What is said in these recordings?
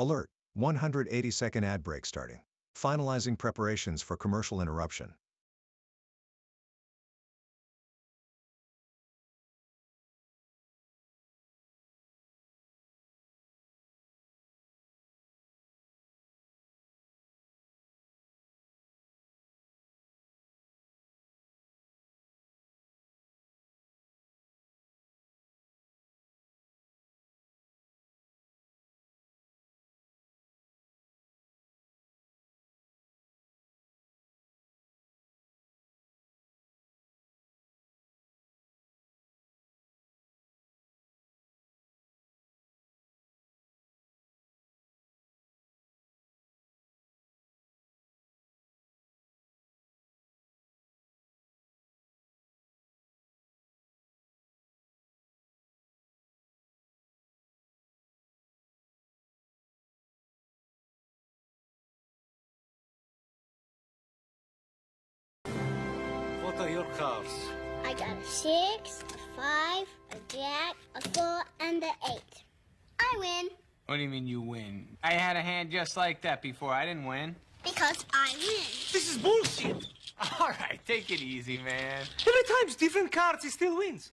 Alert, 180-second ad break starting. Finalizing preparations for commercial interruption. What are your cards? I got a 6, a 5, a jack, a 4, and a 8. I win. What do you mean you win? I had a hand just like that before. I didn't win. Because I win. This is bullshit! All right, take it easy, man. Every time it's different cards, he still wins.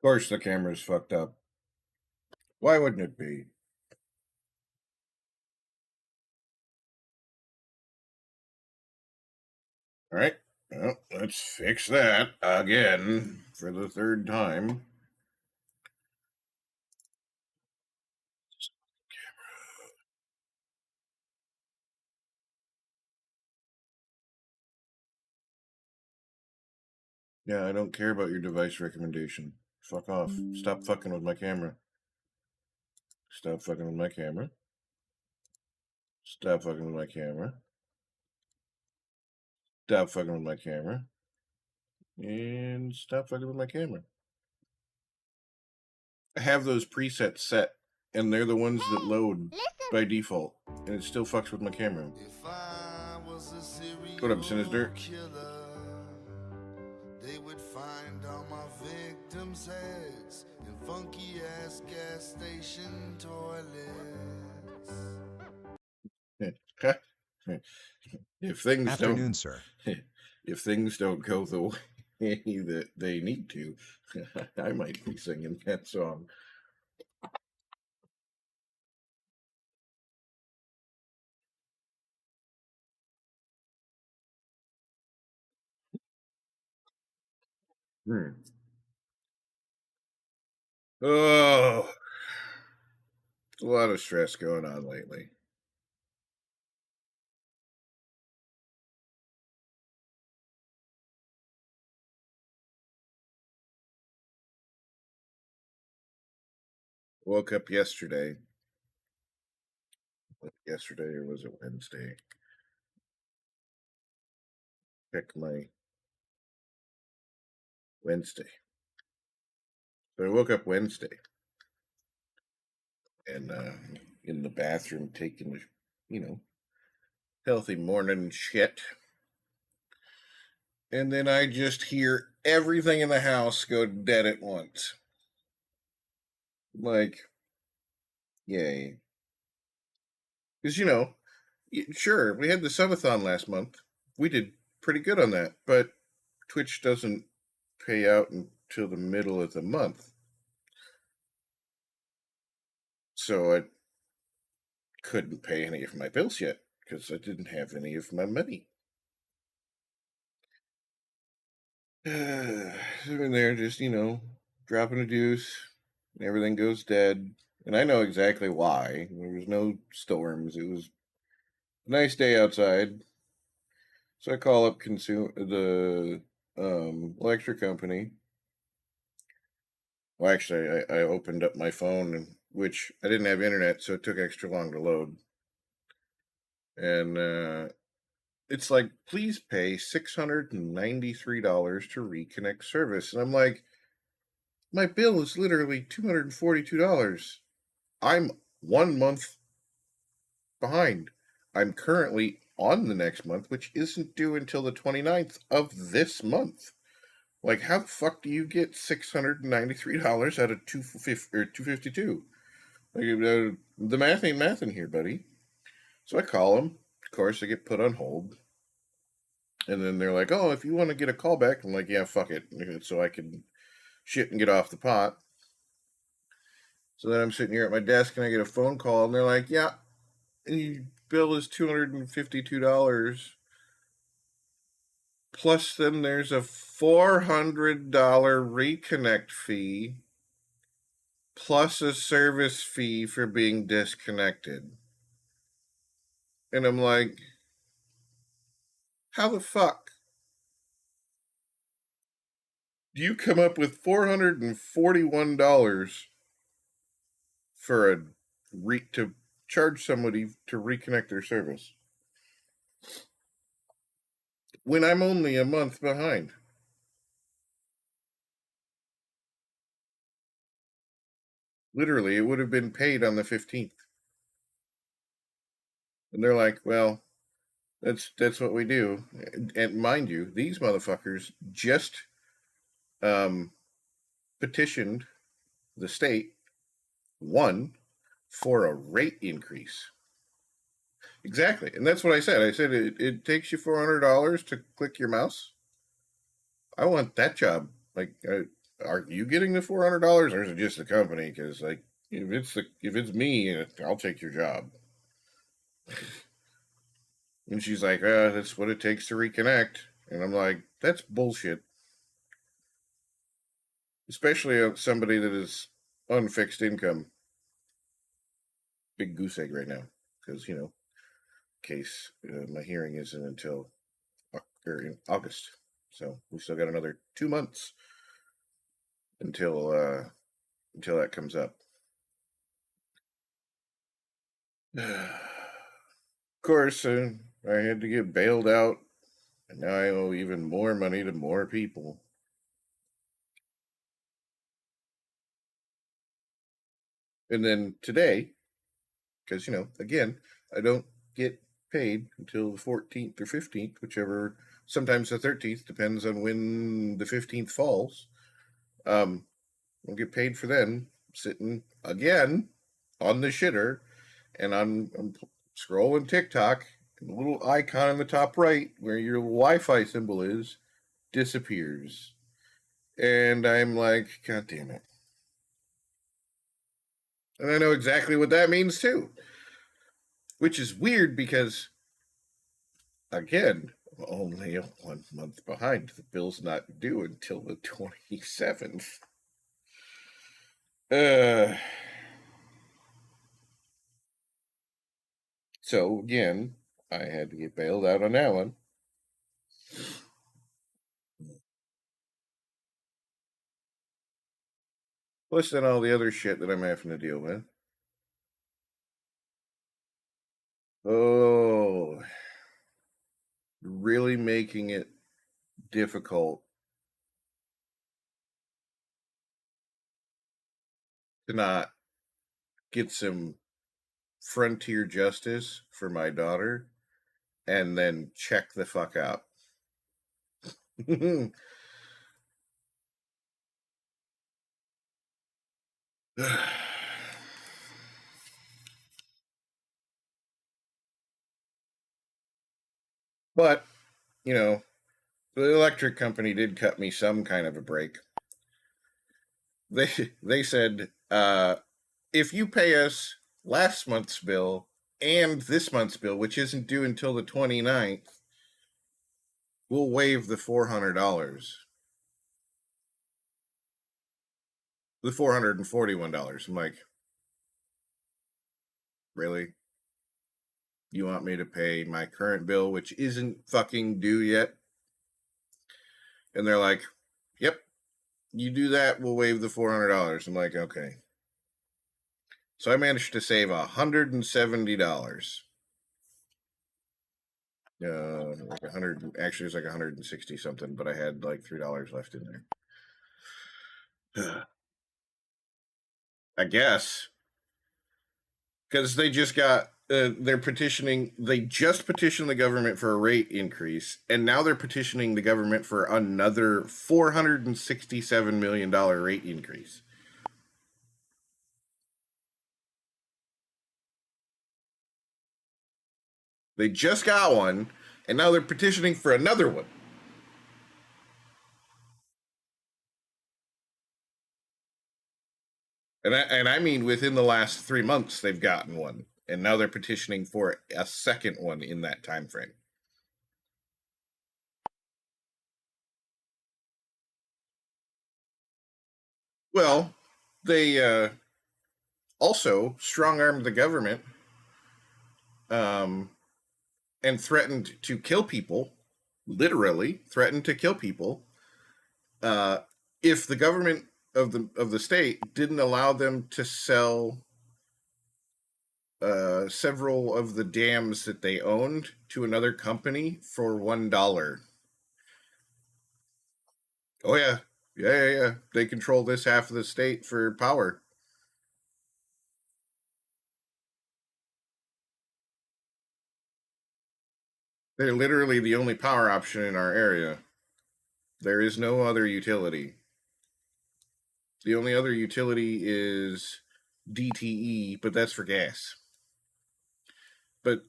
course the camera's fucked up. Why wouldn't it be? All right. Well, let's fix that again for the third time. Yeah, I don't care about your device recommendation. Fuck off. Stop fucking with my camera. Stop fucking with my camera. Stop fucking with my camera. Stop fucking with my camera. And stop fucking with my camera. I have those presets set, and they're the ones that load by default, and it still fucks with my camera. What up, Sinister? They would find all my victims' heads in funky ass gas station toilets. If things Afternoon, sir. If things don't go the way that they need to, I might be singing that song. Oh, a lot of stress going on lately. Woke up yesterday. Yesterday, or was it Wednesday? Pick my Wednesday. So I woke up Wednesday and in the bathroom taking, healthy morning shit. And then I just hear everything in the house go dead at once. Like, yay. Because, sure, we had the subathon last month. We did pretty good on that, but Twitch doesn't pay out until the middle of the month. So I couldn't pay any of my bills yet because I didn't have any of my money. Sitting there just, dropping a deuce, and everything goes dead. And I know exactly why. There was no storms. It was a nice day outside. So I call up the electric company. Well, actually, I opened up my phone, which I didn't have internet, so it took extra long to load. And it's like, please pay $693 to reconnect service. And I'm like, my bill is literally $242. I'm 1 month behind. I'm currently on the next month, which isn't due until the 29th of this month. Like, how the fuck do you get $693 out of $252? Like, the math ain't mathing here, buddy. So I call them. Of course, I get put on hold. And then they're like, oh, if you want to get a call back, I'm like, yeah, fuck it. So I can shit and get off the pot. So then I'm sitting here at my desk and I get a phone call and they're like, yeah, your bill is $252. Plus then there's a $400 reconnect fee plus a service fee for being disconnected. And I'm like, how the fuck do you come up with $441 for to charge somebody to reconnect their service when I'm only a month behind? Literally, it would have been paid on the 15th. And they're like, well, that's what we do. And mind you, these motherfuckers just petitioned the state, for a rate increase. Exactly. And that's what I said. I said, it takes you $400 to click your mouse. I want that job. Like, are you getting the $400 or is it just the company? Because like if it's me, I'll take your job. And she's like, that's what it takes to reconnect. And I'm like, that's bullshit. Especially somebody that is unfixed income. Big goose egg right now. Because, in case my hearing isn't until in August. So we still got another 2 months until that comes up. Of course, I had to get bailed out, and now I owe even more money to more people. And then today, because, again, I don't get paid until the 14th or 15th, whichever, sometimes the 13th, depends on when the 15th falls. I'll get paid for then, sitting again on the shitter, and I'm scrolling TikTok, and the little icon in the top right where your Wi-Fi symbol is disappears. And I'm like, God damn it. And I know exactly what that means too. Which is weird because, again, I'm only 1 month behind. The bill's not due until the 27th. So, again, I had to get bailed out on that one. Plus then all the other shit that I'm having to deal with. Oh, really making it difficult to not get some frontier justice for my daughter and then check the fuck out. But, the electric company did cut me some kind of a break. They said, if you pay us last month's bill and this month's bill, which isn't due until the 29th, we'll waive the $400. The $441. I'm like, really? You want me to pay my current bill, which isn't fucking due yet? And they're like, yep, you do that, we'll waive the $400. I'm like, okay. So I managed to save $170. Like 100, actually it was like 160 something, but I had like $3 left in there. I guess. Because they just got, they just petitioned the government for a rate increase, and now they're petitioning the government for another $467 million rate increase. They just got one, and now they're petitioning for another one. And I mean within the last 3 months they've gotten one, and now they're petitioning for a second one in that time frame. Well, they also strong-armed the government and threatened to kill people, literally threatened to kill people, if the government of the state didn't allow them to sell several of the dams that they owned to another company for $1. Oh yeah. They control this half of the state for power. They're literally the only power option in our area. There is no other utility. The only other utility is DTE, but that's for gas. But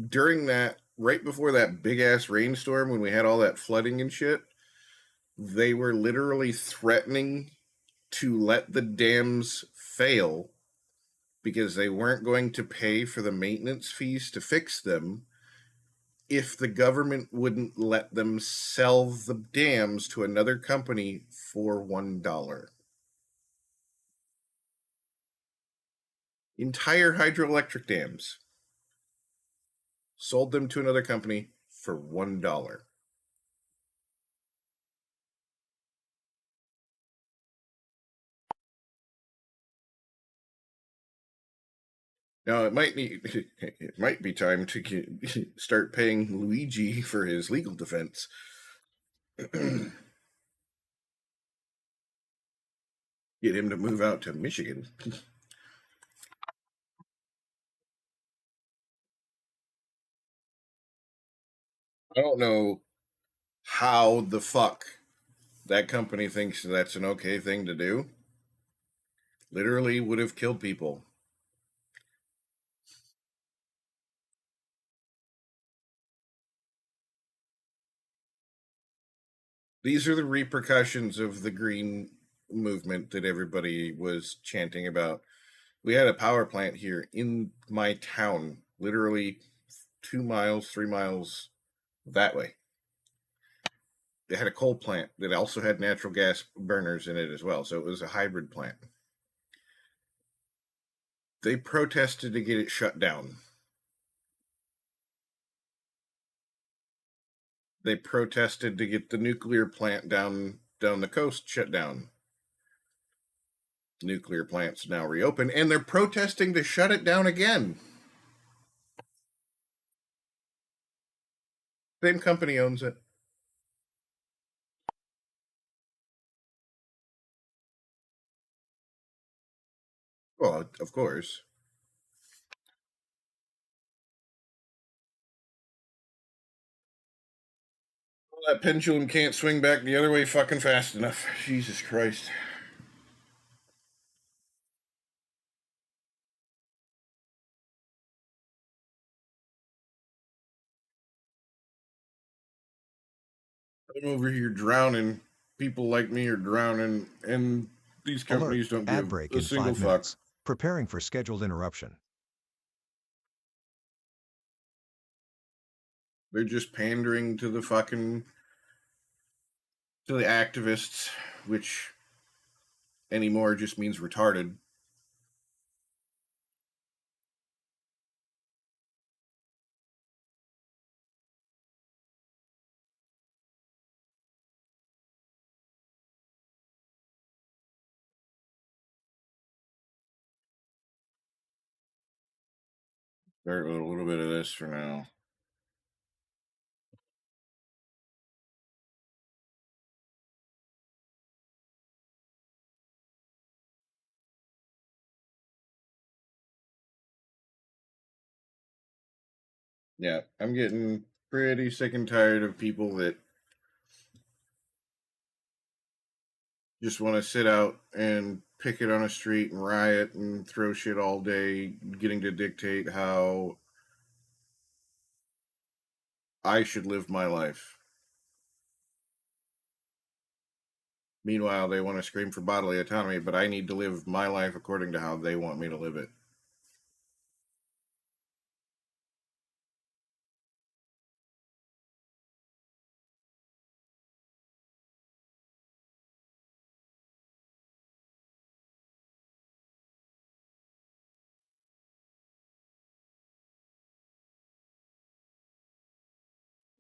during that, right before that big ass rainstorm when we had all that flooding and shit, They were literally threatening to let the dams fail because they weren't going to pay for the maintenance fees to fix them if the government wouldn't let them sell the dams to another company for $1. Entire hydroelectric dams. Sold them to another company for $1. Now it might be time to start paying Luigi for his legal defense. Get him to move out to Michigan. I don't know how the fuck that company thinks that's an okay thing to do. Literally would have killed people. These are the repercussions of the green movement that everybody was chanting about. We had a power plant here in my town, literally 2 miles, 3 miles that way. They had a coal plant that also had natural gas burners in it as well. So it was a hybrid plant. They protested to get it shut down. They protested to get the nuclear plant down the coast shut down. Nuclear plants now reopen, and they're protesting to shut it down again. Same company owns it. Well, of course. Well, that pendulum can't swing back the other way fucking fast enough. Jesus Christ. I'm over here drowning. People like me are drowning, and these companies Alert. don't Ad give break a in single 5 fuck. minutes. Preparing for scheduled interruption. They're just pandering to the activists, which anymore just means retarded. Start with a little bit of this for now. Yeah, I'm getting pretty sick and tired of people that just want to sit out and picket on a street and riot and throw shit all day, getting to dictate how I should live my life. Meanwhile, they want to scream for bodily autonomy, but I need to live my life according to how they want me to live it.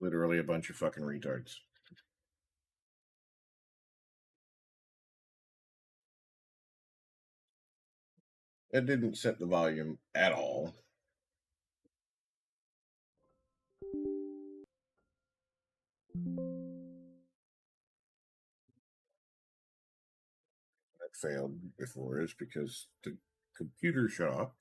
Literally a bunch of fucking retards. It didn't set the volume at all. That failed before is because the computer shut off.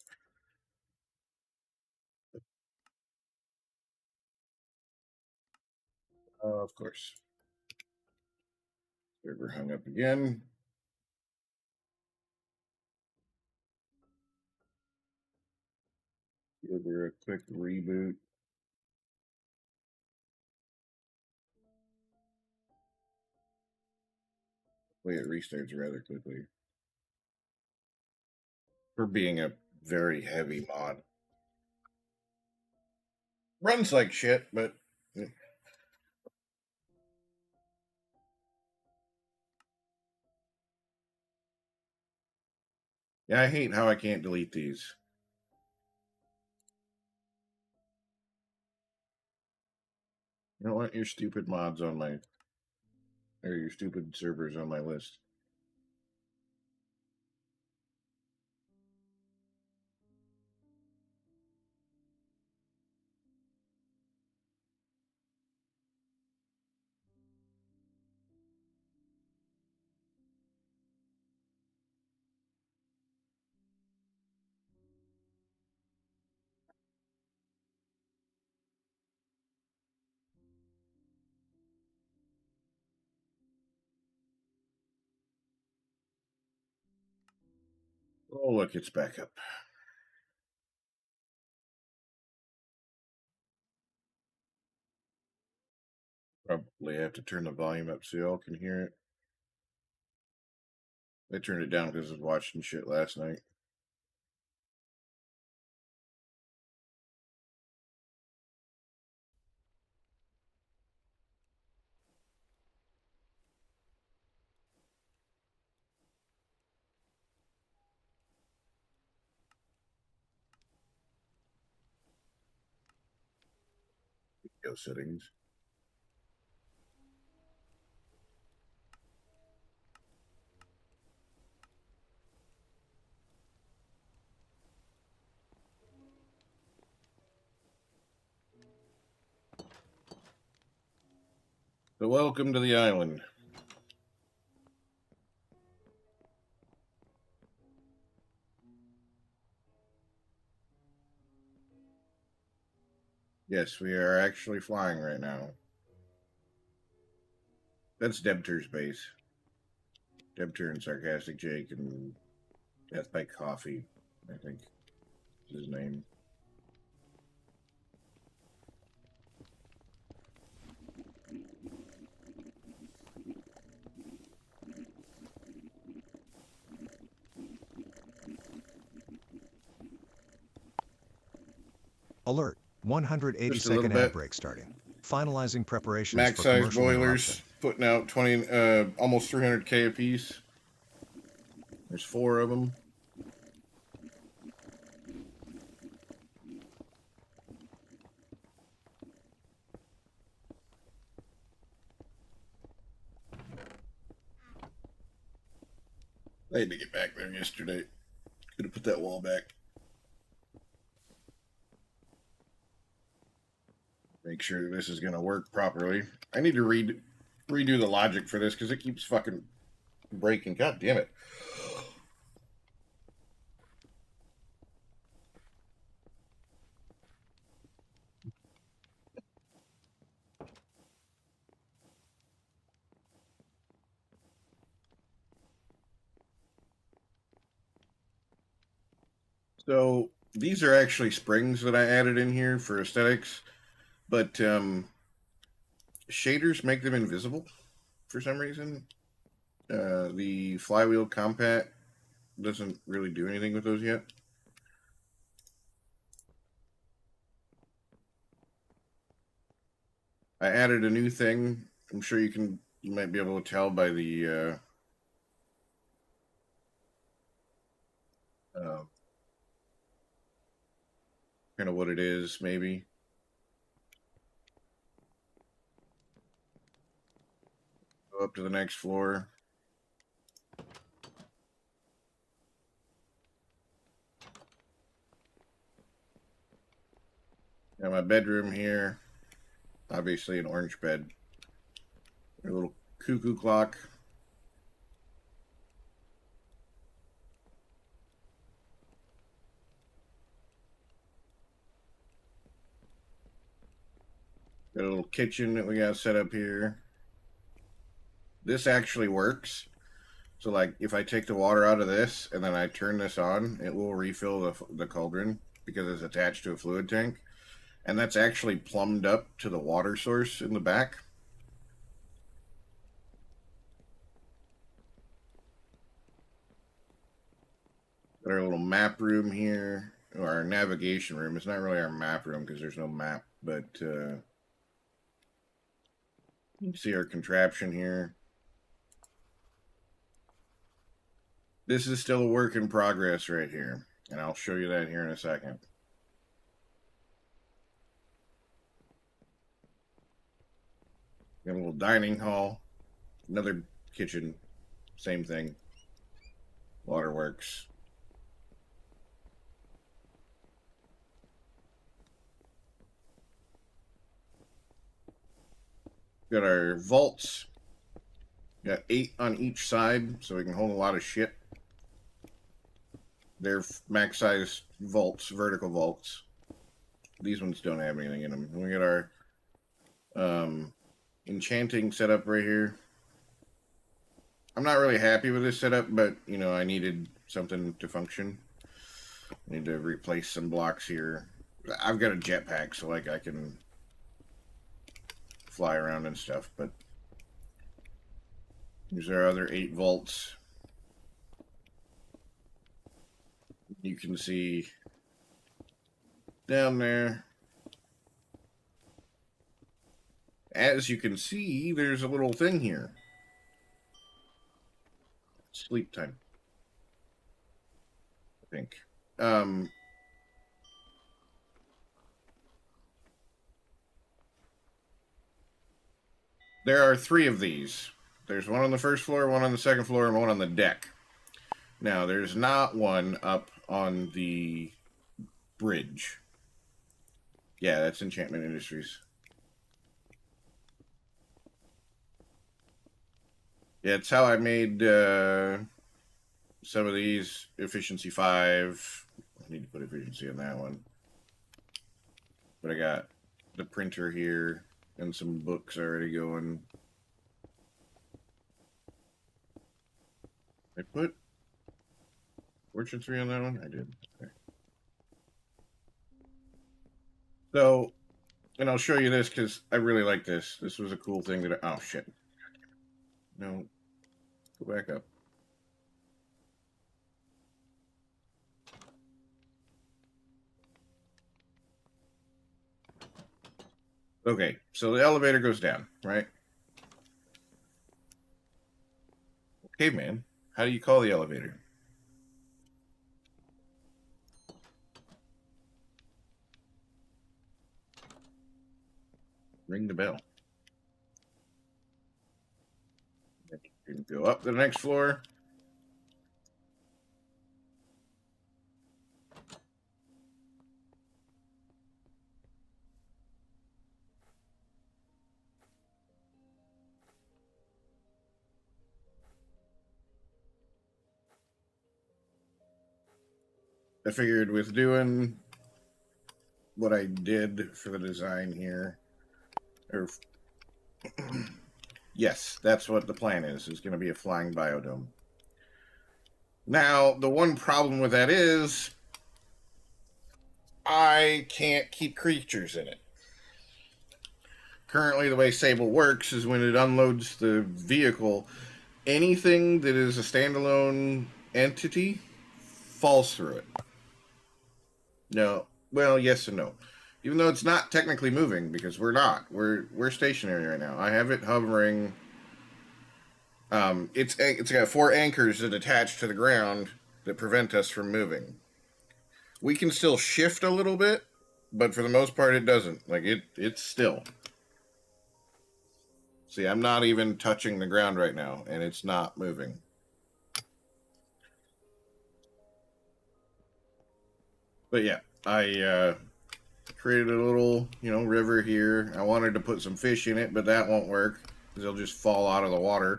Of course. Server hung up again. Give her a quick reboot. Wait, it restarts rather quickly. For being a very heavy mod. Runs like shit, but... Yeah, I hate how I can't delete these. I don't want your stupid mods on my... Or your stupid servers on my list. Oh, look, it's back up. Probably have to turn the volume up so y'all can hear it. I turned it down because I was watching shit last night. Video settings. So welcome to the island. Yes, we are actually flying right now. That's Debter's base. Debter and Sarcastic Jake and Death by Coffee, I think is his name. Alert. 180 Just a little second bit. ad break starting. Finalizing preparations Max for size commercial boilers, interruption. putting out 20, almost 300K a piece. There's 4 of them. I had to get back there yesterday. Could have put that wall back. Make sure this is going to work properly. I need to redo the logic for this because it keeps fucking breaking. God damn it. So these are actually springs that I added in here for aesthetics, but shaders make them invisible for some reason. The flywheel compat doesn't really do anything with those yet. I added a new thing. I'm sure you might be able to tell by the kind of what it is, maybe. Go up to the next floor. Got my bedroom here. Obviously an orange bed. A little cuckoo clock. Got a little kitchen that we got set up here. This actually works. So like if I take the water out of this and then I turn this on, it will refill the cauldron because it's attached to a fluid tank. And that's actually plumbed up to the water source in the back. Got our little map room here, or our navigation room. It's not really our map room because there's no map, but you can see our contraption here. This is still a work in progress right here, and I'll show you that here in a second. Got a little dining hall, another kitchen, same thing. Waterworks. Got our vaults. Got 8 on each side, so we can hold a lot of shit. They're max size vaults, vertical vaults. These ones don't have anything in them. And we got our enchanting setup right here. I'm not really happy with this setup, but you know, I needed something to function. I need to replace some blocks here. I've got a jetpack, so like I can fly around and stuff, but here's our other 8 vaults. You can see down there. As you can see, there's a little thing here. Sleep time, I think. There are 3 of these. There's one on the first floor, one on the second floor, and one on the deck. Now, there's not one up on the bridge. Yeah, that's Enchantment Industries. Yeah, it's how I made some of these. Efficiency 5. I need to put efficiency on that one. But I got the printer here and some books already going. I put Fortune 3 on that one? I did. Okay. So, and I'll show you this because I really like this. This was a cool thing that oh shit. No. Go back up. Okay, so the elevator goes down, right? Okay, man. How do you call the elevator? Ring the bell. You can go up to the next floor. I figured with doing what I did for the design here, or yes, that's what the plan is going to be a flying biodome. Now, the one problem with that is I can't keep creatures in it. Currently, the way Sable works is when it unloads the vehicle, anything that is a standalone entity falls through it. No, well, yes and no. Even though it's not technically moving, because we're not. We're stationary right now. I have it hovering. It's got 4 anchors that attach to the ground that prevent us from moving. We can still shift a little bit, but for the most part, it doesn't. Like it's still. See, I'm not even touching the ground right now, and it's not moving. But yeah, I created a little, river here. I wanted to put some fish in it, but that won't work because they'll just fall out of the water.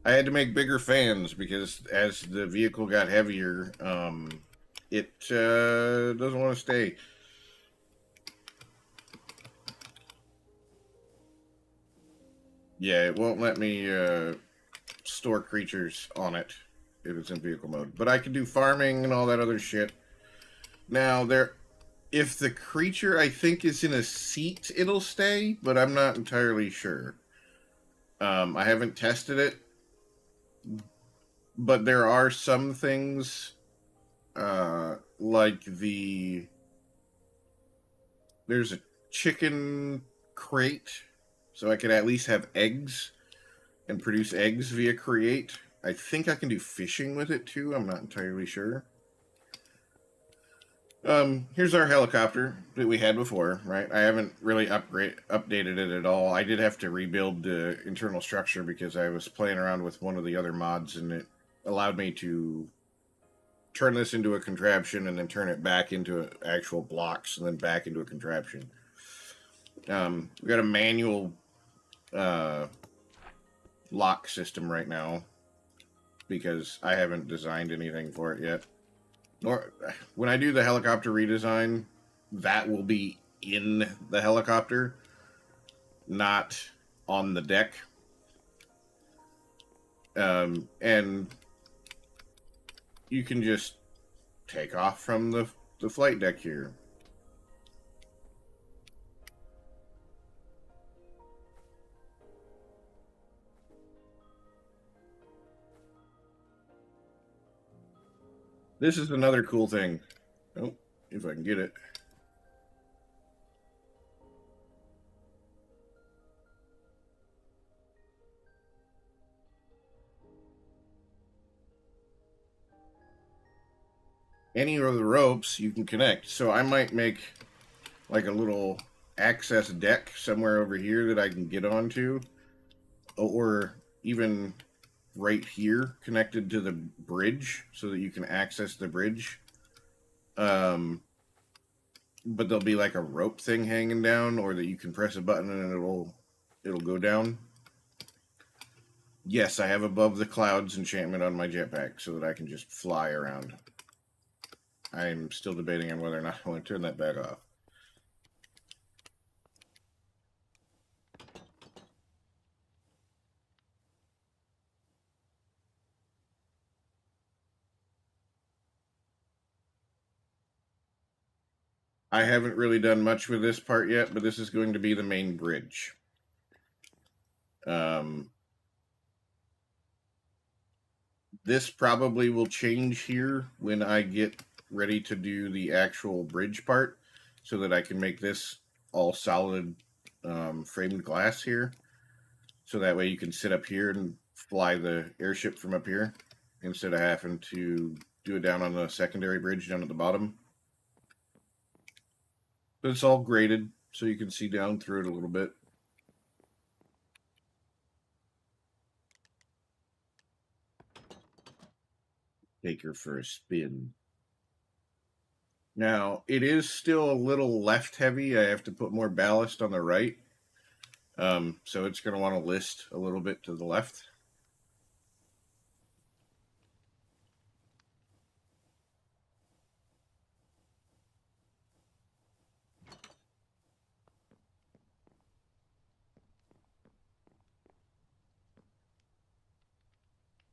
I had to make bigger fans because as the vehicle got heavier, it doesn't want to stay. Yeah, it won't let me store creatures on it if it's in vehicle mode. But I can do farming and all that other shit. Now, if the creature I think is in a seat, it'll stay, but I'm not entirely sure. I haven't tested it, but there are some things like there's a chicken crate, so I could at least have eggs and produce eggs via crate. I think I can do fishing with it too. I'm not entirely sure. Here's our helicopter that we had before, right? I haven't really updated it at all. I did have to rebuild the internal structure because I was playing around with one of the other mods, and it allowed me to turn this into a contraption and then turn it back into actual blocks and then back into a contraption. We got a manual lock system right now because I haven't designed anything for it yet. Nor when I do the helicopter redesign, that will be in the helicopter, not on the deck. And you can just take off from the flight deck here. This is another cool thing. Oh, if I can get it. Any of the ropes you can connect. So I might make like a little access deck somewhere over here that I can get onto, or even right here connected to the bridge so that you can access the bridge. But there'll be like a rope thing hanging down, or that you can press a button and it'll go down. Yes, I have above the clouds enchantment on my jetpack so that I can just fly around. I'm still debating on whether or not I want to turn that back off. I haven't really done much with this part yet, but this is going to be the main bridge. This probably will change here when I get ready to do the actual bridge part, so that I can make this all solid framed glass here. So that way you can sit up here and fly the airship from up here instead of having to do it down on the secondary bridge down at the bottom. But it's all graded, so you can see down through it a little bit. Take her for a spin. Now, it is still a little left heavy. I have to put more ballast on the right. So it's going to want to list a little bit to the left.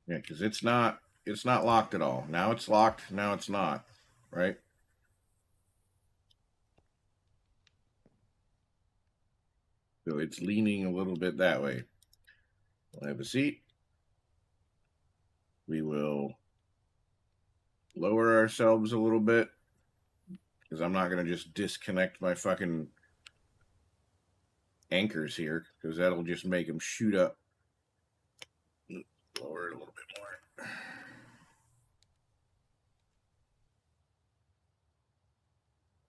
Yeah, because it's not locked at all. Now it's locked, now it's not, right? So it's leaning a little bit that way. We'll have a seat. We will lower ourselves a little bit, because I'm not going to just disconnect my fucking anchors here, because that'll just make them shoot up. Lower it a little bit more.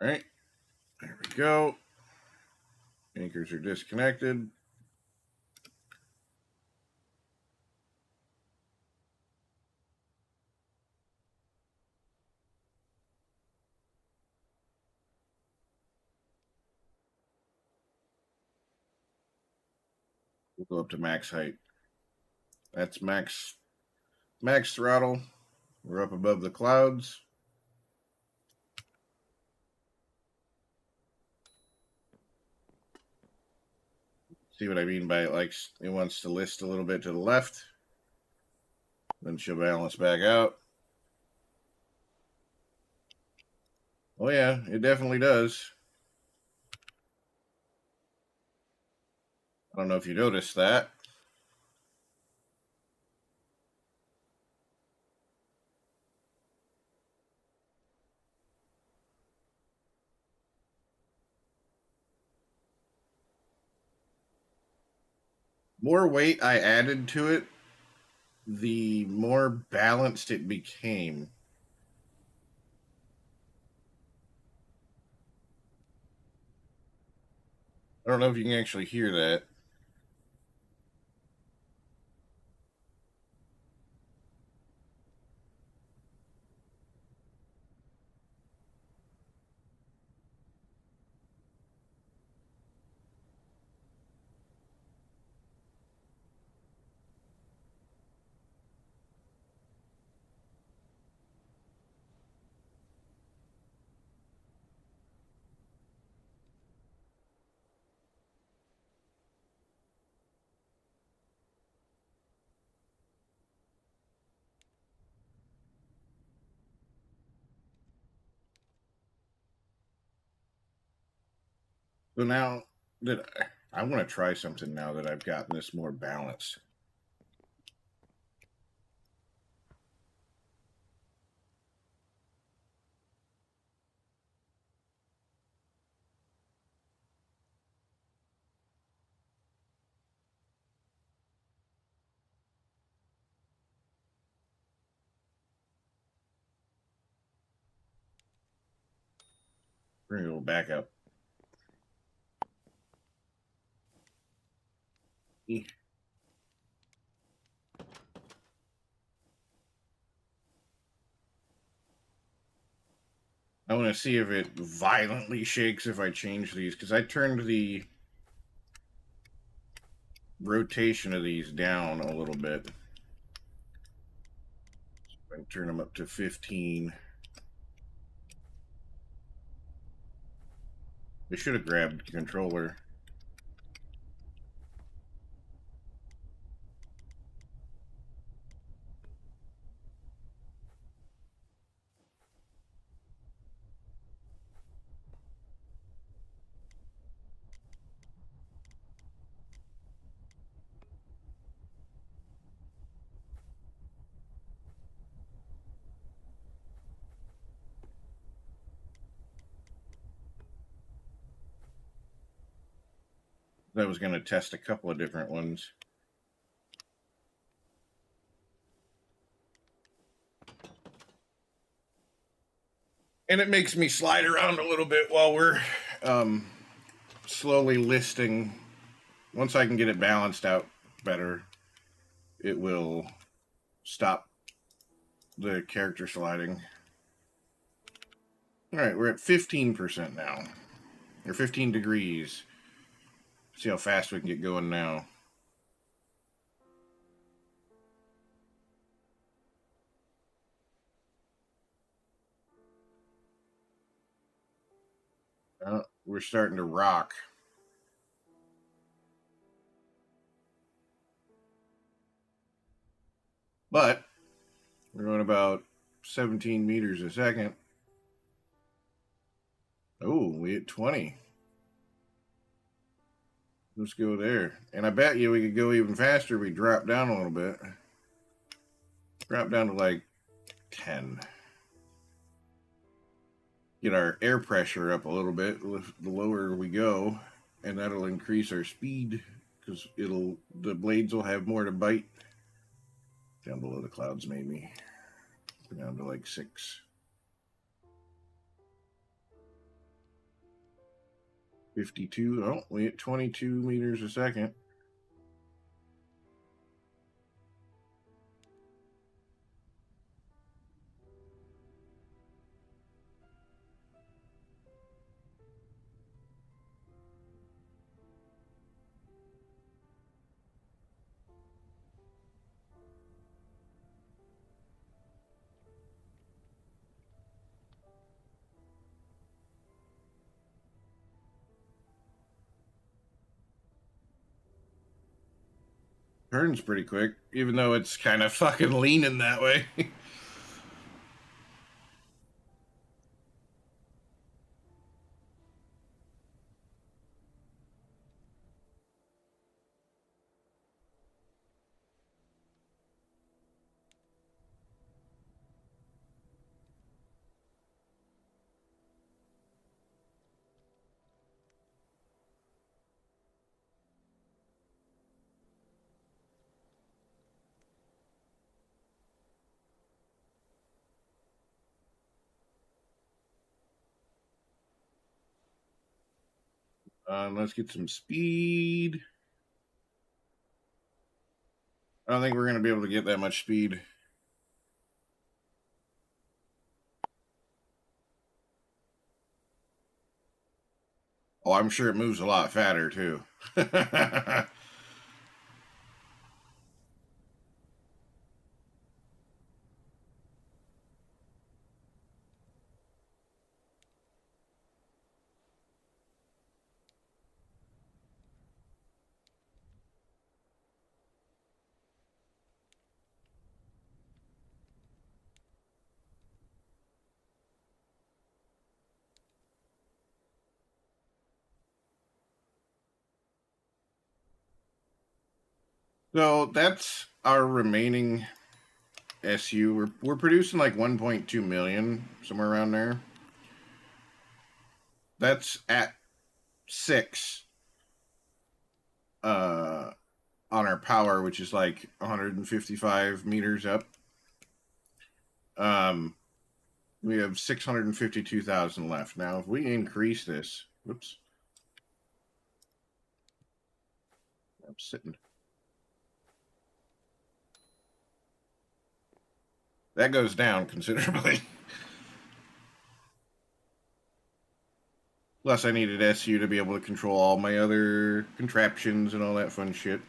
All right, there we go. Anchors are disconnected. We'll go up to max height. That's max throttle. We're up above the clouds. See what I mean by it wants to list a little bit to the left. Then she'll balance back out. Oh yeah, it definitely does. I don't know if you noticed that. more weight I added to it, the more balanced it became. I don't know if you can actually hear that. So now that I want to try something now that I've gotten this more balanced. We're going to go back up. I want to see if it violently shakes if I change these, because I turned the rotation of these down a little bit. So I can turn them up to 15. I should have grabbed the controller. I was going to test a couple of different ones. And it makes me slide around a little bit while we're slowly listing. Once I can get it balanced out better, it will stop the character sliding. All right, we're at 15% now, or 15 degrees. See how fast we can get going now. We're starting to rock. But we're going about 17 meters a second. Oh, we hit 20. Let's go there. And I bet you we could go even faster if we drop down a little bit. Drop down to like 10. Get our air pressure up a little bit the lower we go, and that'll increase our speed because the blades will have more to bite. Down below the clouds, maybe. Down to like 6. 52. Oh, we hit 22 meters a second. Turns pretty quick, even though it's kind of fucking leaning that way. Let's get some speed. I don't think we're going to be able to get that much speed. Oh, I'm sure it moves a lot fatter, too. So that's our remaining SU. We're producing like 1.2 million, somewhere around there. That's at 6 on our power, which is like 155 meters up. We have 652,000 left. Now, if we increase this, whoops. I'm sitting. That goes down considerably. Plus, I needed SU to be able to control all my other contraptions and all that fun shit.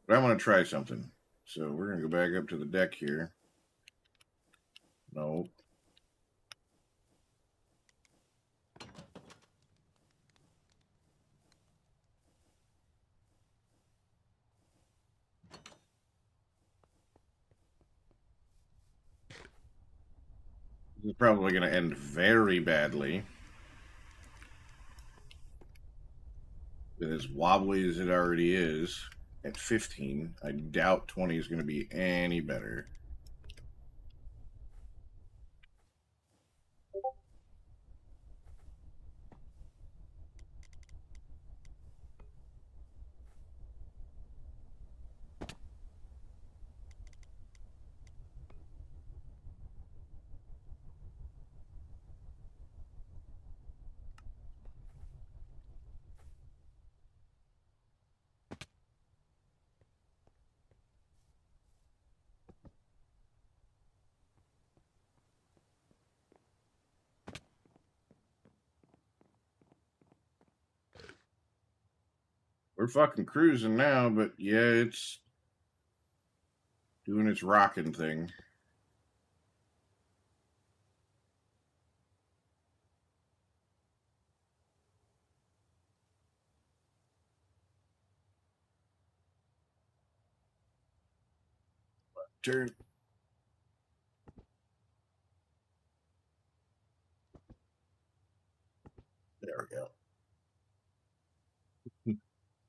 But I want to try something. So we're going to go back up to the deck here. No. This is probably going to end very badly. As wobbly as it already is at 15, I doubt 20 is going to be any better. We're fucking cruising now, but yeah, it's doing its rocking thing. Turn. There we go.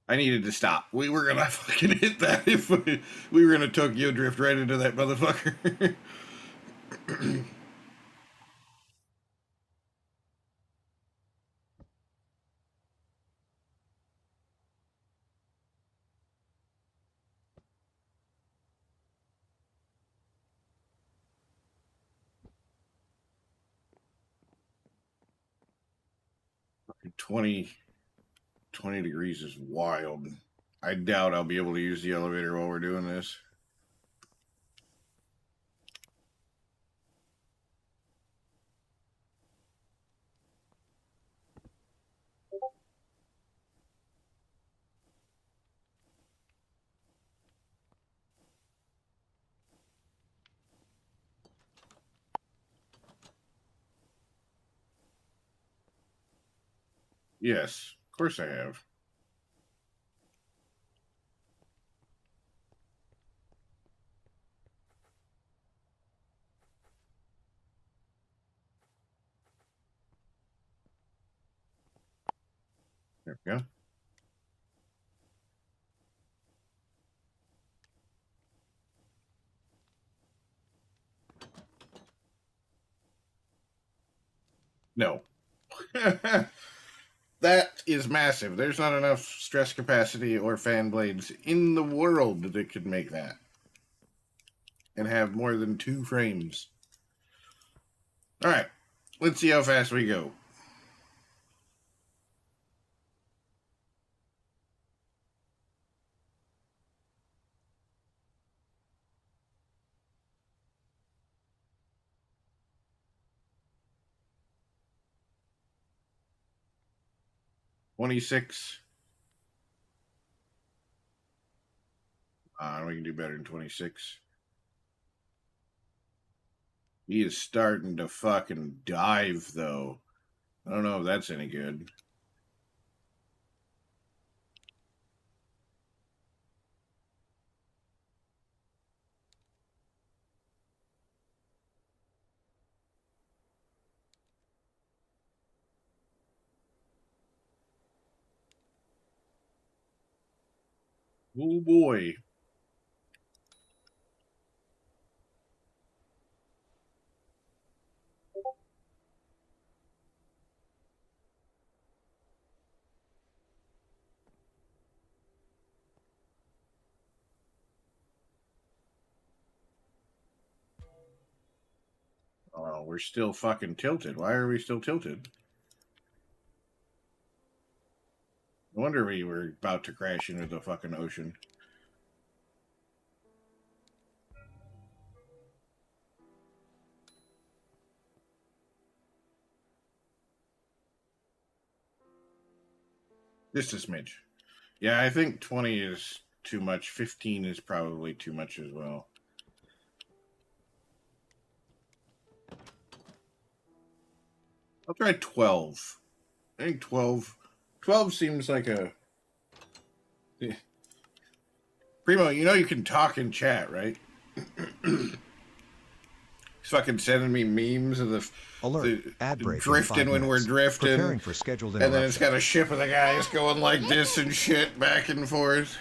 I needed to stop. We were gonna fucking hit that if we were gonna Tokyo drift right into that motherfucker. 20 degrees is wild. I doubt I'll be able to use the elevator while we're doing this. Yes, of course I have. There we go. No. That is massive. There's not enough stress capacity or fan blades in the world that could make that. and have more than 2 frames. All right, let's see how fast we go. $26. We can do better than 26. He is starting to fucking dive, though. I don't know if that's any good. Oh boy. Oh, we're still fucking tilted. Why are we still tilted? No wonder we were about to crash into the fucking ocean. Just a smidge. Yeah, I think 20 is too much. 15 is probably too much as well. I'll try 12. I think 12. 12 seems like a... Primo, you know you can talk in chat, right? He's fucking sending me memes of the Ad break in 5 drifting when we're minutes. drifting. Preparing for scheduled And then it's interruption. got a ship of the guys going like this and shit back and forth.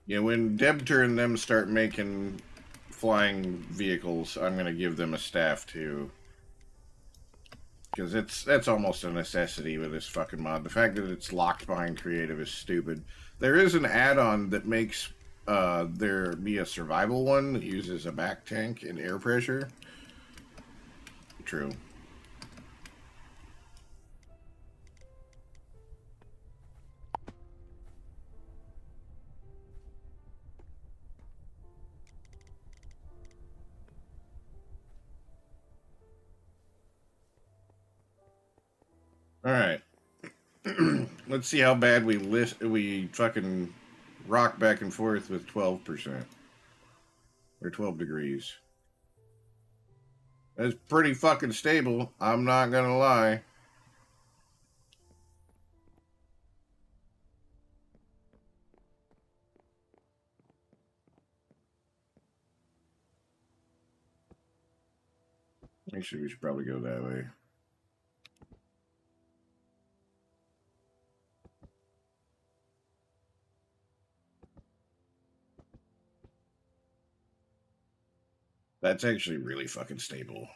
Yeah, when Debter and them start making flying vehicles, I'm going to give them a staff too. Because that's almost a necessity with this fucking mod. The fact that it's locked behind creative is stupid. There is an add-on that makes there be a survival one that uses a back tank and air pressure. True. All right. Let's see how bad we fucking rock back and forth with 12%. Or 12 degrees. That's pretty fucking stable, I'm not gonna lie. Actually, we should probably go that way. That's actually really fucking stable.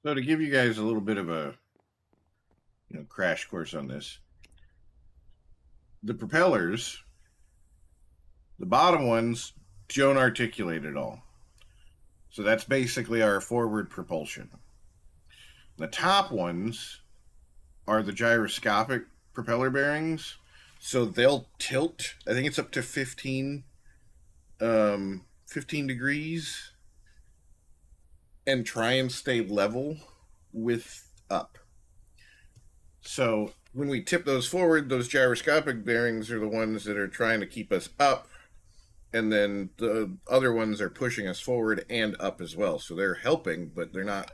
So to give you guys a little bit of a crash course on this, the propellers, the bottom ones don't articulate at all. So that's basically our forward propulsion. The top ones are the gyroscopic propeller bearings. So they'll tilt, I think it's up to 15 degrees, and try and stay level with up. So when we tip those forward, those gyroscopic bearings are the ones that are trying to keep us up, and then the other ones are pushing us forward and up as well. So they're helping, but they're not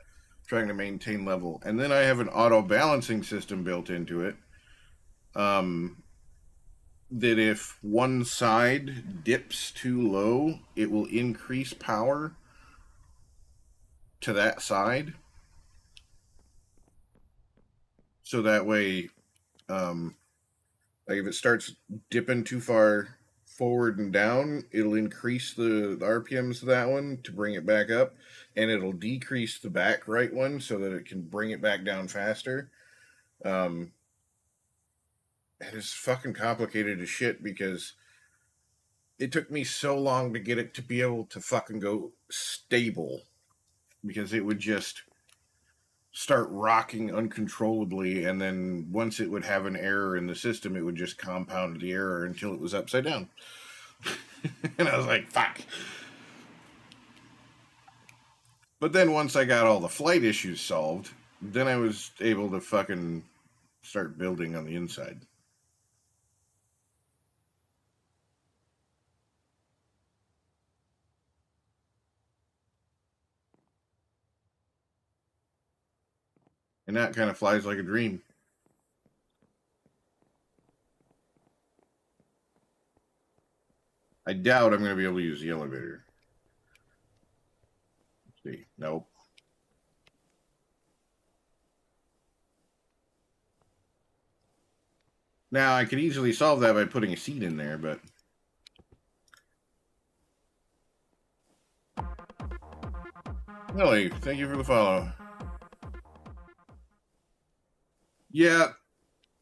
trying to maintain level. And then I have an auto balancing system built into it, that if one side dips too low, it will increase power to that side. So that way Like if it starts dipping too far forward and down, it'll increase the RPMs of that one to bring it back up, and it'll decrease the back right one so that it can bring it back down faster. And it's fucking complicated as shit because it took me so long to get it to be able to fucking go stable, because it would just start rocking uncontrollably, and then once it would have an error in the system, it would just compound the error until it was upside down. And I was like, fuck. But then once I got all the flight issues solved, then I was able to fucking start building on the inside. And that kind of flies like a dream. I doubt I'm going to be able to use the elevator. Let's see. Nope. Now, I could easily solve that by putting a seat in there, but... Nelly, thank you for the follow. Yeah,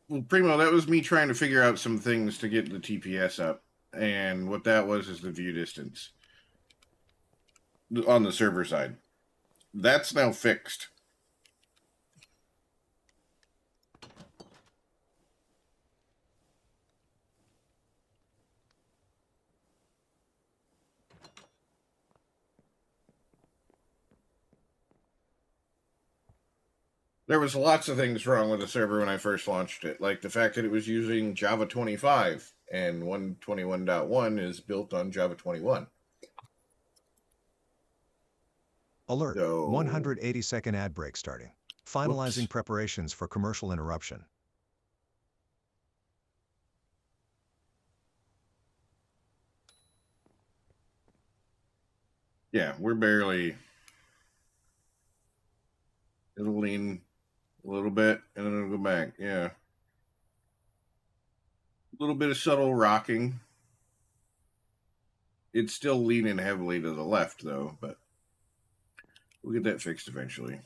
well, Primo, that was me trying to figure out some things to get the TPS up. And what that was is the view distance on the server side. That's now fixed. There was lots of things wrong with the server when I first launched it, like the fact that it was using Java 25, and 121.1 is built on Java 21. Alert. So, 180-second ad break starting. Finalizing Whoops. preparations for commercial interruption. Yeah, we're barely... It'll lean a little bit, and then it'll go back. Yeah. A little bit of subtle rocking. It's still leaning heavily to the left, though, but we'll get that fixed eventually.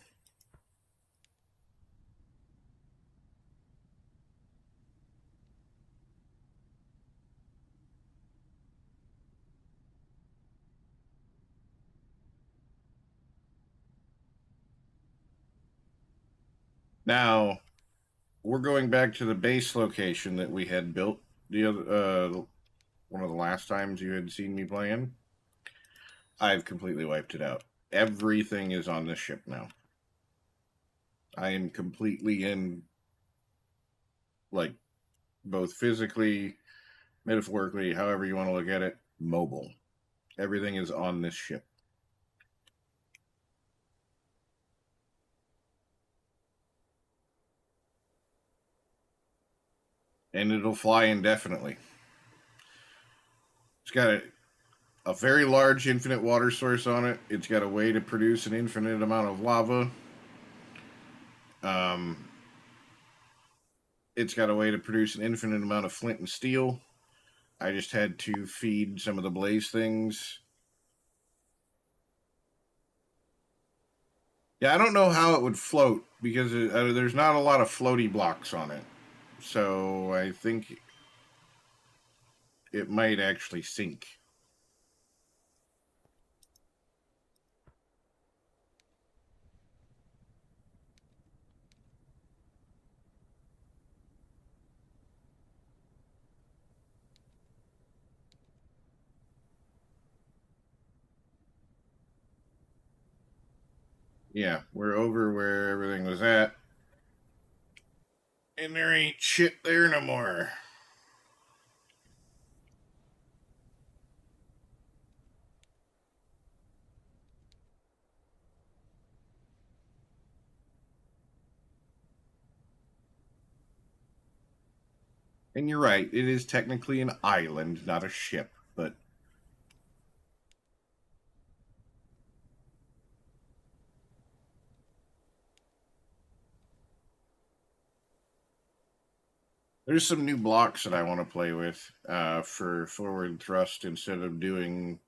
Now, we're going back to the base location that we had built the other one of the last times you had seen me playing. I've completely wiped it out. Everything is on this ship now. I am completely in, like, both physically, metaphorically, however you want to look at it, mobile. Everything is on this ship. And it'll fly indefinitely. It's got a very large infinite water source on it. It's got a way to produce an infinite amount of lava. It's got a way to produce an infinite amount of flint and steel. I just had to feed some of the blaze things. Yeah, I don't know how it would float because there's not a lot of floaty blocks on it. So I think it might actually sink. Yeah, we're over where everything was at. And there ain't shit there no more. And you're right, it is technically an island, not a ship, but... There's some new blocks that I want to play with for forward thrust instead of doing.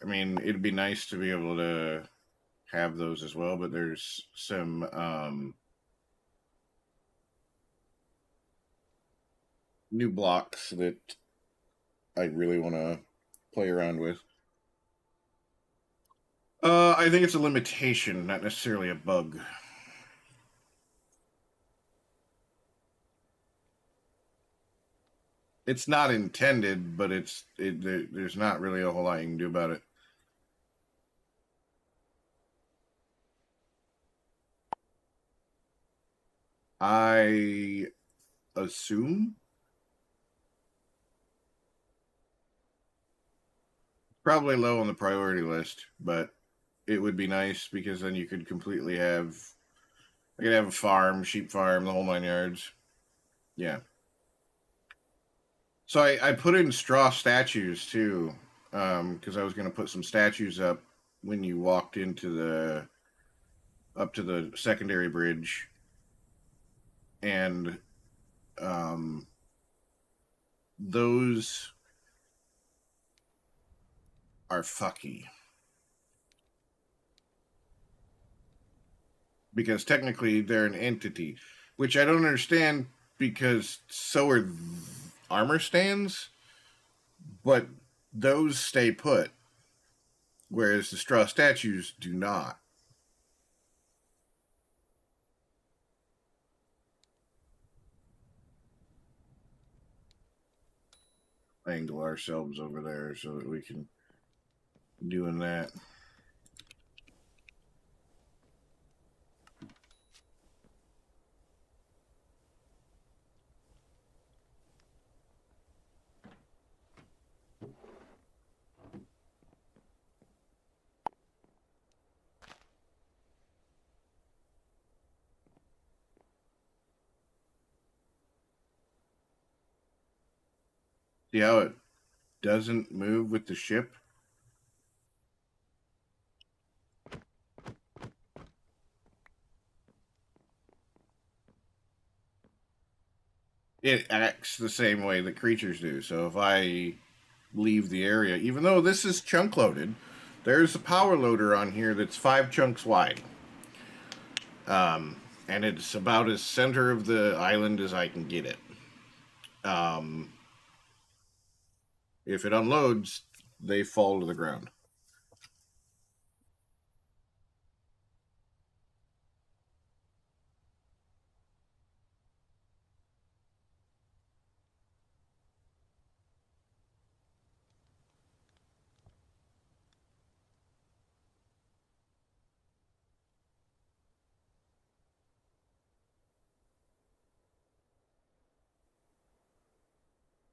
I mean, it'd be nice to be able to have those as well, but there's some new blocks that I really want to play around with. I think it's a limitation, not necessarily a bug. It's not intended, but there's not really a whole lot you can do about it. I assume probably low on the priority list, but it would be nice because then you could completely have. I could have a farm, sheep farm, the whole 9 yards. Yeah. So I put in straw statues too, because I was going to put some statues up when you walked into up to the secondary bridge, and those are fucky because technically they're an entity, which I don't understand because so are armor stands, but those stay put, whereas the straw statues do not. Angle ourselves over there so that we can doing that. See how it doesn't move with the ship? It acts the same way that creatures do. So if I leave the area, even though this is chunk loaded, there's a power loader on here that's 5 chunks wide. And it's about as center of the island as I can get it. If it unloads, they fall to the ground.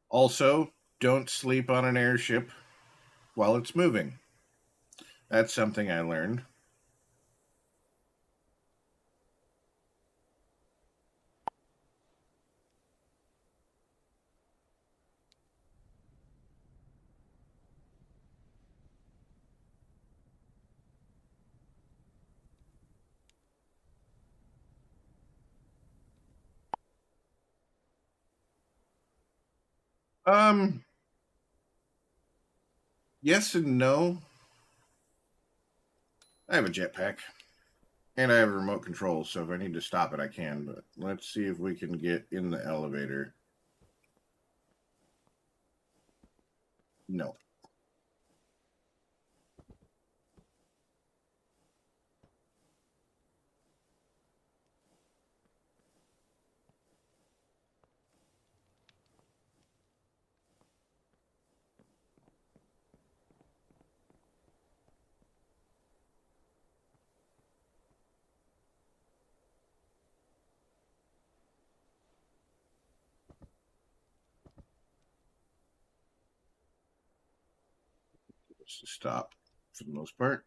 Also, don't sleep on an airship while it's moving. That's something I learned. Yes and no. I have a jetpack. And I have a remote control, so if I need to stop it, I can. But let's see if we can get in the elevator. No. Let's stop for the most part.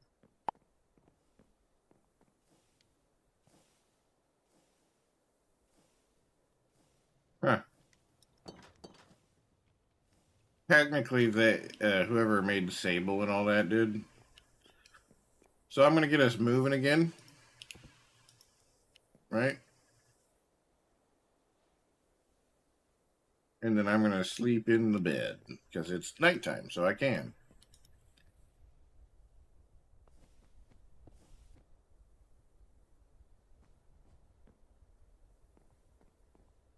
Huh. Technically, whoever made the Sable and all that did. So I'm going to get us moving again. Right? and then I'm going to sleep in the bed because it's nighttime, so I can.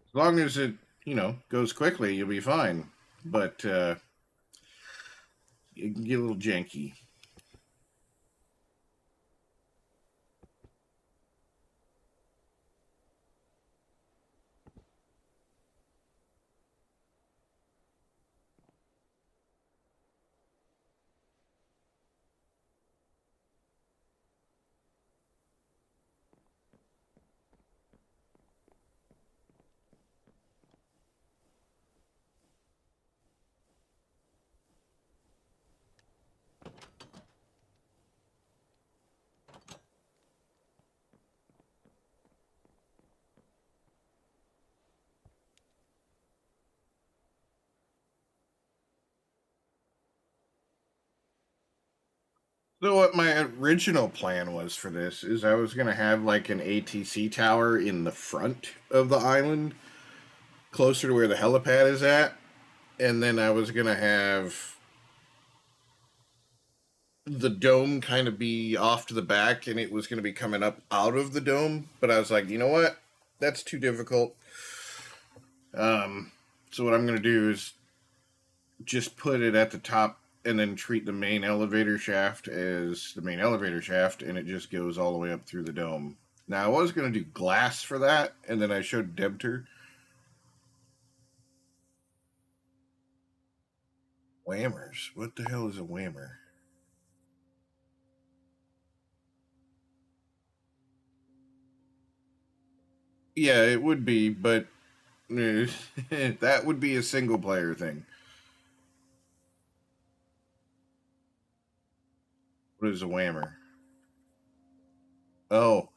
As long as it, goes quickly, you'll be fine. But it can get a little janky. So what my original plan was for this is I was going to have like an ATC tower in the front of the island, closer to where the helipad is at. And then I was going to have the dome kind of be off to the back, and it was going to be coming up out of the dome. But I was like, you know what? That's too difficult. So what I'm going to do is just put it at the top and then treat the main elevator shaft as the main elevator shaft, and it just goes all the way up through the dome. Now, I was going to do glass for that, and then I showed Debter. Whammers. What the hell is a whammer? Yeah, it would be, but that would be a single player thing. What is a whammer? Oh.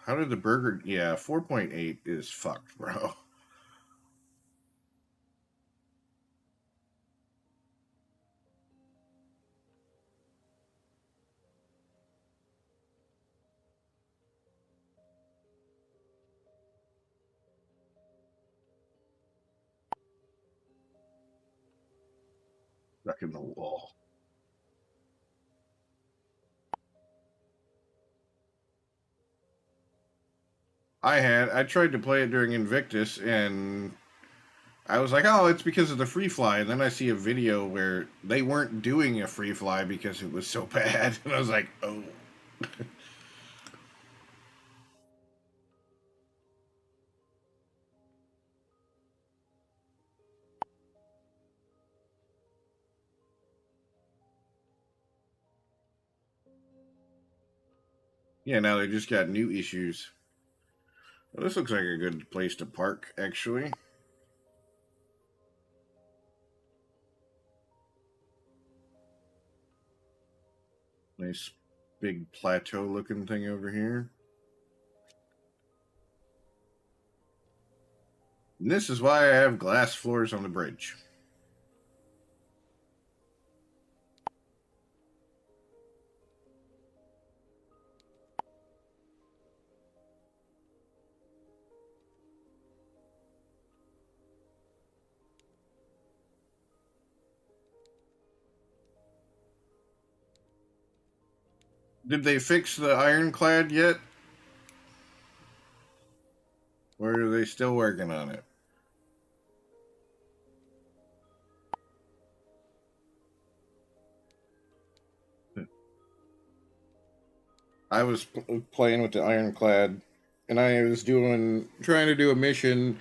How did the burger... Yeah, 4.8 is fucked, bro. Stuck in the wall. I tried to play it during Invictus, and I was like, oh, it's because of the free fly. And then I see a video where they weren't doing a free fly because it was so bad. And I was like, oh. Yeah, now they just got new issues. Well, this looks like a good place to park, actually. Nice big plateau looking thing over here. And this is why I have glass floors on the bridge. Did they fix the ironclad yet? Or are they still working on it? I was playing with the ironclad, and I was trying to do a mission,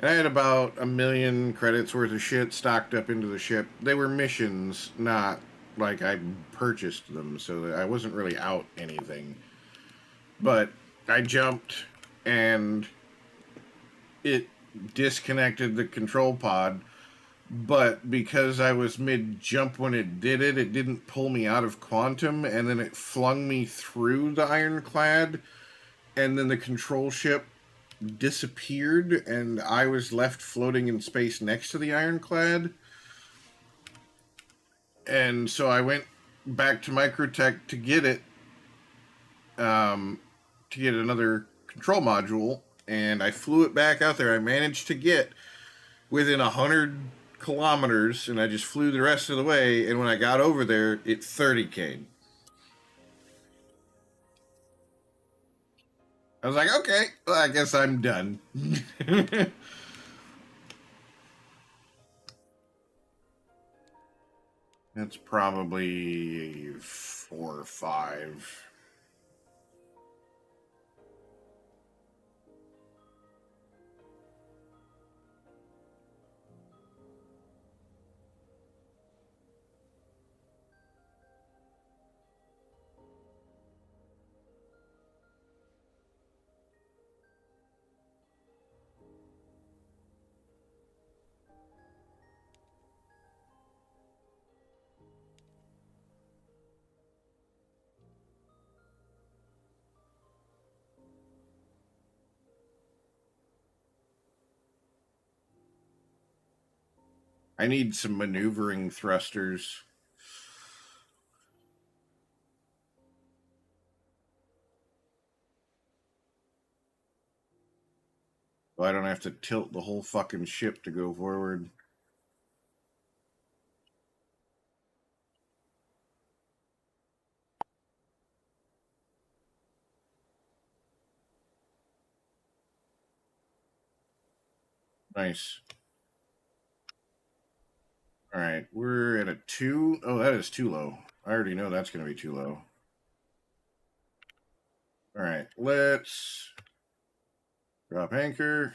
and I had about 1 million credits worth of shit stocked up into the ship. They were missions, not like I purchased them, so I wasn't really out anything. But I jumped, and it disconnected the control pod, but because I was mid-jump when it did it, it didn't pull me out of quantum, and then it flung me through the ironclad, and then the control ship disappeared, and I was left floating in space next to the ironclad. And so I went back to Microtech to get it, to get another control module, and I flew it back out there. I managed to get within 100 kilometers, and I just flew the rest of the way. And when I got over there, it 30K'd. I was like, okay, well, I guess I'm done. That's probably 4 or 5. I need some maneuvering thrusters. So I don't have to tilt the whole fucking ship to go forward. Nice. All right, we're at a 2. Oh, that is too low. I already know that's going to be too low. All right, let's drop anchor.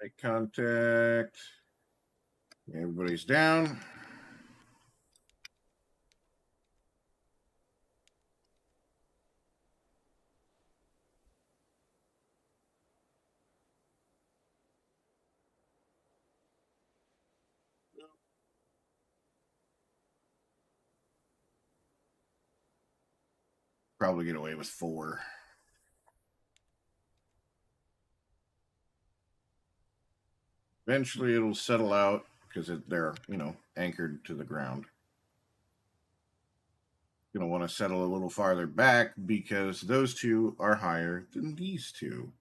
Make contact. Everybody's down. Probably get away with 4. Eventually it'll settle out because they're, anchored to the ground. Going to want to settle a little farther back because those 2 are higher than these 2.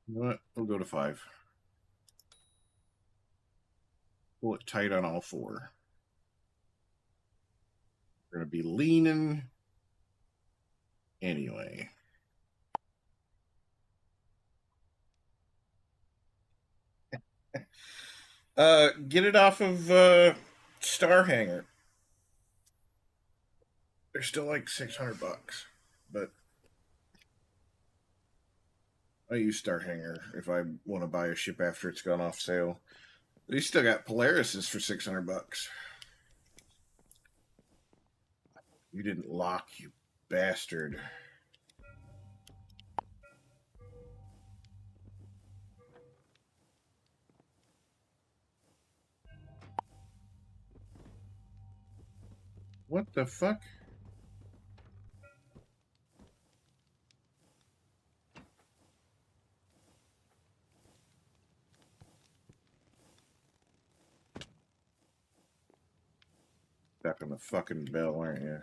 You know what? We'll go to 5. Pull it tight on all 4. We're going to be leaning anyway. Get it off of Star Hangar. They're still like $600, but I use Star Hangar if I want to buy a ship after it's gone off sale. They still got Polarises for $600. You didn't lock, you bastard. What the fuck? Tapping the fucking bell, aren't you?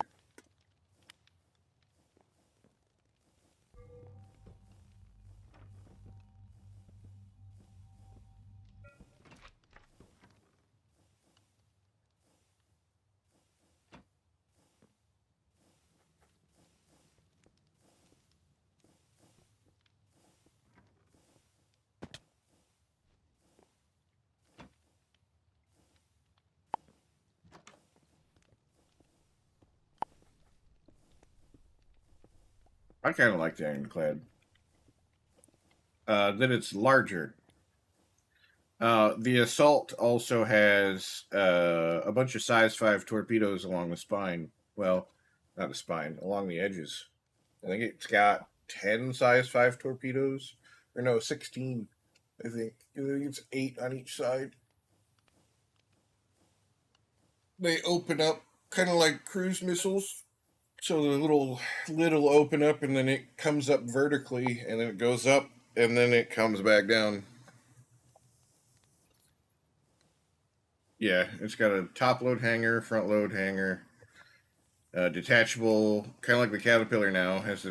I kind of like the ironclad. Then it's larger. The Assault also has a bunch of size 5 torpedoes along the spine. Well, not the spine, along the edges. I think it's got 10 size 5 torpedoes. Or no, 16. I think it's 8 on each side. They open up kind of like cruise missiles. So the little lid will open up and then it comes up vertically and then it goes up and then it comes back down. Yeah, it's got a top load hanger, front load hanger, detachable, kind of like the Caterpillar now, has the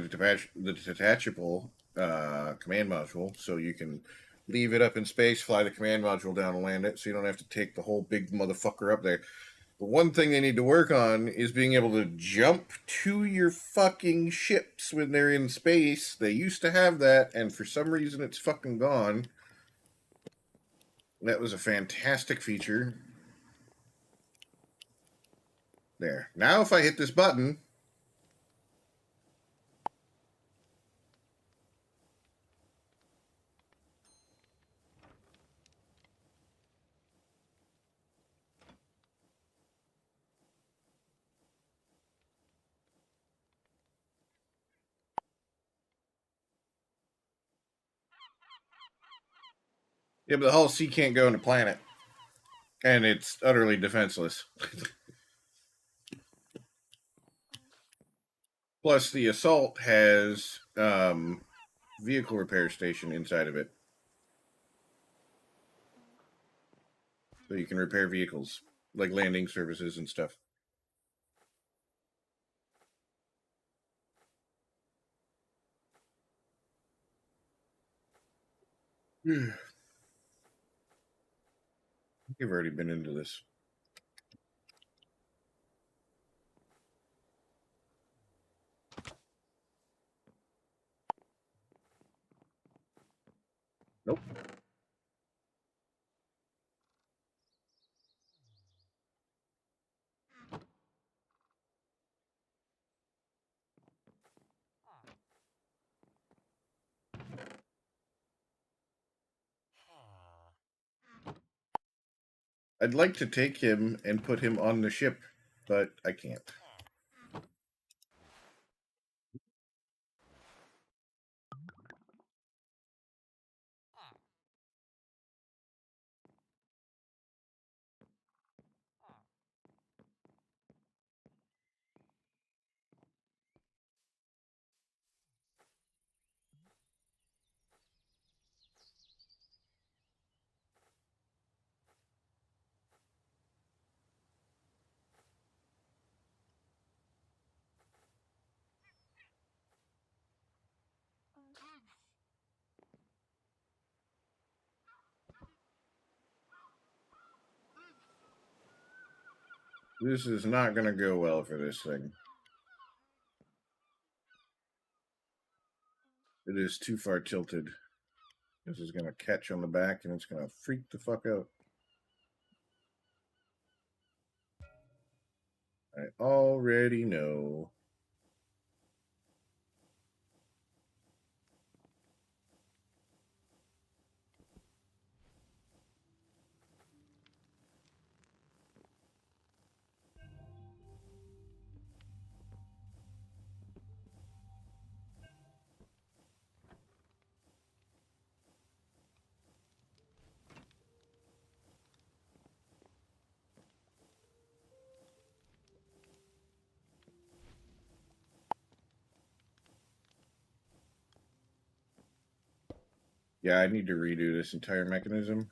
detachable command module, so you can leave it up in space, fly the command module down and land it, so you don't have to take the whole big motherfucker up there. The one thing they need to work on is being able to jump to your fucking ships when they're in space. They used to have that, and for some reason it's fucking gone. That was a fantastic feature. There. Now if I hit this button... Yeah, but the Hull C can't go into planet. And it's utterly defenseless. Plus, the Assault has vehicle repair station inside of it. So you can repair vehicles, like landing services and stuff. You've already been into this. Nope. I'd like to take him and put him on the ship, but I can't. This is not going to go well for this thing. It is too far tilted. This is going to catch on the back and it's going to freak the fuck out. I already know. Yeah, I need to redo this entire mechanism.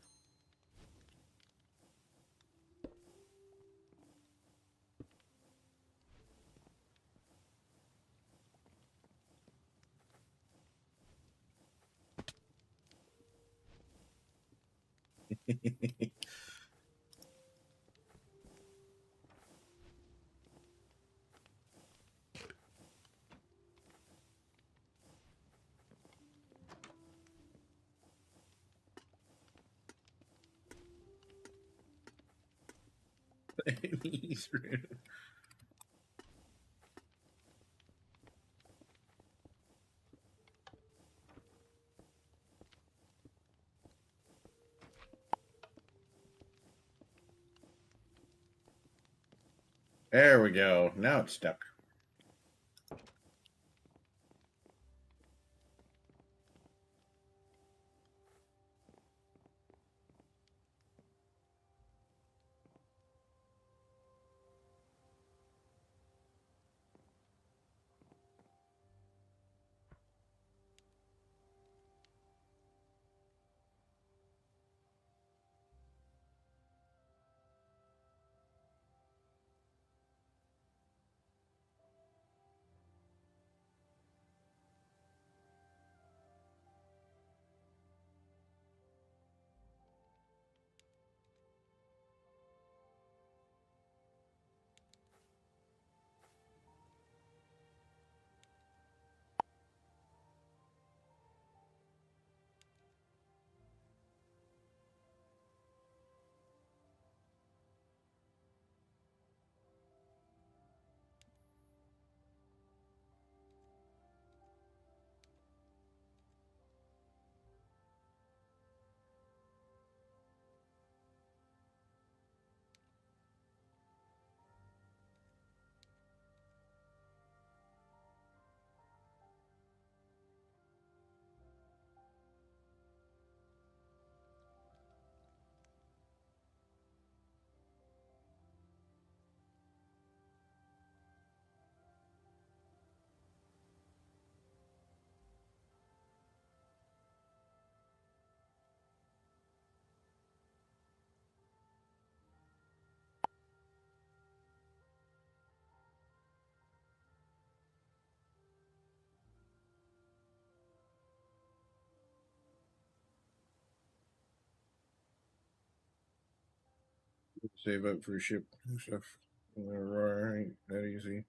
There we go. Now it's stuck. Save up for ship and stuff. Right, that easy.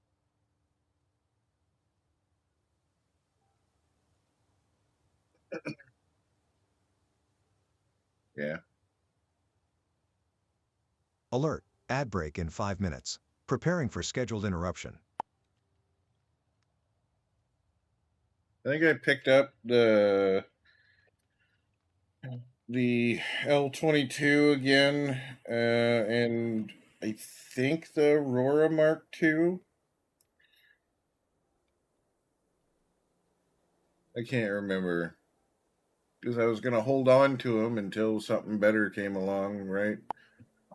Yeah. Alert. Ad break in 5 minutes. Preparing for scheduled interruption. I think I picked up the L-22 again, and I think the Aurora Mark II. I can't remember because I was gonna hold on to them until something better came along, right?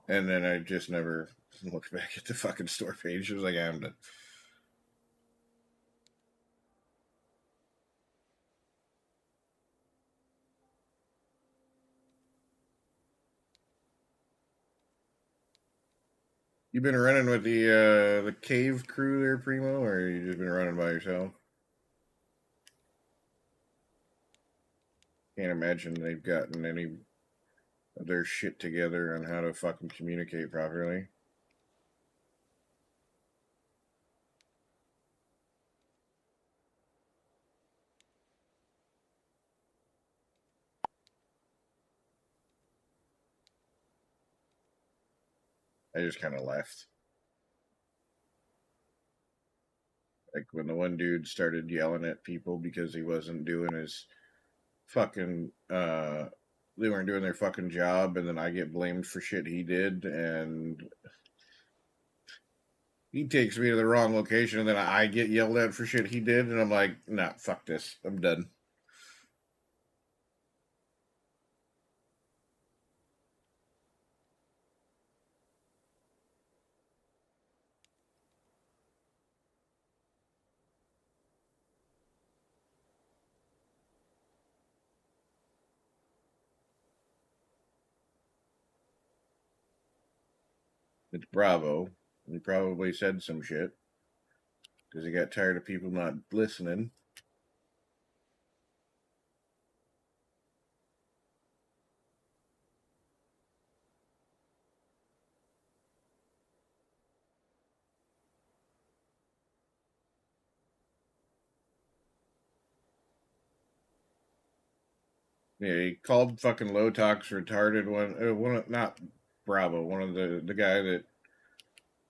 And then I just never looked back at the fucking store page. It was like, I'm done. You been running with the cave crew there, Primo, or you just been running by yourself? Can't imagine they've gotten any of their shit together on how to fucking communicate properly. I just kind of left. Like when the one dude started yelling at people because he wasn't doing his fucking they weren't doing their fucking job, and then I get blamed for shit he did, and he takes me to the wrong location, and then I get yelled at for shit he did, and I'm like, nah, fuck this, I'm done. It's Bravo. He probably said some shit because he got tired of people not listening. Yeah, he called fucking Lotox retarded not Bravo, one of the guy that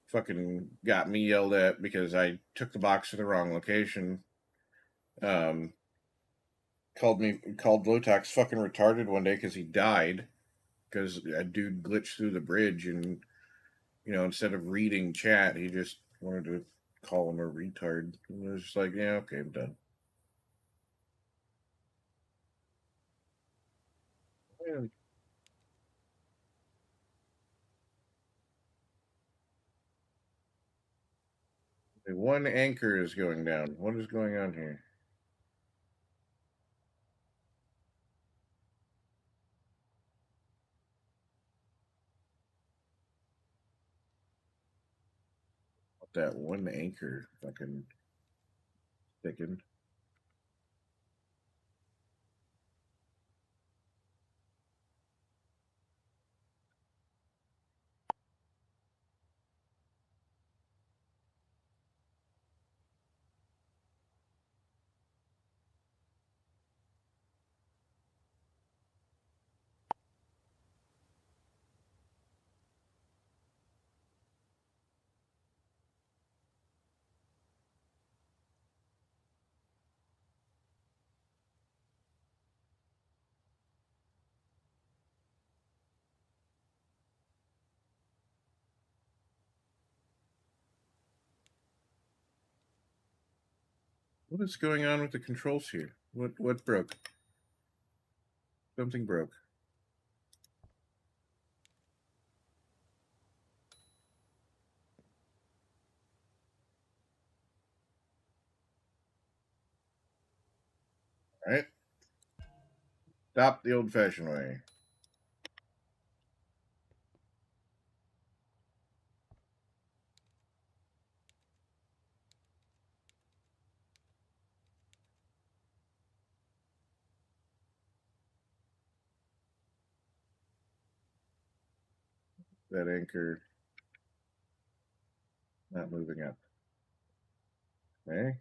fucking got me yelled at because I took the box to the wrong location. Um, called Lotox fucking retarded one day because he died because a dude glitched through the bridge, and instead of reading chat, he just wanted to call him a retard. And I was just like, yeah, okay, I'm done. Yeah. One anchor is going down. What is going on here? That one anchor fucking thickened. What is going on with the controls here? What broke? Something broke. All right. Stop the old fashioned way. that anchor not moving up. Okay.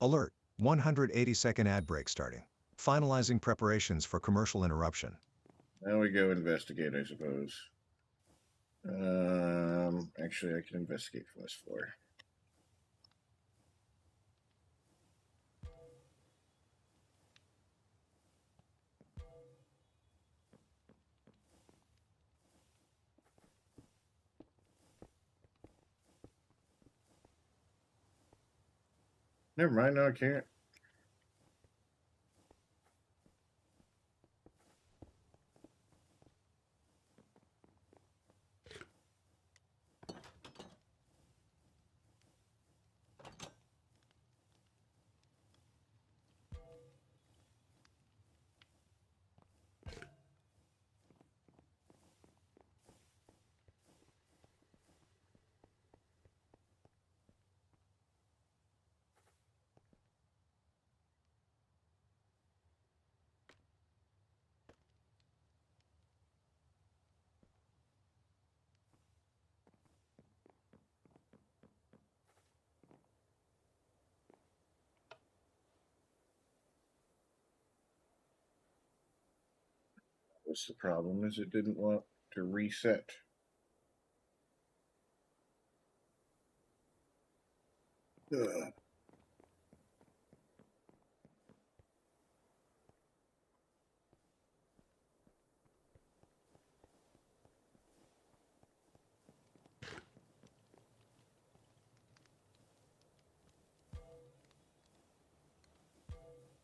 Alert, 180-second ad break starting. Finalizing preparations for commercial interruption. Now we go investigate, I suppose. Actually, I can investigate from this floor. Never mind, no, I can't. What's the problem? Is it didn't want to reset. Ugh.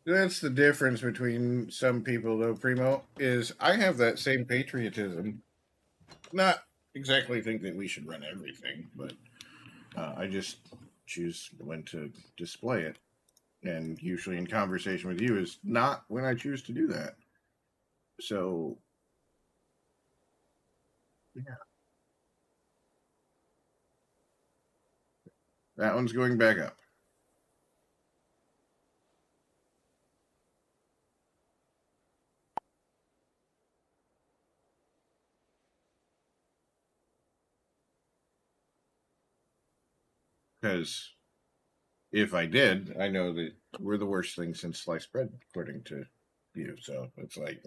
That's the difference between some people, though, Primo, is I have that same patriotism. Not exactly think that we should run everything, but I just choose when to display it. And usually in conversation with you is not when I choose to do that. So, yeah. That one's going back up. Because if I did, I know that we're the worst thing since sliced bread, according to you. So it's like,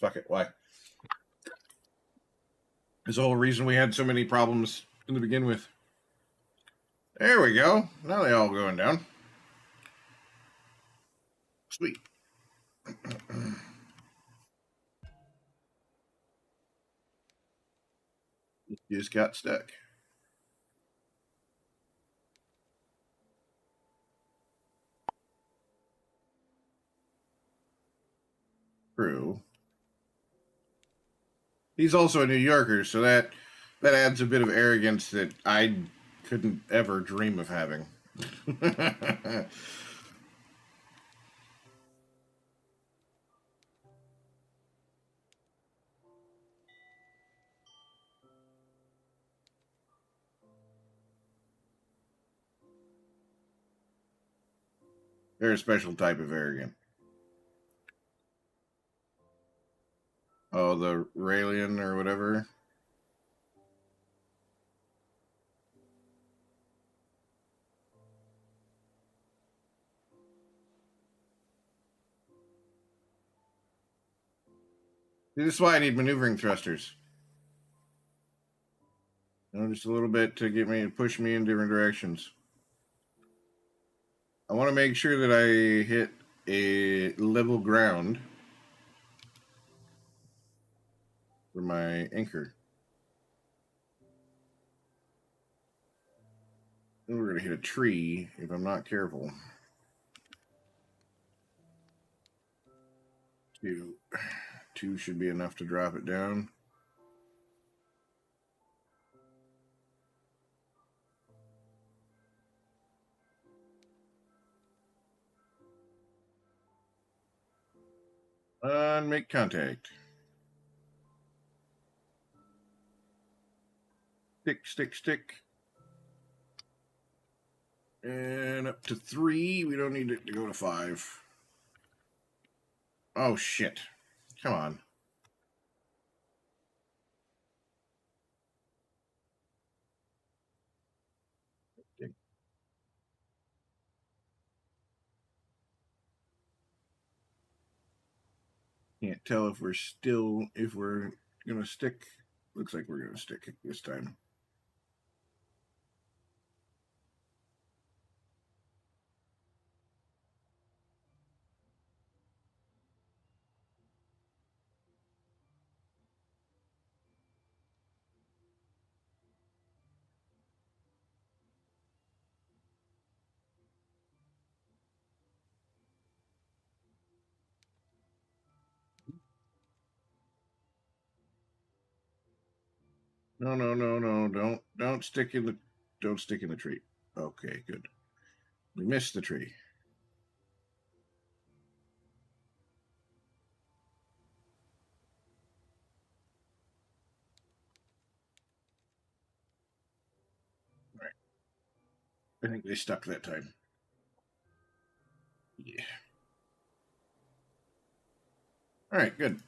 fuck it. Why? There's the whole reason we had so many problems in the begin with. There we go. Now they all going down. Sweet. Just got stuck. True. He's also a New Yorker, so that adds a bit of arrogance that I couldn't ever dream of having. They're a special type of arrogant. Oh, the Raelian or whatever. This is why I need maneuvering thrusters. Just a little bit to get me to push me in different directions. I want to make sure that I hit a level ground for my anchor. And we're going to hit a tree if I'm not careful. Two should be enough to drop it down. And make contact. Stick, stick, stick. And up to 3. We don't need it to go to 5. Oh, shit. Come on. Can't tell if we're gonna stick. Looks like we're gonna stick it this time. No, no, no, no. Don't stick in the tree. Okay, good. We missed the tree. All right. I think they stuck that time. Yeah. All right, good.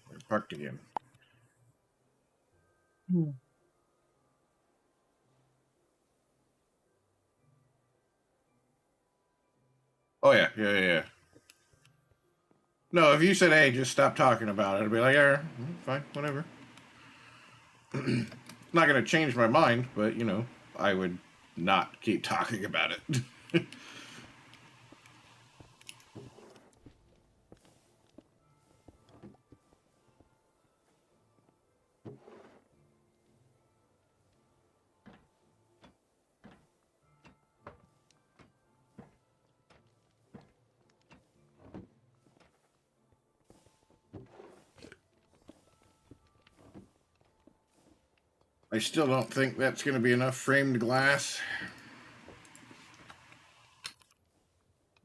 We're parked again. Oh yeah, yeah. No, if you said, "Hey, just stop talking about it," I'd be like, "Yeah, fine, whatever." Not gonna change my mind, but I would not keep talking about it. I still don't think that's going to be enough framed glass.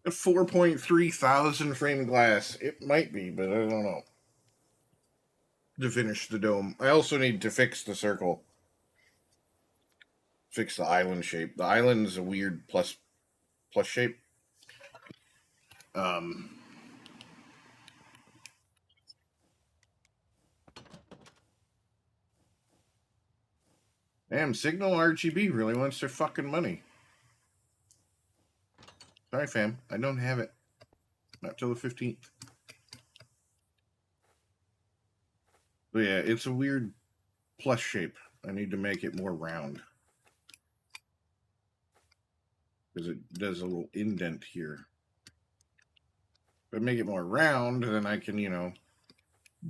A 4.3 thousand framed glass. It might be, but I don't know. To finish the dome. I also need to fix the circle. Fix the island shape. The island is a weird plus shape. Damn, Signal RGB really wants their fucking money. Sorry, fam. I don't have it. Not till the 15th. But yeah, it's a weird plus shape. I need to make it more round. Because it does a little indent here. If I make it more round, then I can,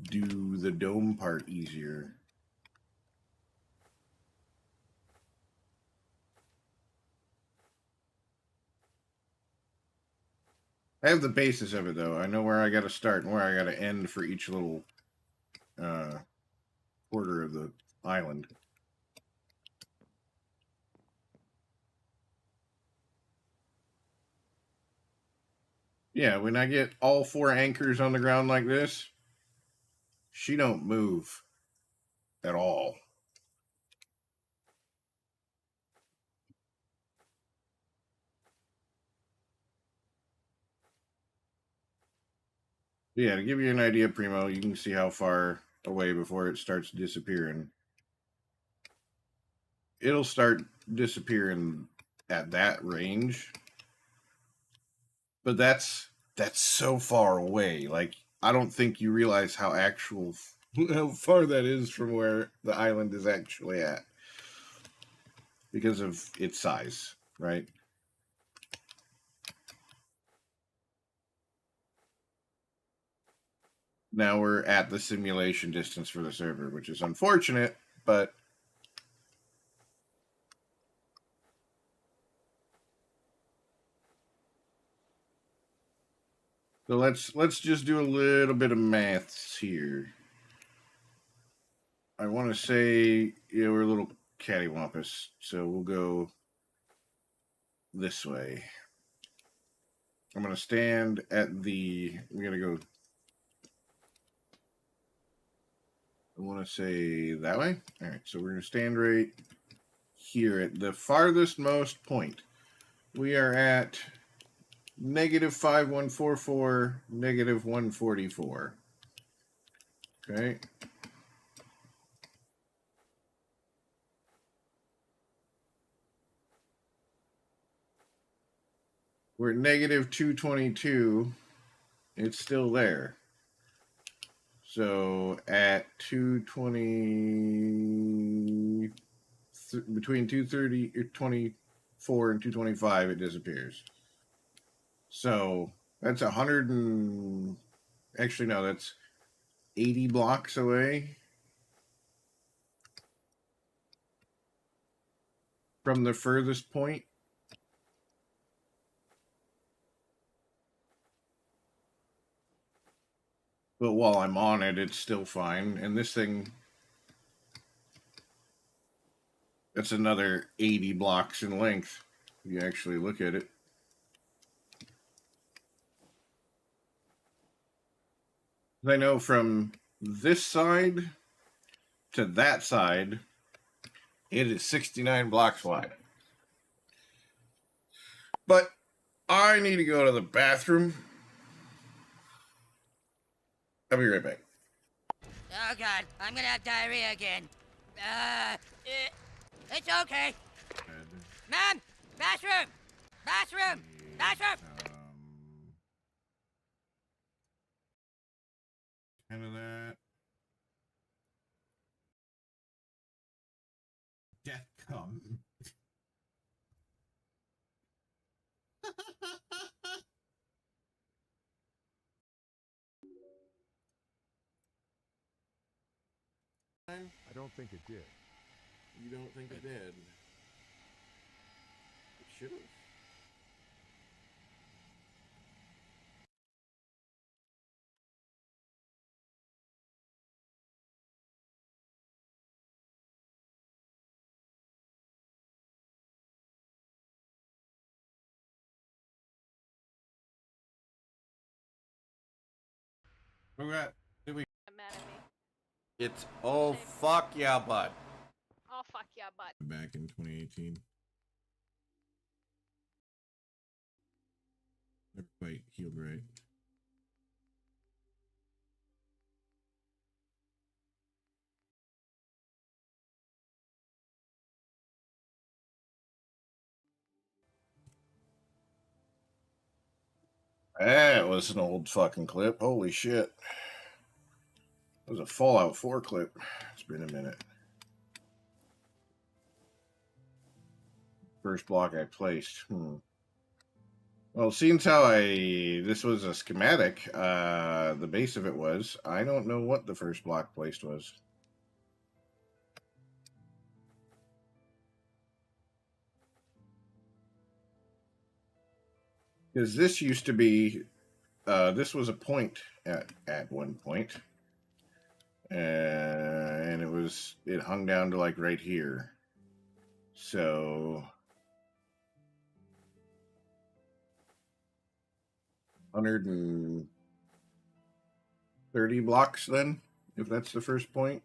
do the dome part easier. I have the basis of it, though. I know where I got to start and where I got to end for each little quarter of the island. Yeah, when I get all 4 anchors on the ground like this, she don't move at all. Yeah, to give you an idea, Primo, you can see how far away before it starts disappearing. It'll start disappearing at that range. But that's so far away. Like, I don't think you realize how far that is from where the island is actually at. Because of its size, right? Now we're at the simulation distance for the server, which is unfortunate, but so let's just do a little bit of maths here. I want to say we're a little cattywampus, so we'll go this way. I'm gonna stand at we're gonna go want to say that way. All right, so we're going to stand right here at the farthest most point. We are at negative 5144, negative 144. Okay. We're at negative 222. It's still there. So at 220, between 230, 24 and 225, it disappears. So that's 100 and, actually no, that's 80 blocks away from the furthest point. But while I'm on it, it's still fine. And this thing, that's another 80 blocks in length. If you actually look at it. I know from this side to that side, it is 69 blocks wide. But I need to go to the bathroom. I'll be right back. Oh God, I'm gonna have diarrhea again. It's okay. Ma'am, bathroom! Bathroom! Bathroom! Kind of that. Death come. I don't think it did. You don't think it did? It should have. Okay. Did we? Mad at me. It's oh fuck yeah, bud. Oh fuck yeah, bud. Back in 2018. Never quite healed right. That was an old fucking clip. Holy shit. It was a Fallout 4 clip. It's been a minute. First block I placed. Well, seeing how this was a schematic, the base of it was, I don't know what the first block placed was. Because this used to be, this was a point at one point. And it hung down to like right here. So 130 blocks then, if that's the first point.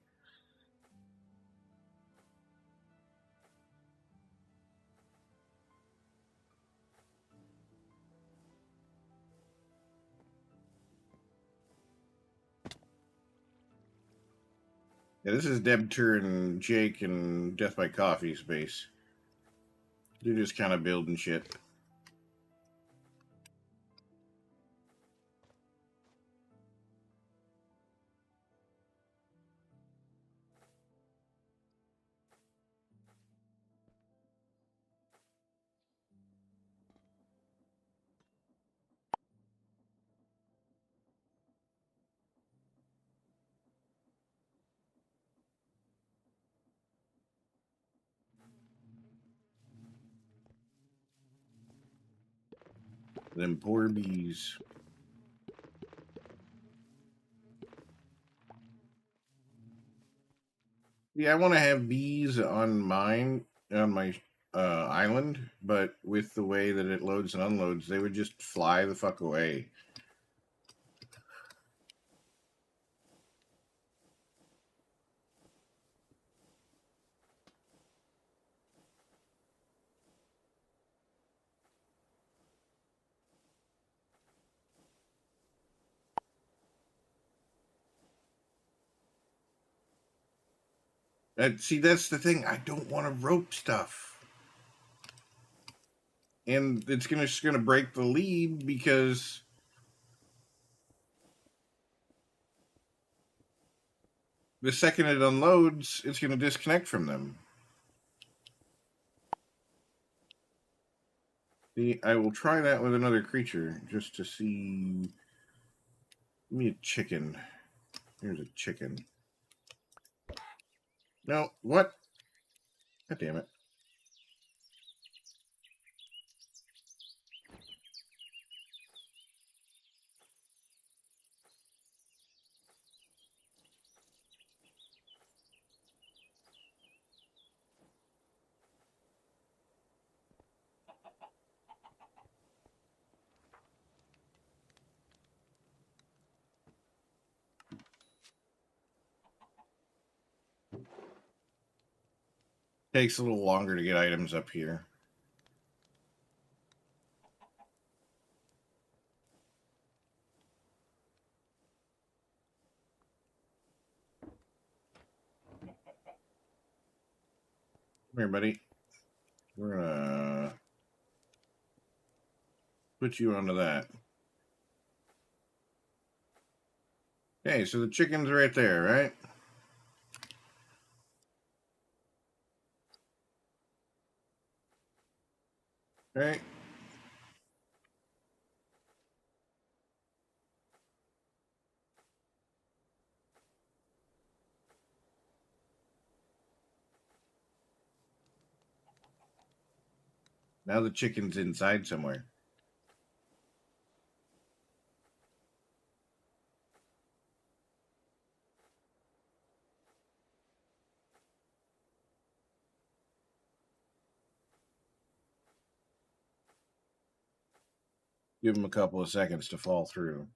Yeah, this is Debter and Jake and Death by Coffee's base. They're just kind of building shit. Them poor bees. Yeah, I want to have bees on my island, but with the way that it loads and unloads, they would just fly the fuck away. See, that's the thing. I don't want to rope stuff. And it's just gonna break the lead because the second it unloads, it's gonna disconnect from them. See, I will try that with another creature just to see. Give me a chicken. Here's a chicken. No, what? God damn it. Takes a little longer to get items up here. Come here, buddy. We're gonna put you onto that. Okay, so the chicken's right there, right? Right. Now the chicken's inside somewhere. Give him a couple of seconds to fall through.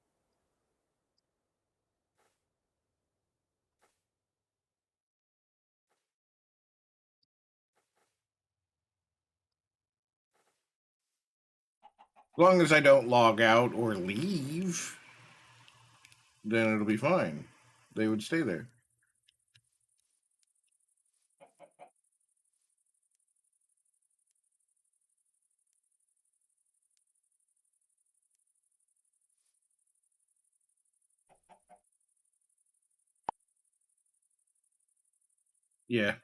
As long as I don't log out or leave, then it'll be fine. They would stay there. Yeah.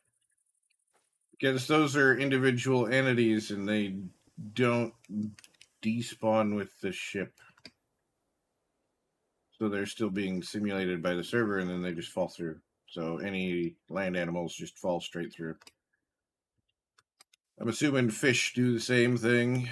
Because those are individual entities and they don't despawn with the ship. So they're still being simulated by the server and then they just fall through. So any land animals just fall straight through. I'm assuming fish do the same thing.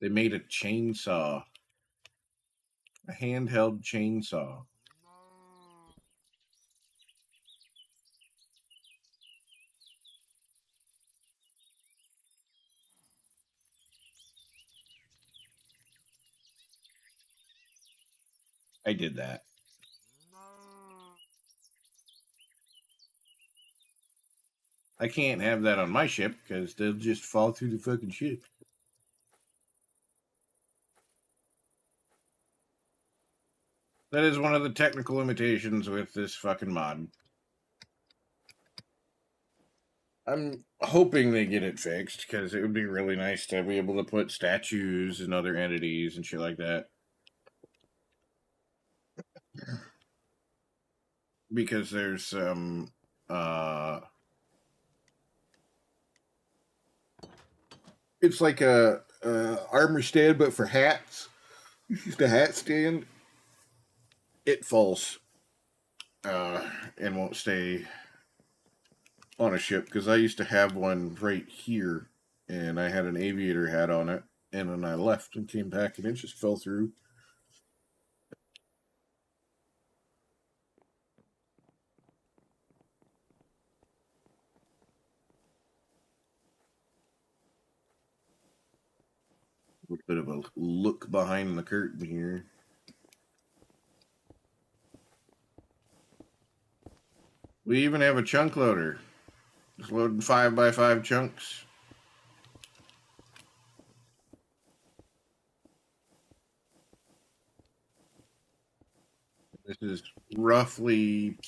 They made a chainsaw. A handheld chainsaw. I did that. I can't have that on my ship because they'll just fall through the fucking ship. That is one of the technical limitations with this fucking mod. I'm hoping they get it fixed because it would be really nice to be able to put statues and other entities and shit like that. Because there's it's like a armor stand but for hats. It's just a hat stand. It falls and won't stay on a ship because I used to have one right here and I had an aviator hat on it and then I left and came back and it just fell through. A little bit of a look behind the curtain here. We even have a chunk loader. Just loading 5x5 chunks. This is roughly,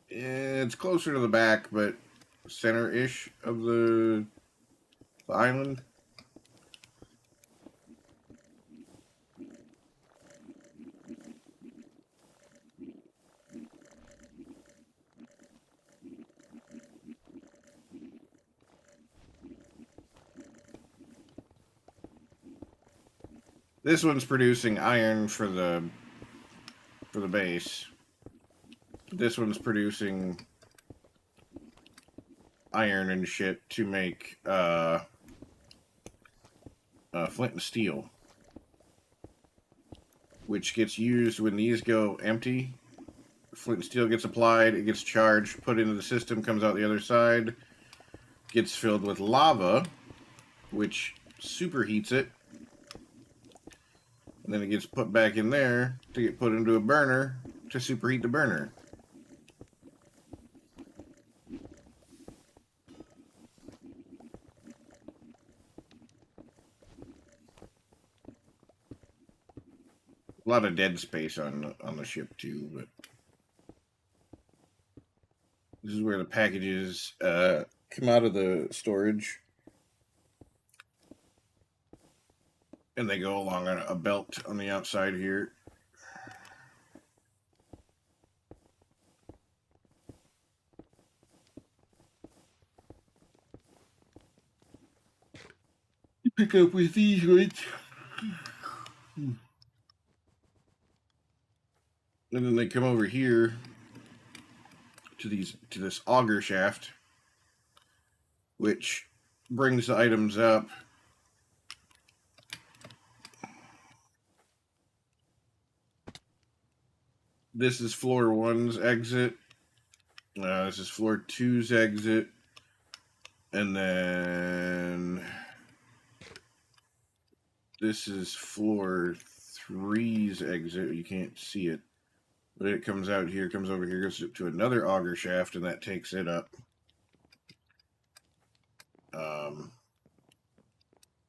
it's closer to the back, but center-ish of the island. This one's producing iron for the base. This one's producing iron and shit to make flint and steel, which gets used when these go empty. Flint and steel gets applied, it gets charged, put into the system, comes out the other side, gets filled with lava, which superheats it. And then it gets put back in there to get put into a burner to superheat the burner. A lot of dead space on the ship too, but this is where the packages come out of the storage. And they go along a belt on the outside here. You pick up with these ones. And then they come over here to this auger shaft, which brings the items up. This is floor 1's exit. This is floor 2's exit. And then this is floor 3's exit. You can't see it. But it comes out here, comes over here, goes to another auger shaft, and that takes it up.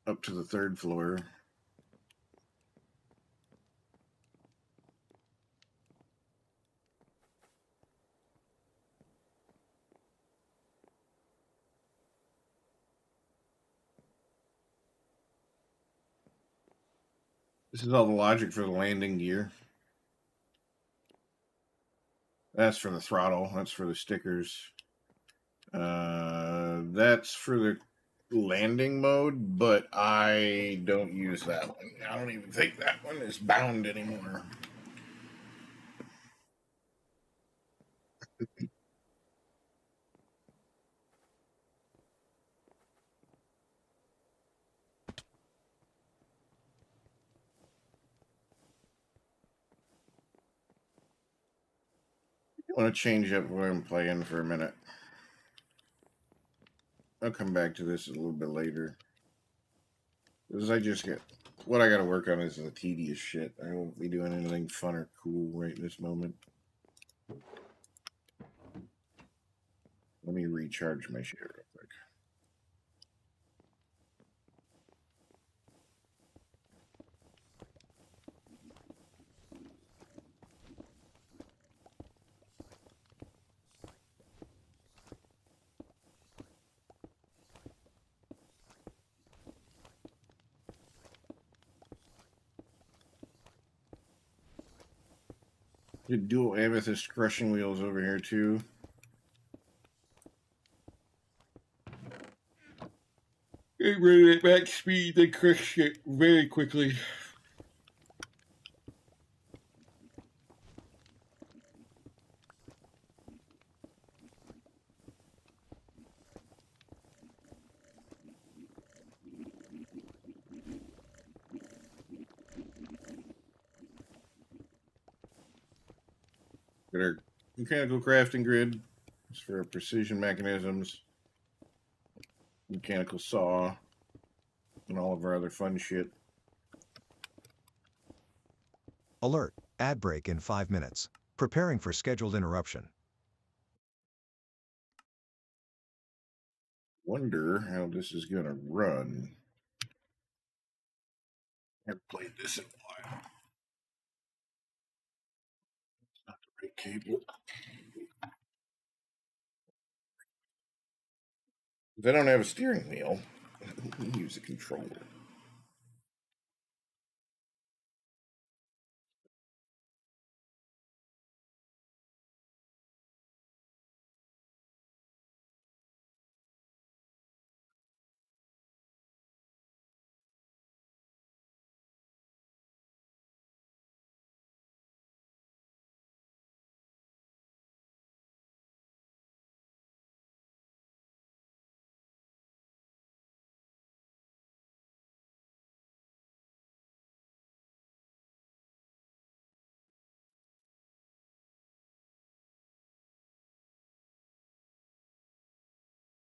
Up to the 3rd floor. This is all the logic for the landing gear. That's for the throttle. That's for the stickers. That's for the landing mode, but I don't use that one. I don't even think that one is bound anymore. I want to change up what I'm playing for a minute. I'll come back to this a little bit later. Because I just get... What I got to work on is the tedious shit. I won't be doing anything fun or cool right this moment. Let me recharge my shit real quick. Did dual amethyst crushing wheels over here too. Get rid of that max speed, they crush it very quickly. Got our mechanical crafting grid. It's for our precision mechanisms. Mechanical saw. And all of our other fun shit. Alert, ad break in 5 minutes. Preparing for scheduled interruption. Wonder how this is going to run. I've played this in a while. Not the right cable. If I don't have a steering wheel, let me use a controller.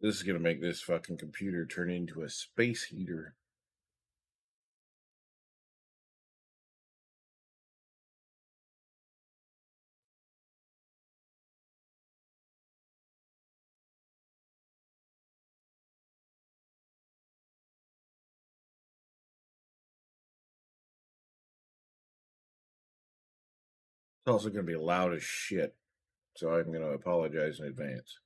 This is going to make this fucking computer turn into a space heater. It's also going to be loud as shit, so I'm going to apologize in advance.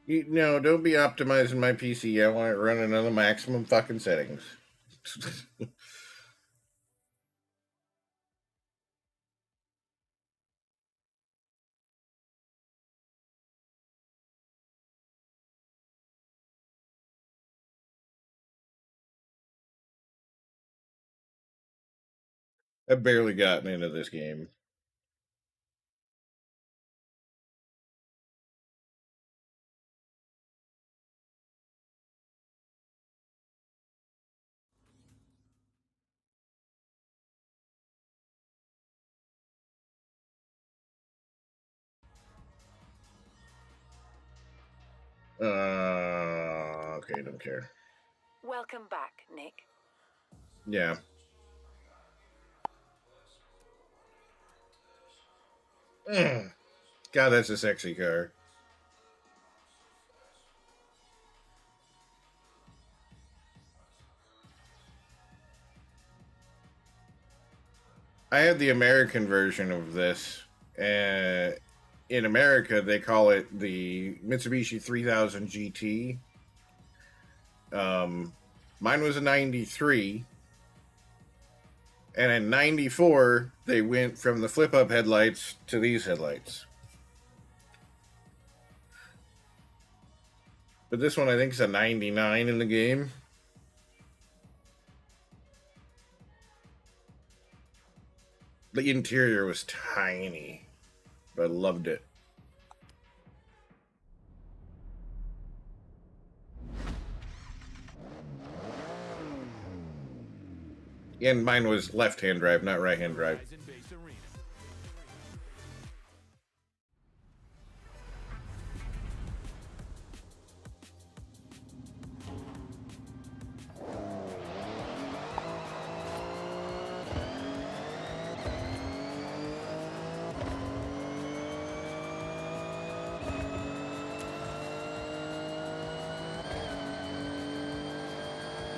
No, don't be optimizing my PC. I want it running on the maximum fucking settings. I've barely gotten into this game. Okay, don't care. Welcome back, Nick. Yeah. God, that's a sexy car. I had the American version of this. In America, they call it the Mitsubishi 3000 GT. Mine was a 93. And in 94, they went from the flip-up headlights to these headlights. But this one, I think, is a 99 in the game. The interior was tiny, but I loved it. And mine was left-hand drive, not right-hand drive.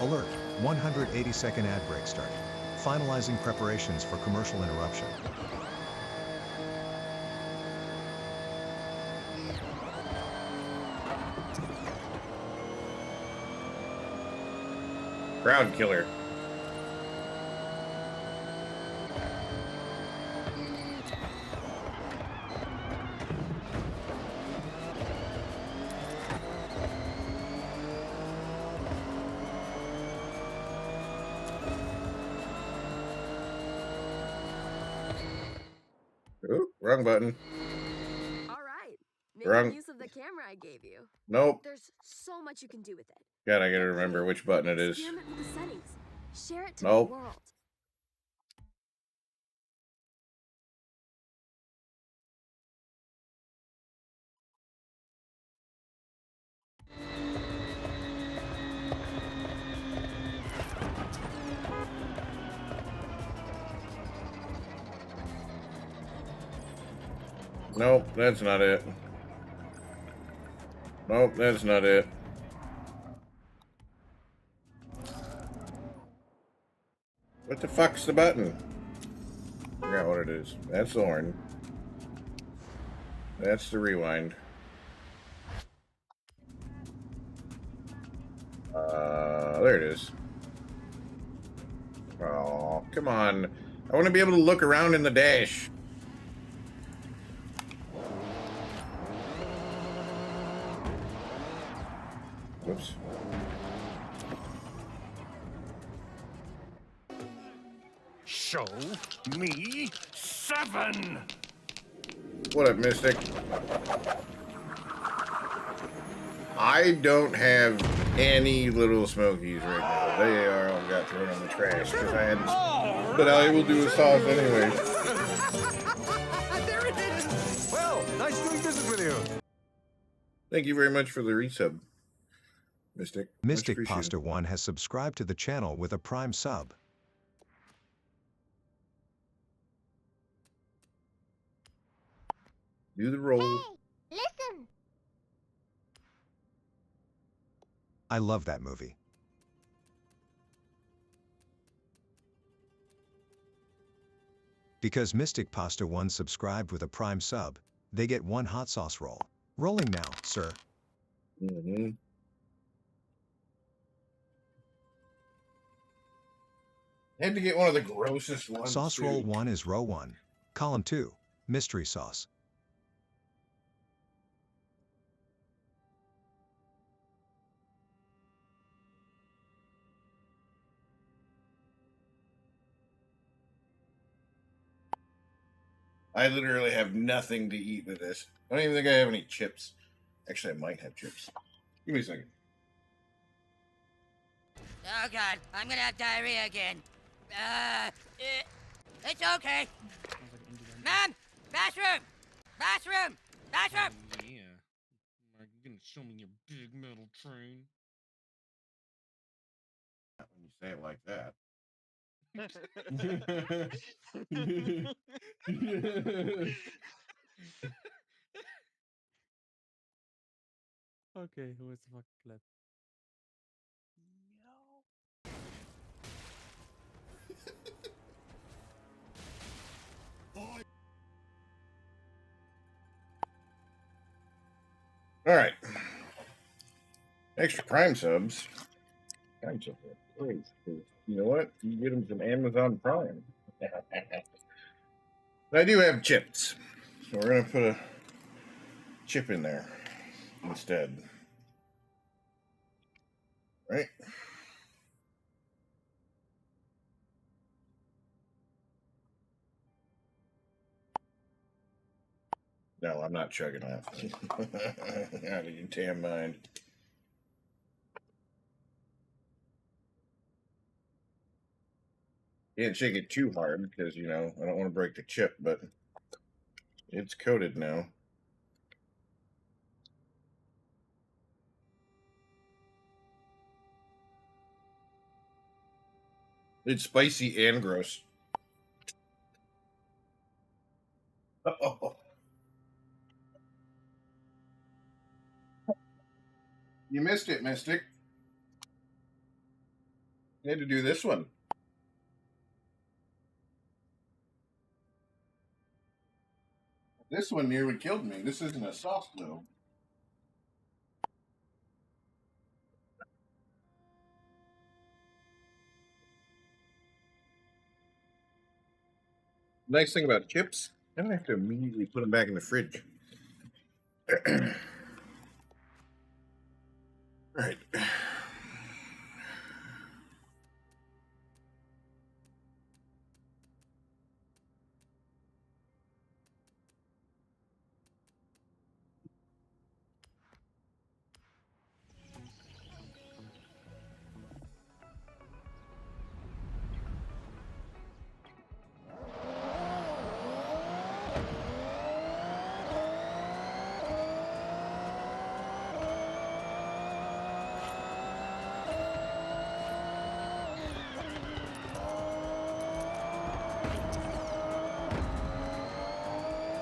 Alert, 180-second ad break starting. Finalizing preparations for commercial interruption. Crowd killer. Ooh, wrong button. All right. Make Wrong. good use of the camera I gave you. Nope. There's so much you can do with it. God, I gotta remember which button it is. Experiment with the settings. Share it to Nope. the world. Nope, that's not it. Nope, that's not it. What the fuck's the button? I forgot what it is. That's the horn. That's the rewind. There it is. Oh, come on. I want to be able to look around in the dash. Whoops. Show me 7. What up, Mystic? I don't have any little smokies right now. They are all got thrown in the trash because I hadn't. But I will do a sauce anyway. There it is. Well, nice doing business with you. Thank you very much for the resub, Mystic. Much Mystic appreciated. Pasta 1 has subscribed to the channel with a Prime sub. Do the roll. Hey, listen. I love that movie. Because Mystic Pasta 1 subscribed with a Prime sub, they get 1 hot sauce roll. Rolling now, sir. Mm-hmm. Had to get one of the grossest ones. Sauce too. roll 1 is row 1. Column 2, mystery sauce. I literally have nothing to eat with this. I don't even think I have any chips. Actually, I might have chips. Give me a second. Oh god, I'm gonna have diarrhea again. It's okay. Mom! Bathroom! Bathroom! Bathroom! Yeah. Are you gonna show me your big metal train? When you say it like that. Okay, who is the fucking clip? All right. Extra Prime subs. Prime subs are great. You know what? You get them from Amazon Prime. I do have chips, so we're gonna put a chip in there instead. Right? No, I'm not chugging that. Out of your damn mind. Can't shake it too hard because, you know, I don't want to break the chip, but it's coated now. It's spicy and gross. Oh. You missed it, Mystic. I had to do this one. This one nearly killed me. This isn't a soft though. Nice thing about chips, I don't have to immediately put them back in the fridge. All right.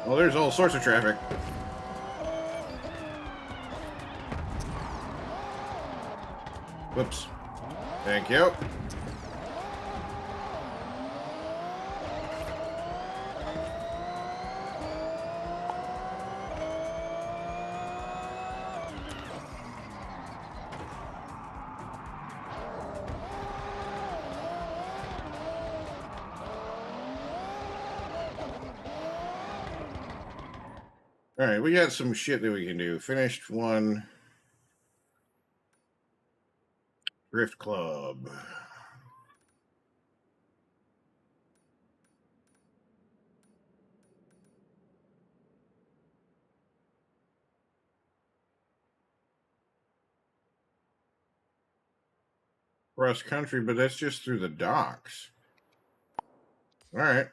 Well, there's all sorts of traffic. Whoops. Thank you. All right, we got some shit that we can do. Finished one. Drift Club. Cross country, but that's just through the docks. All right.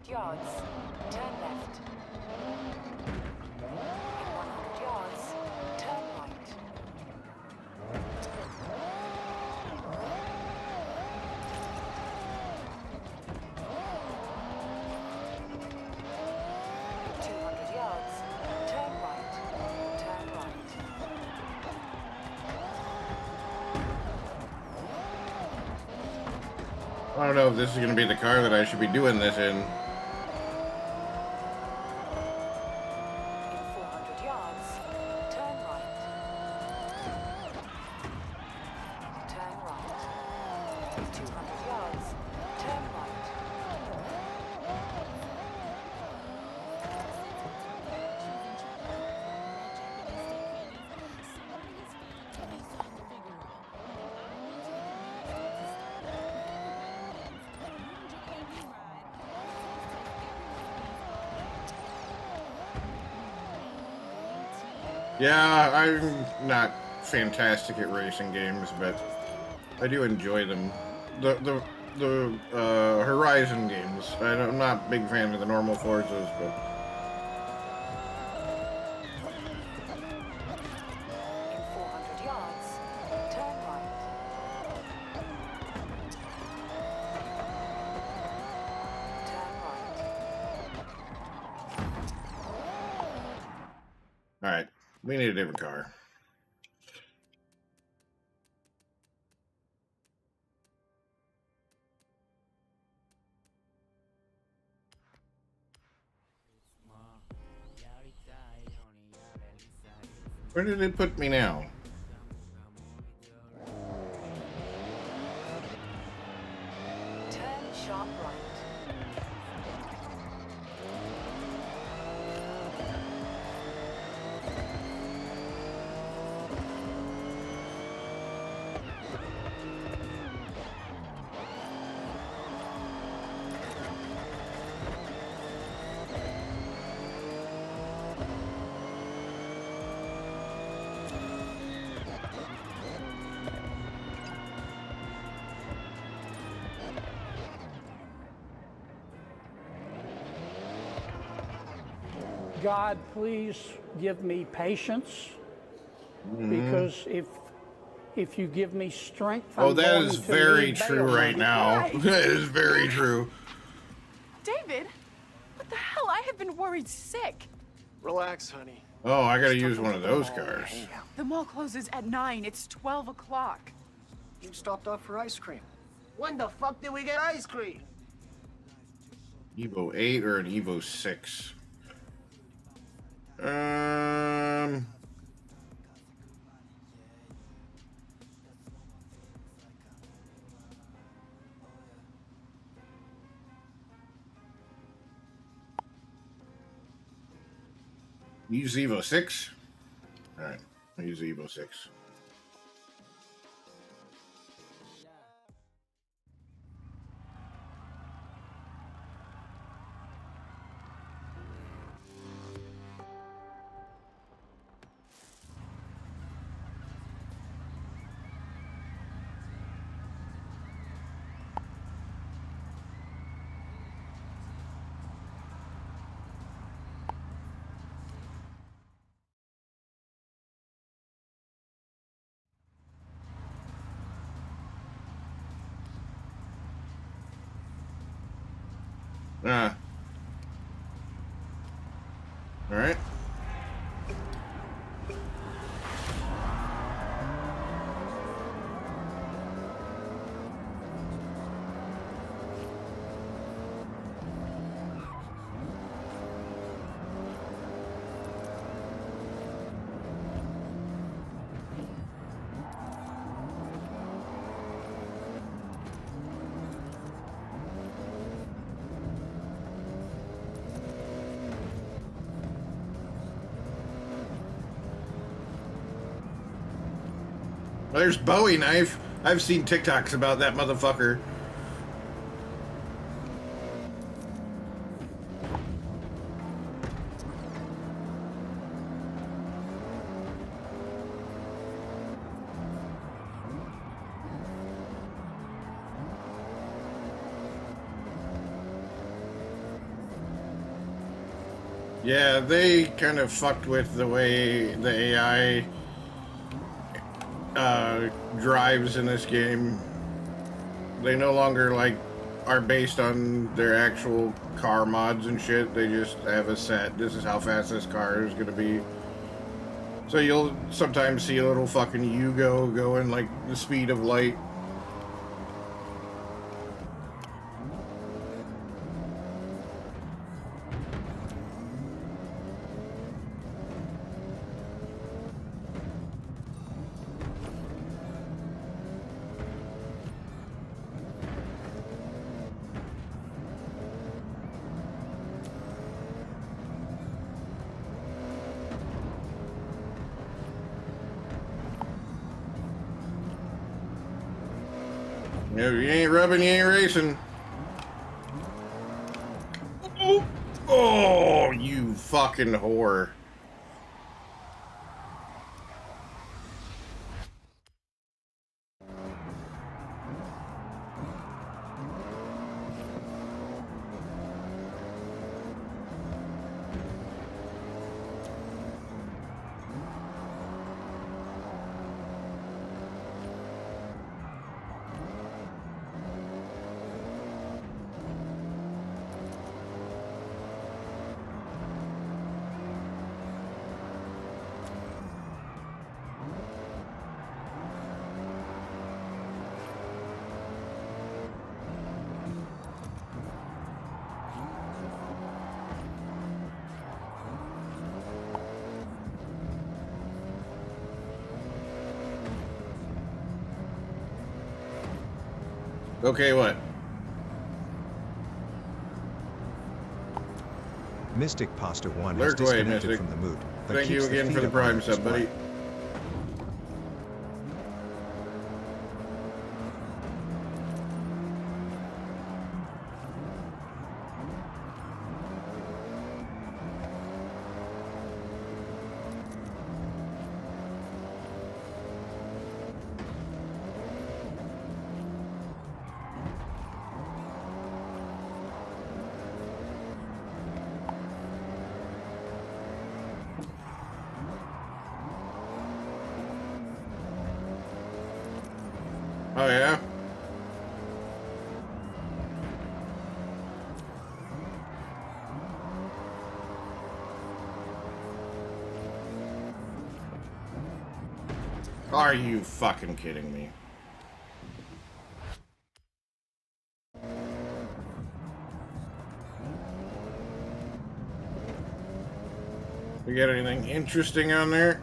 200 yards. Turn left. In 100 yards. Turn right. In 200 yards. Turn right. Turn right. I don't know if this is going to be the car that I should be doing this in. In 400 yards. Turn right. Turn right. In 200 yards. Turn right. Yeah, I'm not fantastic at racing games, but I do enjoy them. The Horizon games. I'm not a big fan of the normal Forzas, but In 400 yards. Turn right. Turn right. all right, we need a different car. Where did it put me now? Turn sharp right. God, please give me patience, because if you give me strength, Oh, I'm that going is to very need true bail right money. now. Right. That is very true. David, what the hell? I have been worried sick. Relax, honey. Oh, I gotta use one of those cars. The mall closes at 9. It's 12 o'clock. You stopped off for ice cream. When the fuck did we get ice cream? Evo 8 or an Evo 6? Use Evo 6? Alright, I'll use Evo 6. Alright. There's Bowie knife. I've seen TikToks about that motherfucker. Yeah, they kind of fucked with the way the AI drives in this game. They no longer like are based on their actual car mods and shit. They just have a set. This is how fast this car is gonna be. So you'll sometimes see a little fucking Yugo going like the speed of light. If you ain't rubbing, you ain't racing. Oh, you fucking whore. Okay, what? Mystic Pasta 1 has Lurk away, disconnected Mystic. from the mood, but Thank you keeps again feed for the up Prime on sub, display. buddy. Oh, yeah? Are you fucking kidding me? We got anything interesting on there?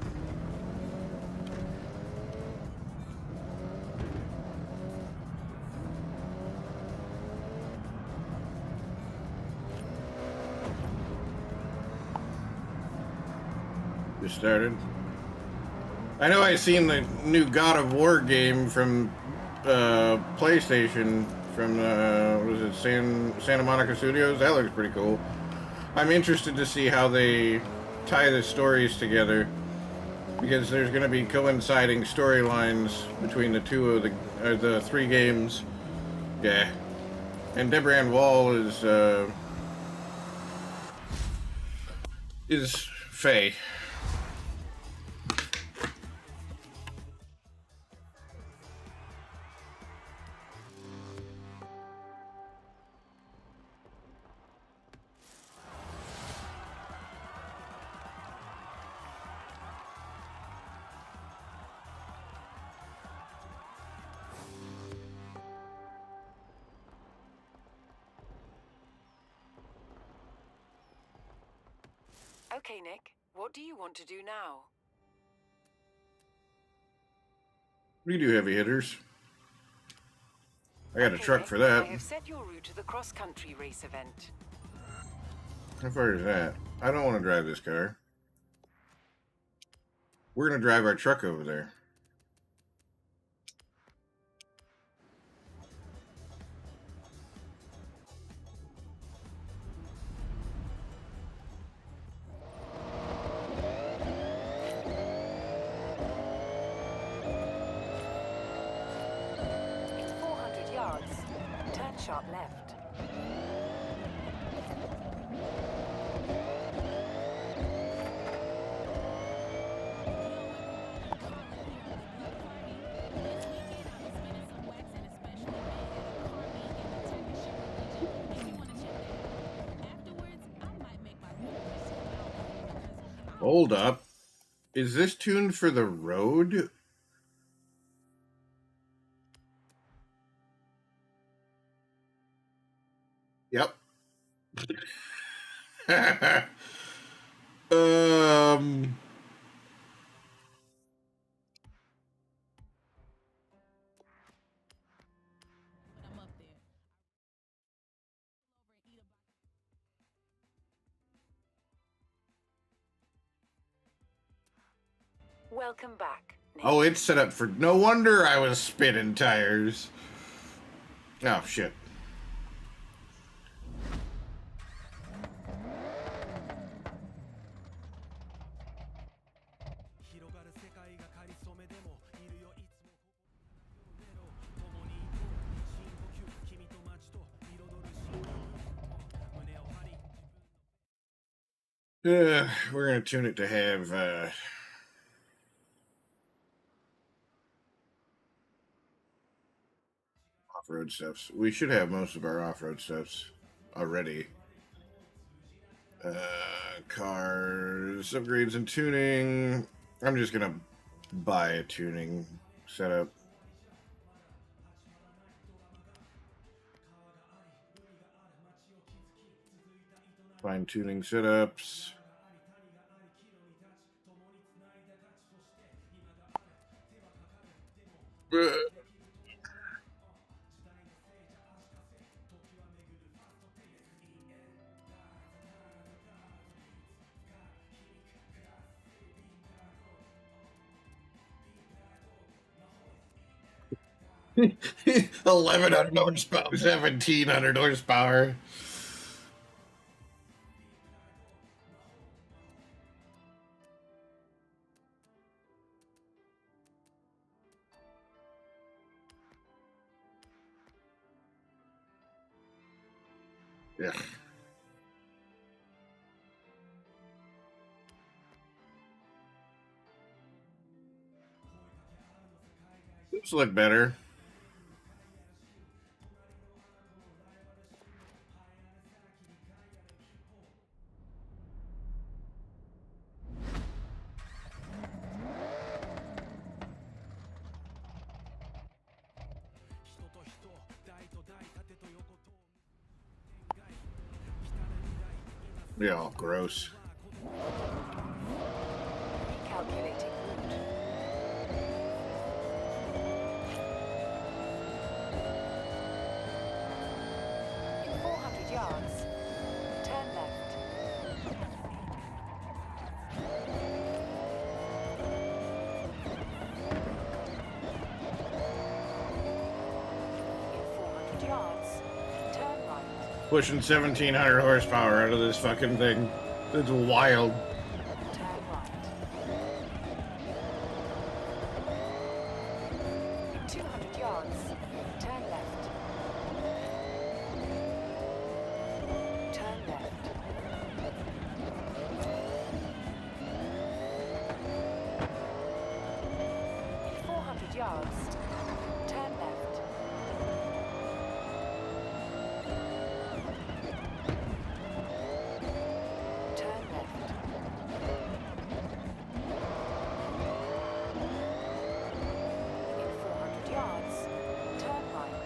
Just started. I know I seen the new God of War game from PlayStation from was it Santa Monica Studios? That looks pretty cool. I'm interested to see how they tie the stories together, because there's going to be coinciding storylines between the two of the three games. Yeah, and Deborah Ann Wall is Faye. Okay, Nick, what do you want to do now? We do heavy hitters. I got a Okay, truck Nick, for that. I have set your route to the cross-country race event. How far is that? I don't want to drive this car. We're going to drive our truck over there. In 400 yards, turn sharp left. Hold up. Is this tuned for the road? Yep. Welcome back, Nick. Oh, it's set up for... No wonder I was spinning tires. Oh, shit. We're going to tune it to have... off-road stuffs. We should have most of our off-road stuffs already. Cars, upgrades and tuning. I'm just gonna buy a tuning setup. Find tuning setups. $1,100 horsepower, 1,700 horsepower. Yeah. This look better. Yeah, gross. Recalculating route. In 400 yards, turn left. In 400 yards, turn right. Pushing 1,700 horsepower out of this fucking thing. It's wild. Turn right. In 200 yards, turn left. Turn left. In 400 yards, turn left. Turn left. In 400 yards, turn right.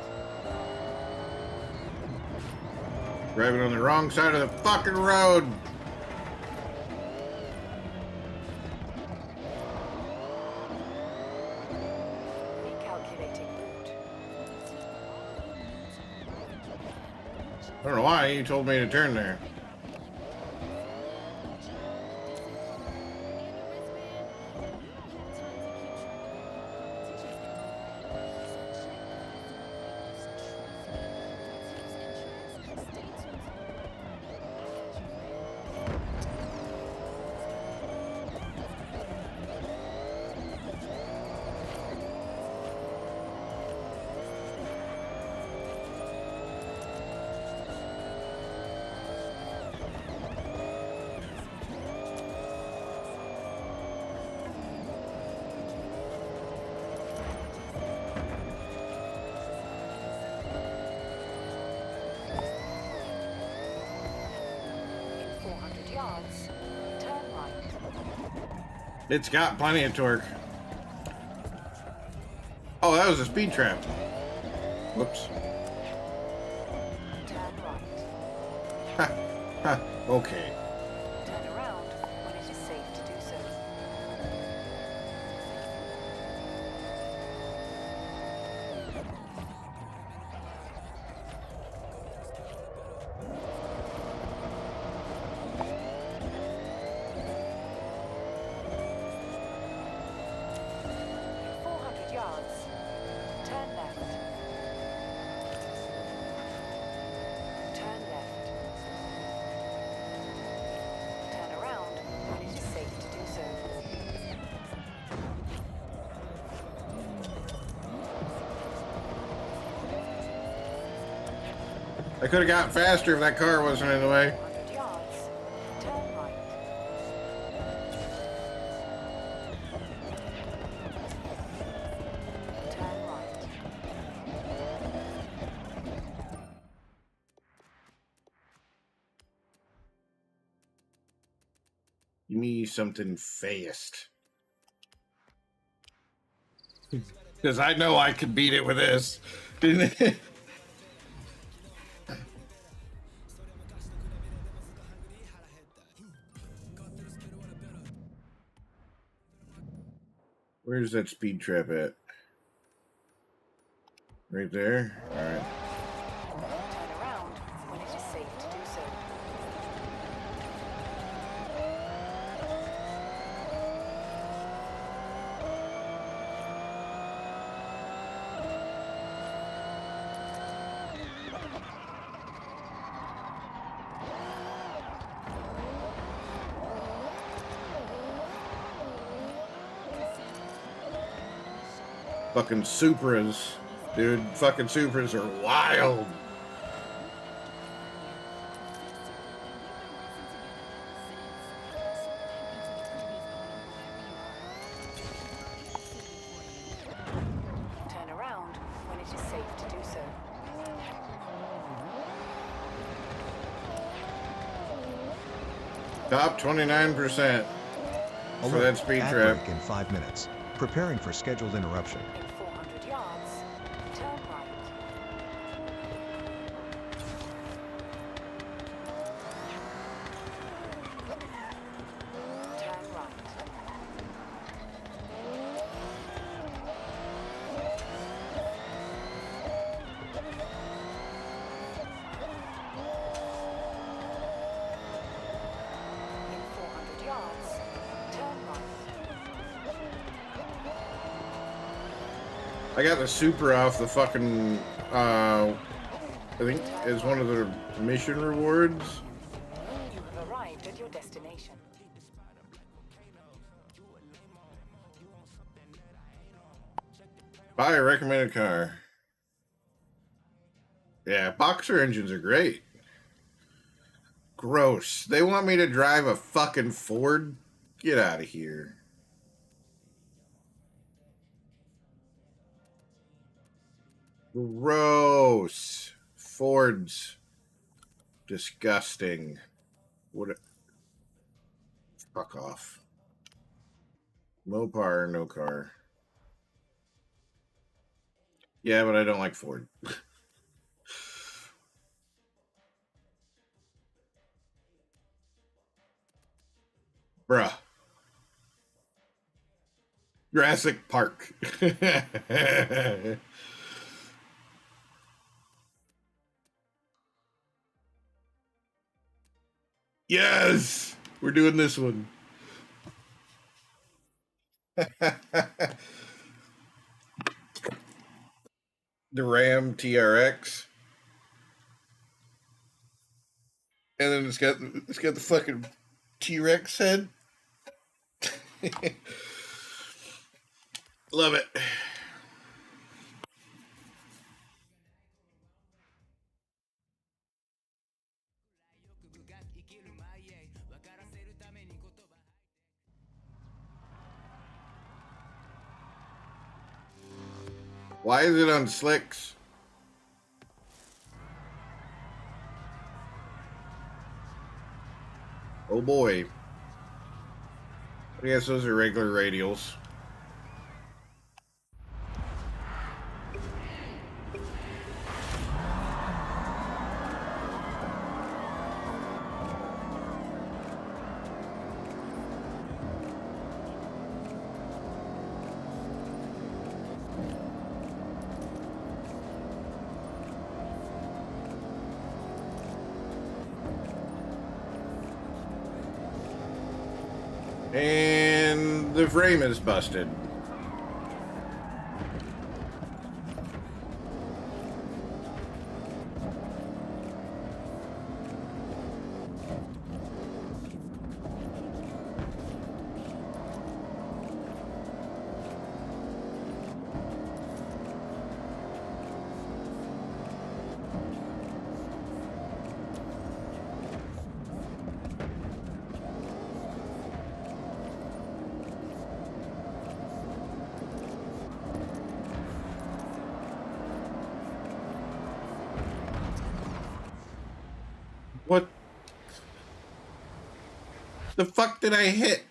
Driving on the wrong side of the fucking road. Recalculating route. I don't know why you told me to turn there. In 400 yards, turn right. It's got plenty of torque. Oh, that was a speed trap. Whoops. Turn right. Ha, ha, okay. Turn around when it is safe to do so. In 400 yards, turn left. Turn left. Turn around when it is safe to do so. I could have got faster if that car wasn't in the way. 100 yards, turn right. Turn right. Give me something fast. Because I know I could beat it with this. Where's that speed trap at? Right there? Alright. Turn around when it is safe to do so. Fucking Supras. Dude, fucking Supras are wild. Turn around when it is safe to do so. Top 29% for Alert, that speed ad trap. break in 5 minutes. Preparing for scheduled interruption. In 400 yards, turn right. Turn right. I got the Supra off the fucking, I think is one of the mission rewards. You have arrived at your destination. Buy a recommended car. Yeah, Boxer engines are great. Gross. They want me to drive a fucking Ford? Get out of here. Gross. Fords. Disgusting. What? Fuck off. Mopar, no car. Yeah, but I don't like Ford. Bruh. Jurassic Park. Yes! We're doing this one. The Ram TRX. And then it's got the fucking T-Rex head. Love it. Why is it on slicks? Oh boy. I guess those are regular radials. And the frame is busted. What the fuck did I hit?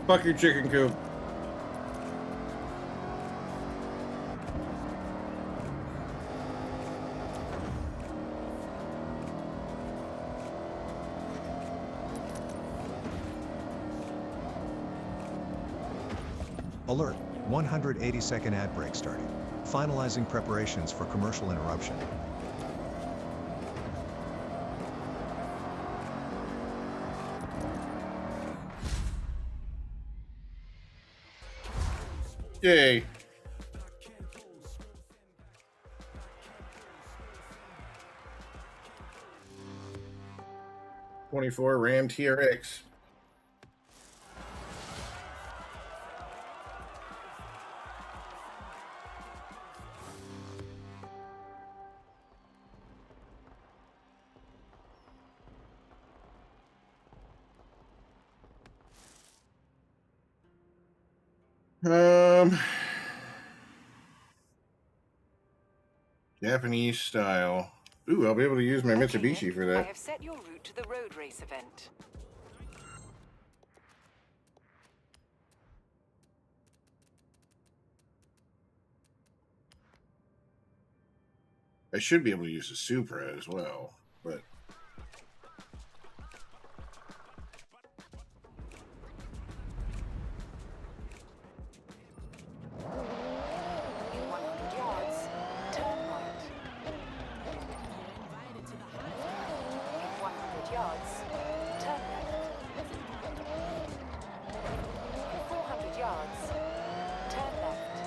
Fuck your chicken coop. Alert, 180-second ad break starting. Finalizing preparations for commercial interruption. Yay. '24 Ram TRX. Japanese style. Ooh, I'll be able to use my Mitsubishi for I that. have set your route to the road race event. I should be able to use the Supra as well, but In 100 yards, turn right. In 100 yards, turn left. In 400 yards, turn left.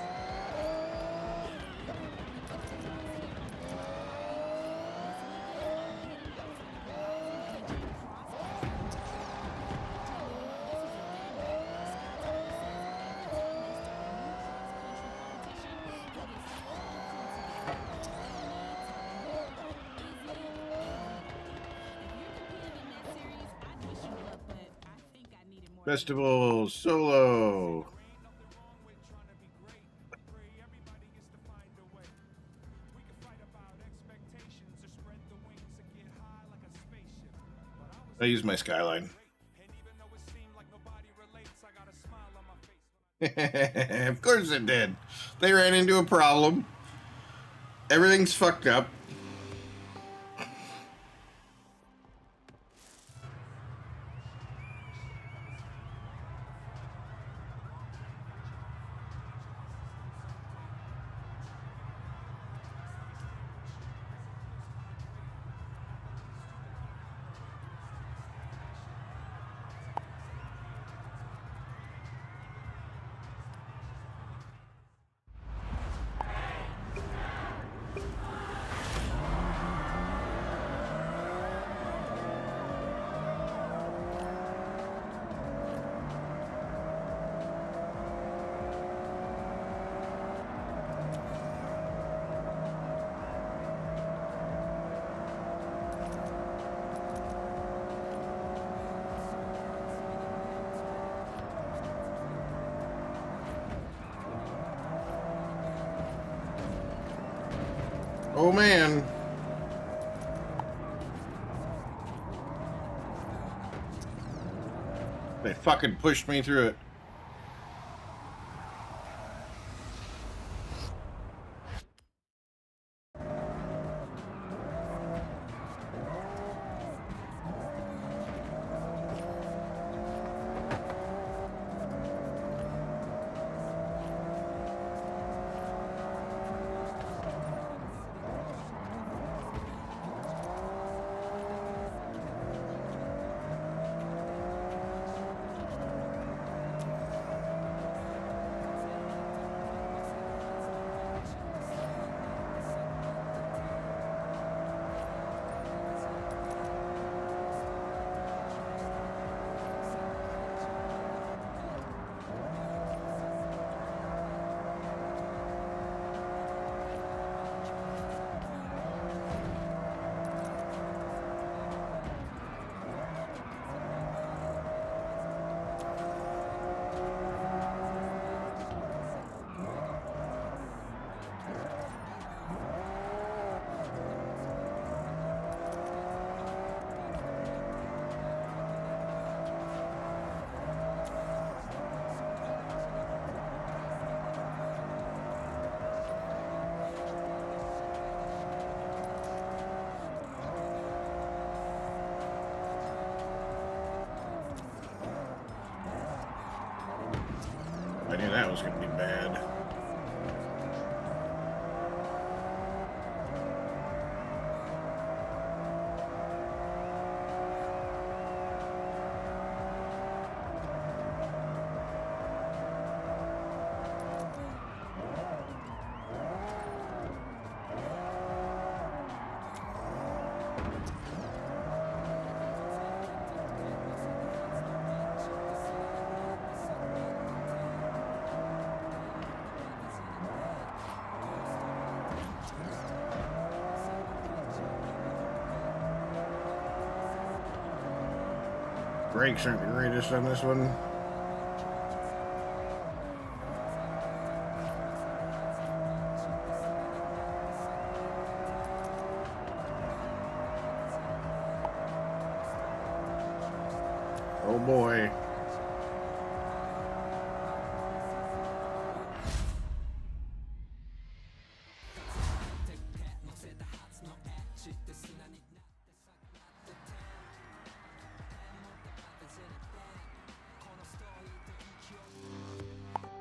Festival Solo. I use my Skyline. Of course it did. They ran into a problem. Everything's fucked up. Oh man. They fucking pushed me through it. I knew that was going to be bad. Brakes aren't the greatest on this one. Oh boy.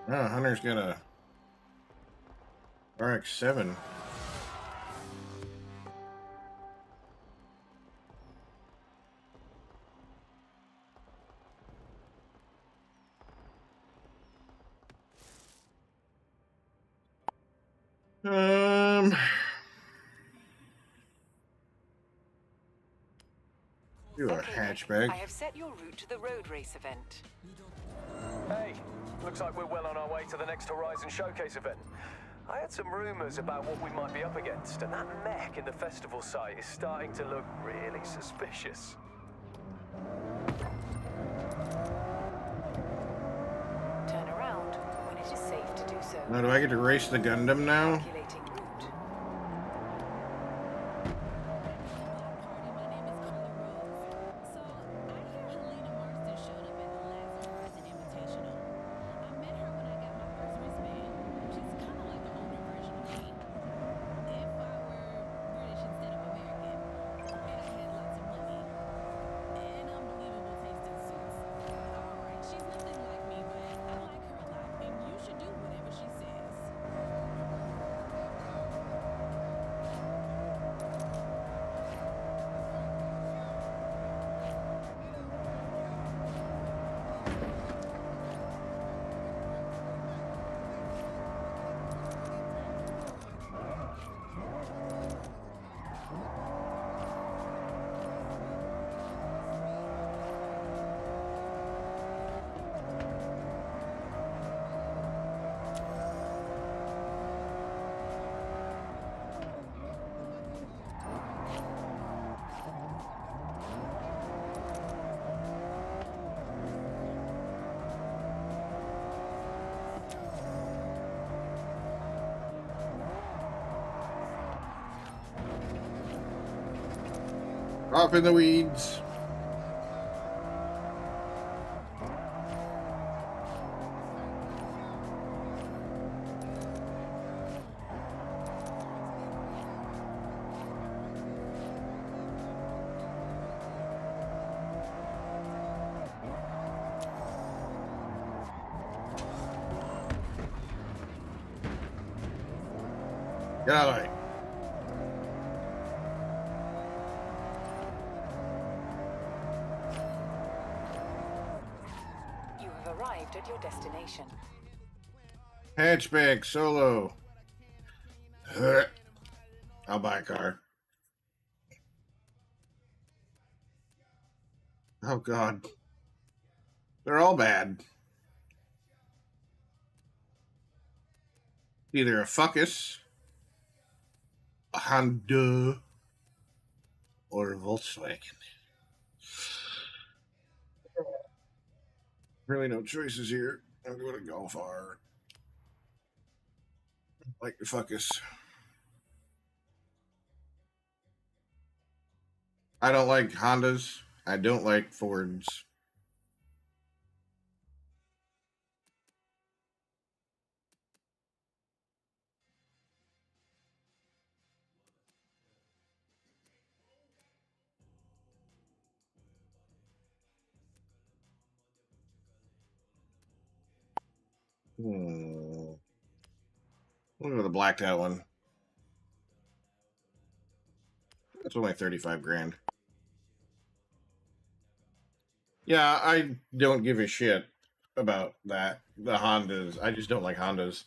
Oh, Hunter's got a RX-7. Do a Okay, Nick, hatchback. I have set your route to the road race event. Hey, looks like we're well on our way to the next Horizon Showcase event. I had some rumors about what we might be up against, and that mech in the festival site is starting to look really suspicious. Turn around when it is safe to do so. Now, do I get to race the Gundam now? Calculating route. Off in the weeds. Get out of the way. You have arrived at your destination. Hatchback solo. I'll buy a car. Oh God. They're all bad. Either a Focus, a Honda, or a Volkswagen. Really no choices here. I'm going to Golf R. Like the Focus. I don't like Hondas. I don't like Fords. We'll go with the blacked out one. That's only 35 grand. Yeah, I don't give a shit about that. The Hondas. I just don't like Hondas.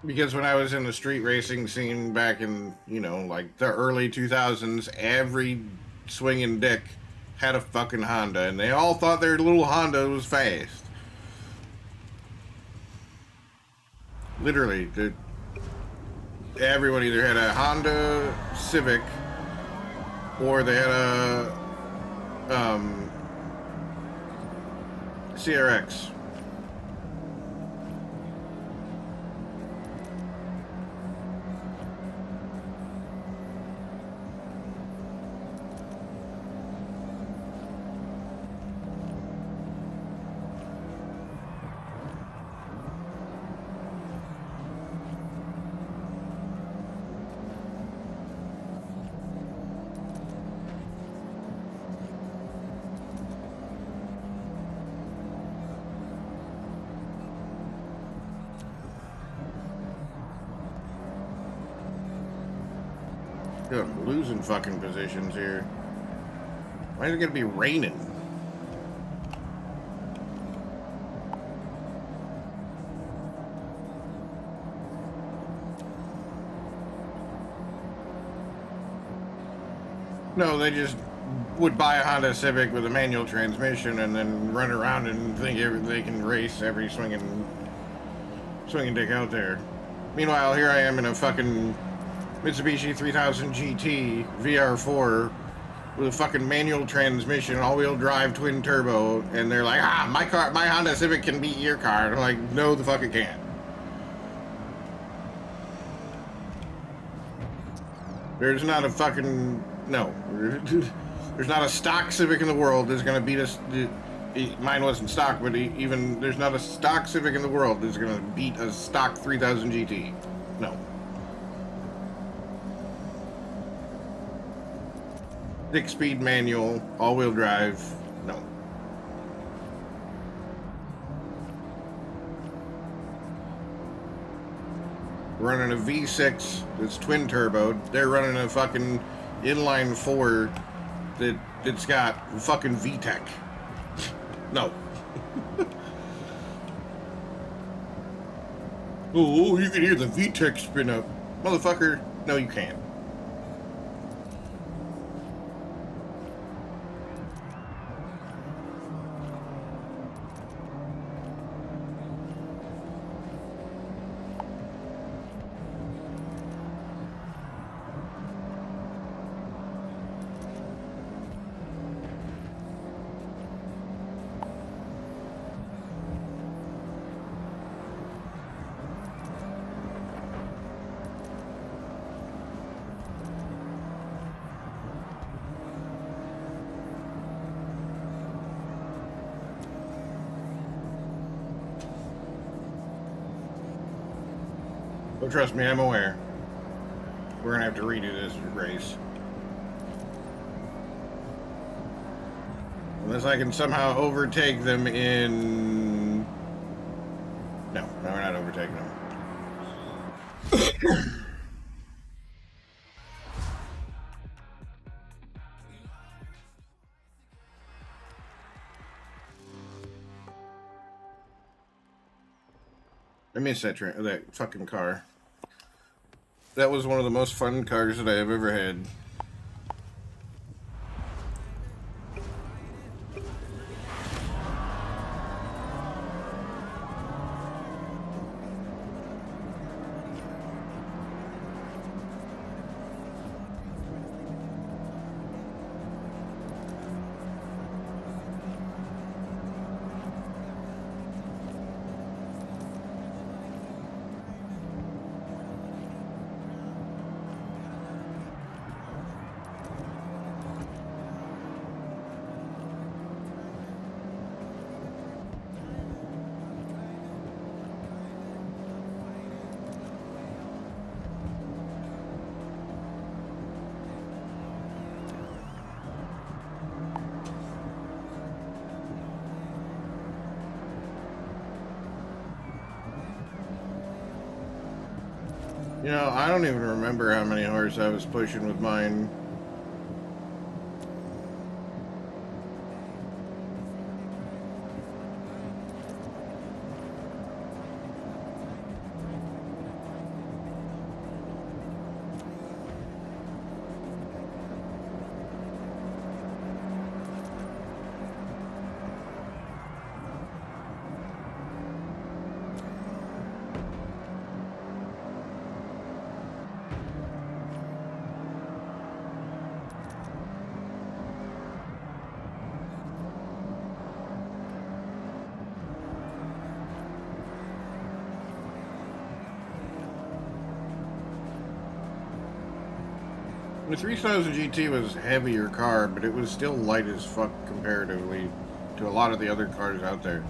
Because when I was in the street racing scene back in, like the early 2000s, every swinging dick had a fucking Honda, and they all thought their little Honda was fast. Literally, everyone either had a Honda Civic or they had a CRX. Dude, I'm losing fucking positions here. Why is it gonna be raining? No, they just would buy a Honda Civic with a manual transmission and then run around and think they can race every swinging dick out there. Meanwhile, here I am in a fucking Mitsubishi 3000 GT VR4 with a fucking manual transmission, all-wheel drive, twin turbo, and they're like, my Honda Civic can beat your car. And I'm like, no, the fuck it can't. There's not a fucking no. There's not a stock Civic in the world that's gonna beat us. Mine wasn't stock, but even there's not a stock Civic in the world that's gonna beat a stock 3000 GT. No. 6-speed manual, all-wheel drive. No. We're running a V6 that's twin turbo. They're running a fucking inline 4 that's got fucking VTEC. No. Oh, you can hear the VTEC spin up. Motherfucker, no you can't. But trust me, I'm aware. We're gonna have to redo this race. Unless I can somehow overtake them in... No, we're not overtaking them. I miss that fucking car. That was one of the most fun cars that I have ever had. You know, I don't even remember how many horse I was pushing with mine. The 3000 GT was a heavier car, but it was still light as fuck comparatively to a lot of the other cars out there.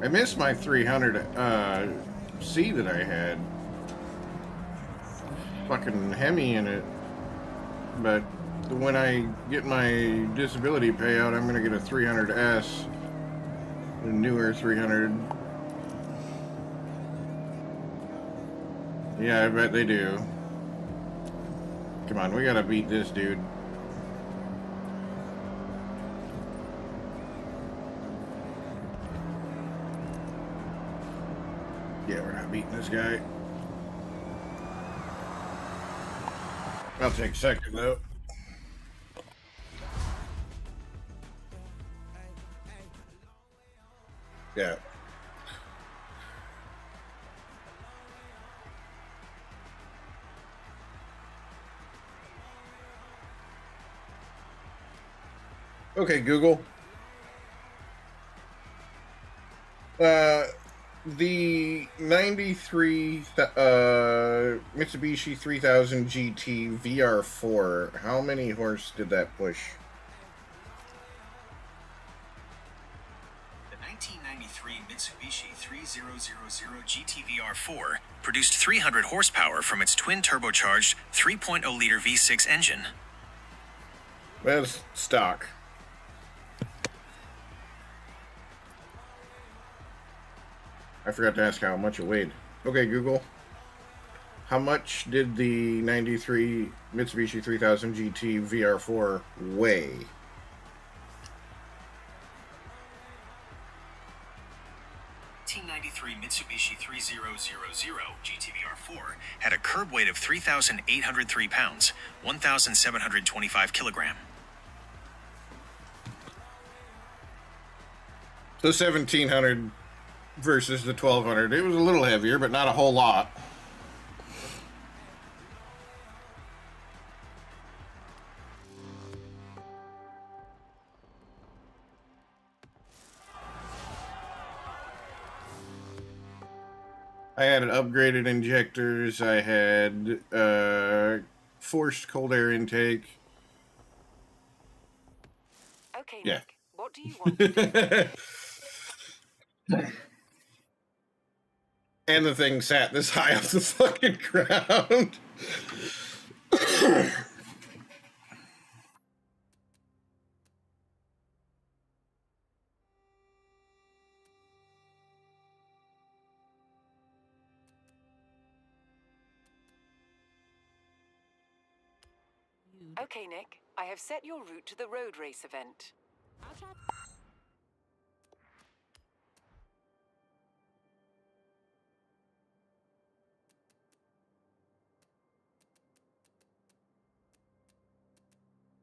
I missed my 300 C that I had. Fucking Hemi in it. But when I get my disability payout, I'm gonna get a 300S. A newer 300. Yeah, I bet they do. Come on, we gotta beat this dude. Yeah, we're not beating this guy. I'll take second though. Yeah. Okay, Google. The 93 Mitsubishi 3000 GT VR4, how many horse did that push? The 1993 Mitsubishi 3000 GT VR4 produced 300 horsepower from its twin turbocharged 3.0-liter V6 engine. That's stock. I forgot to ask how much it weighed. Okay, Google. How much did the 93 Mitsubishi 3000 GT VR4 weigh? The 1993 Mitsubishi 3000 GT VR4 had a curb weight of 3,803 pounds, 1,725 kilogram. So 1,700 versus the 1,200. It was a little heavier, but not a whole lot. I had upgraded injectors. I had forced cold air intake. Okay, Yeah. Nick, what do you want to do? And the thing sat this high off the fucking ground. Okay, Nick, I have set your route to the road race event.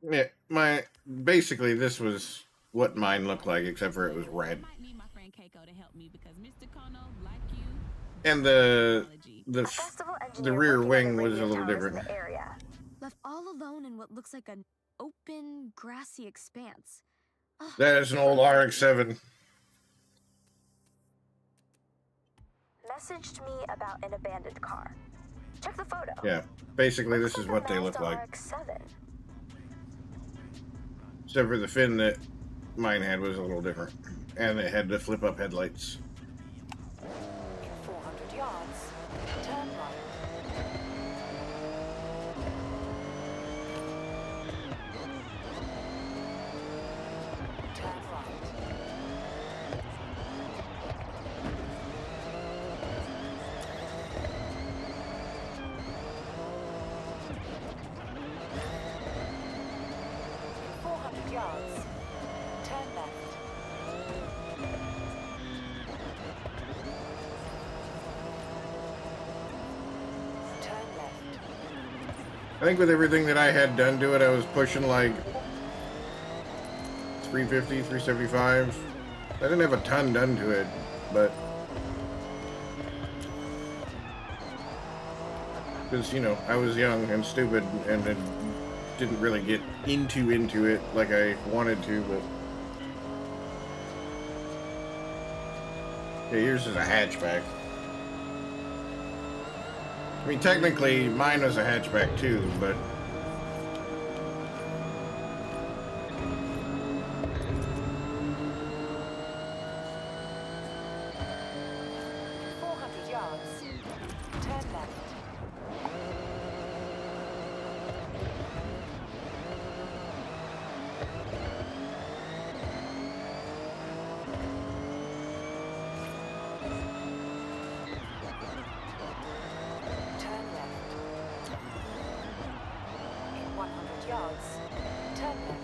Yeah, basically this was what mine looked like, except for it was red. And the rear wing was a little different. Left all alone in what looks like an open, grassy expanse. Ugh. That is an old RX-7. Messaged me about an abandoned car. Check the photo. Yeah, basically this is what they look like. RX-7. Except for the fin that mine had was a little different. And it had the flip-up headlights. In 400 yards, turn right. Turn right. In 400 yards, turn left. Turn left. I think with everything that I had done to it, I was pushing like 350, 375. I didn't have a ton done to it, but because, you know, I was young and stupid and didn't really get into it like I wanted to, but yeah, yours is a hatchback. I mean, technically, mine was a hatchback too, but yards. Turn left.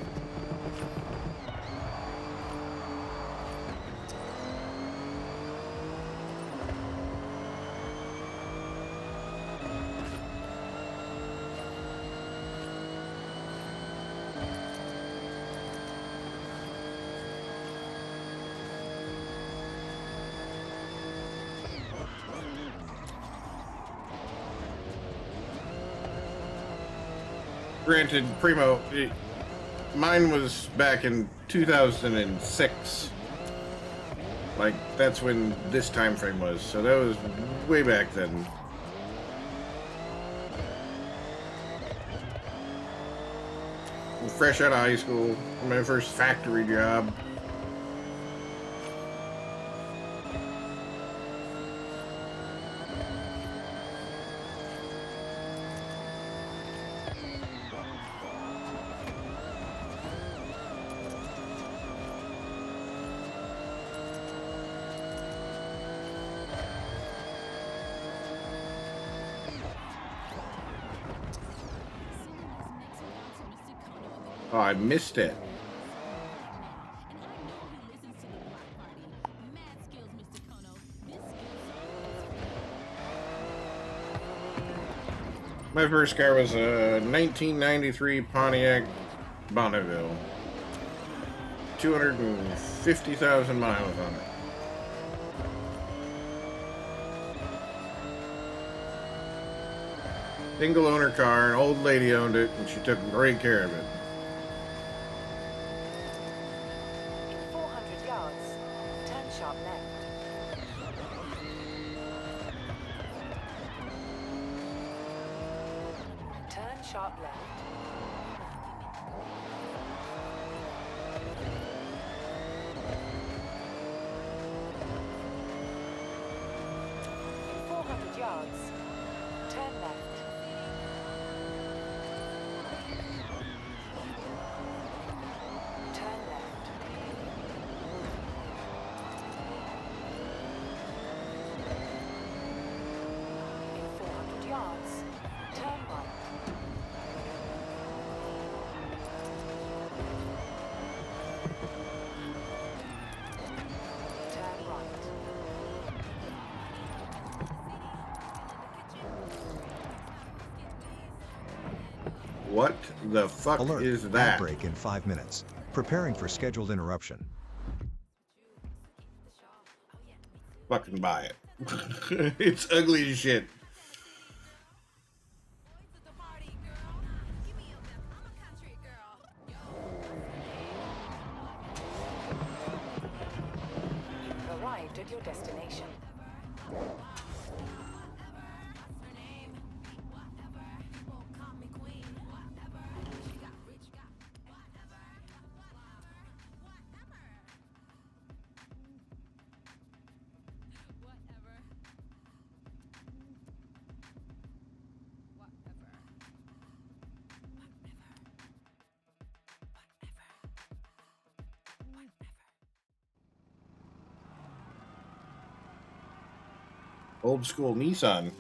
Granted, Primo, mine was back in 2006. Like, that's when this time frame was. So that was way back then. Fresh out of high school, my first factory job. Oh, I missed it. My first car was a 1993 Pontiac Bonneville. 250,000 miles on it. Single owner car, an old lady owned it, and she took great care of it. In 400 yards, turn sharp left. Turn sharp left. In 400 yards, turn left. Turn left. In 400 yards, turn right. Turn right. What the fuck Alert. is Ad that? break in 5 minutes. Preparing for scheduled interruption. Fucking buy it. It's ugly as shit. You've arrived at your destination. Old school Nissan.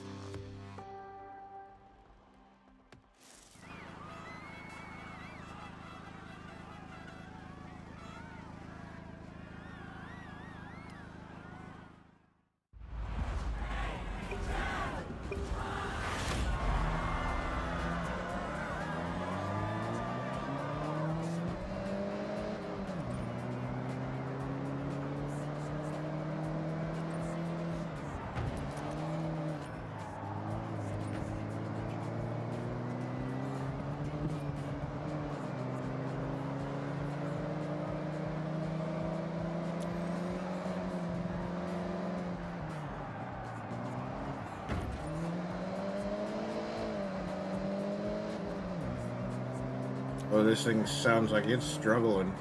Oh, this thing sounds like it's struggling.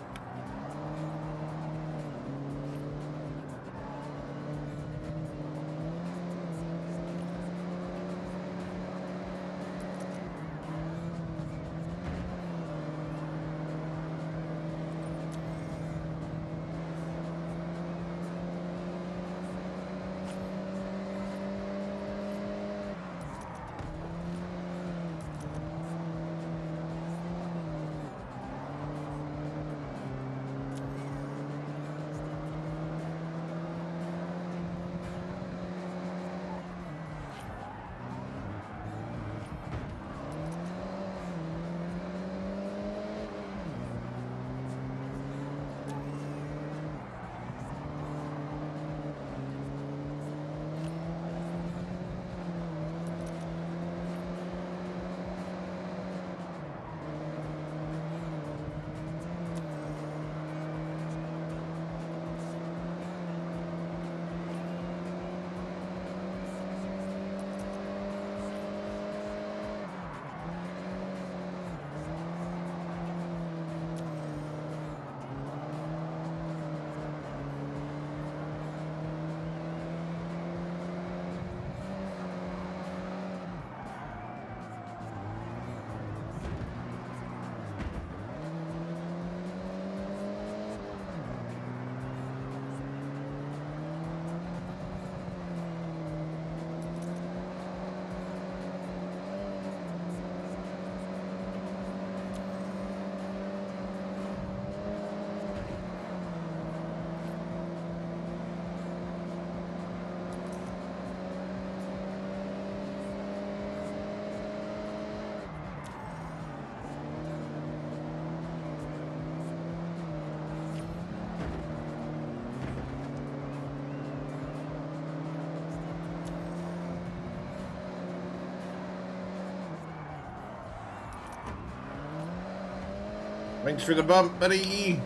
Thanks for the bump, buddy.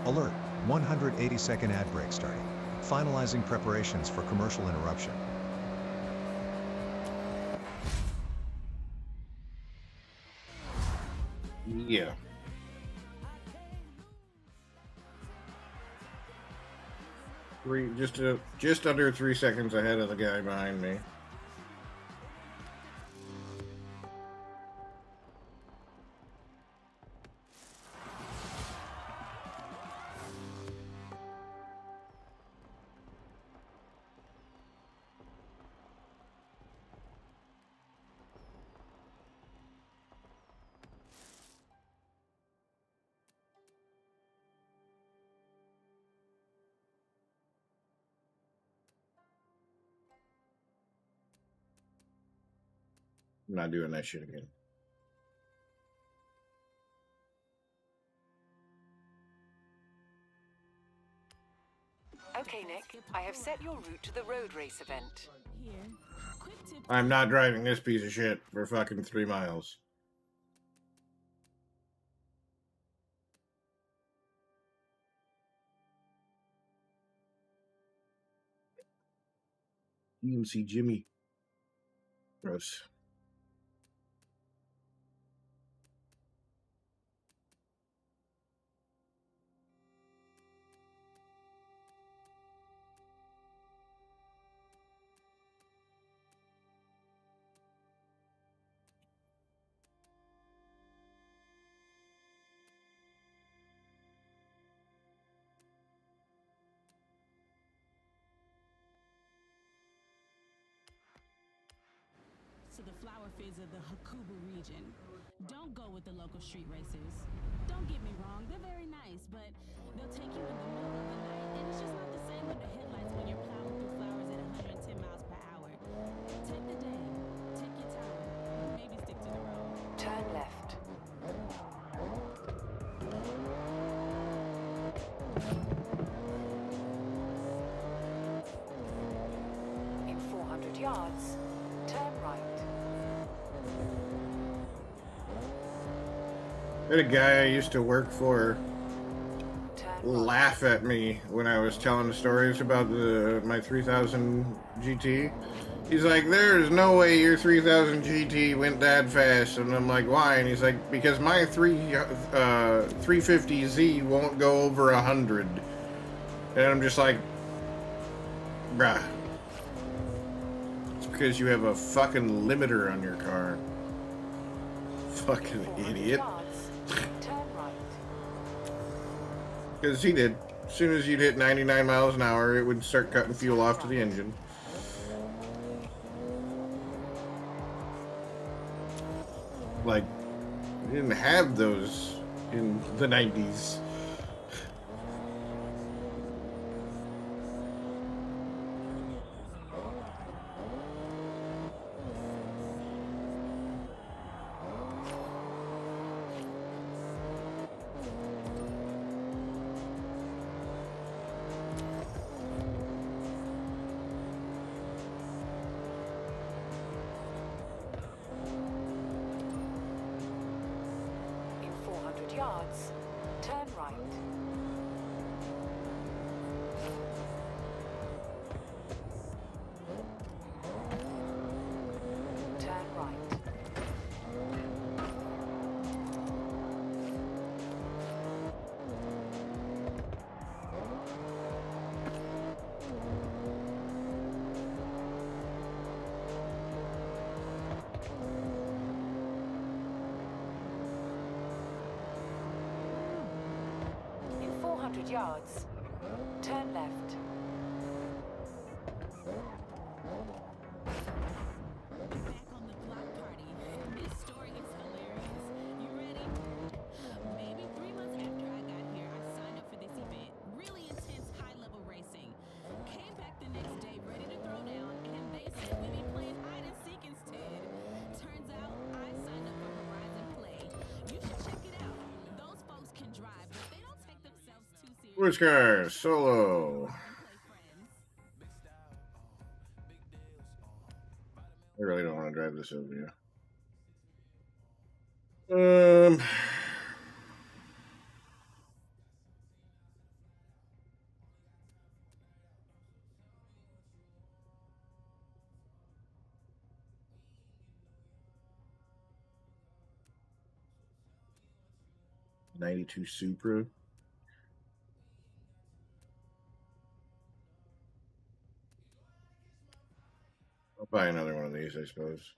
Alert, 180-second ad break starting. Finalizing preparations for commercial interruption. Yeah. Just under 3 seconds ahead of the guy behind me. I'm not doing that shit again. Okay, Nick, I have set your route to the road race event. I'm not driving this piece of shit for fucking 3 miles. UMC Jimmy. Gross. To the flower fields of the Hakubu region. Don't go with the local street racers. Don't get me wrong, they're very nice, but they'll take you in the middle of the night, and it's just not the same under headlights when you're plowing through flowers at 110 miles per hour. Take the day, take your time, maybe stick to the road. Turn left. In 400 yards, turn right. I had a guy I used to work for laugh at me when I was telling the stories about my 3000 GT. He's like, there's no way your 3000 GT went that fast. And I'm like, why? And he's like, because my 350Z won't go over 100. And I'm just like, bruh. It's because you have a fucking limiter on your car. Fucking idiot. Because he did. As soon as you'd hit 99 miles an hour, it would start cutting fuel off to the engine. Like, we didn't have those in the 90s. Yards, turn right. Turn right. 100 yards. Turn left. Back on the block party. This story is hilarious. You ready? Maybe 3 months after I got here, I signed up for this event. Really intense high-level racing. Came back the next day ready to throw down, and they said we'd be playing hide and seek instead. Turns out I signed up for Horizon Play. You should check it out. Those folks can drive, but they don't take themselves too seriously. Which guy? Solo. I really don't want to drive this over you. '92 Supra. I'll buy another one of these, I suppose.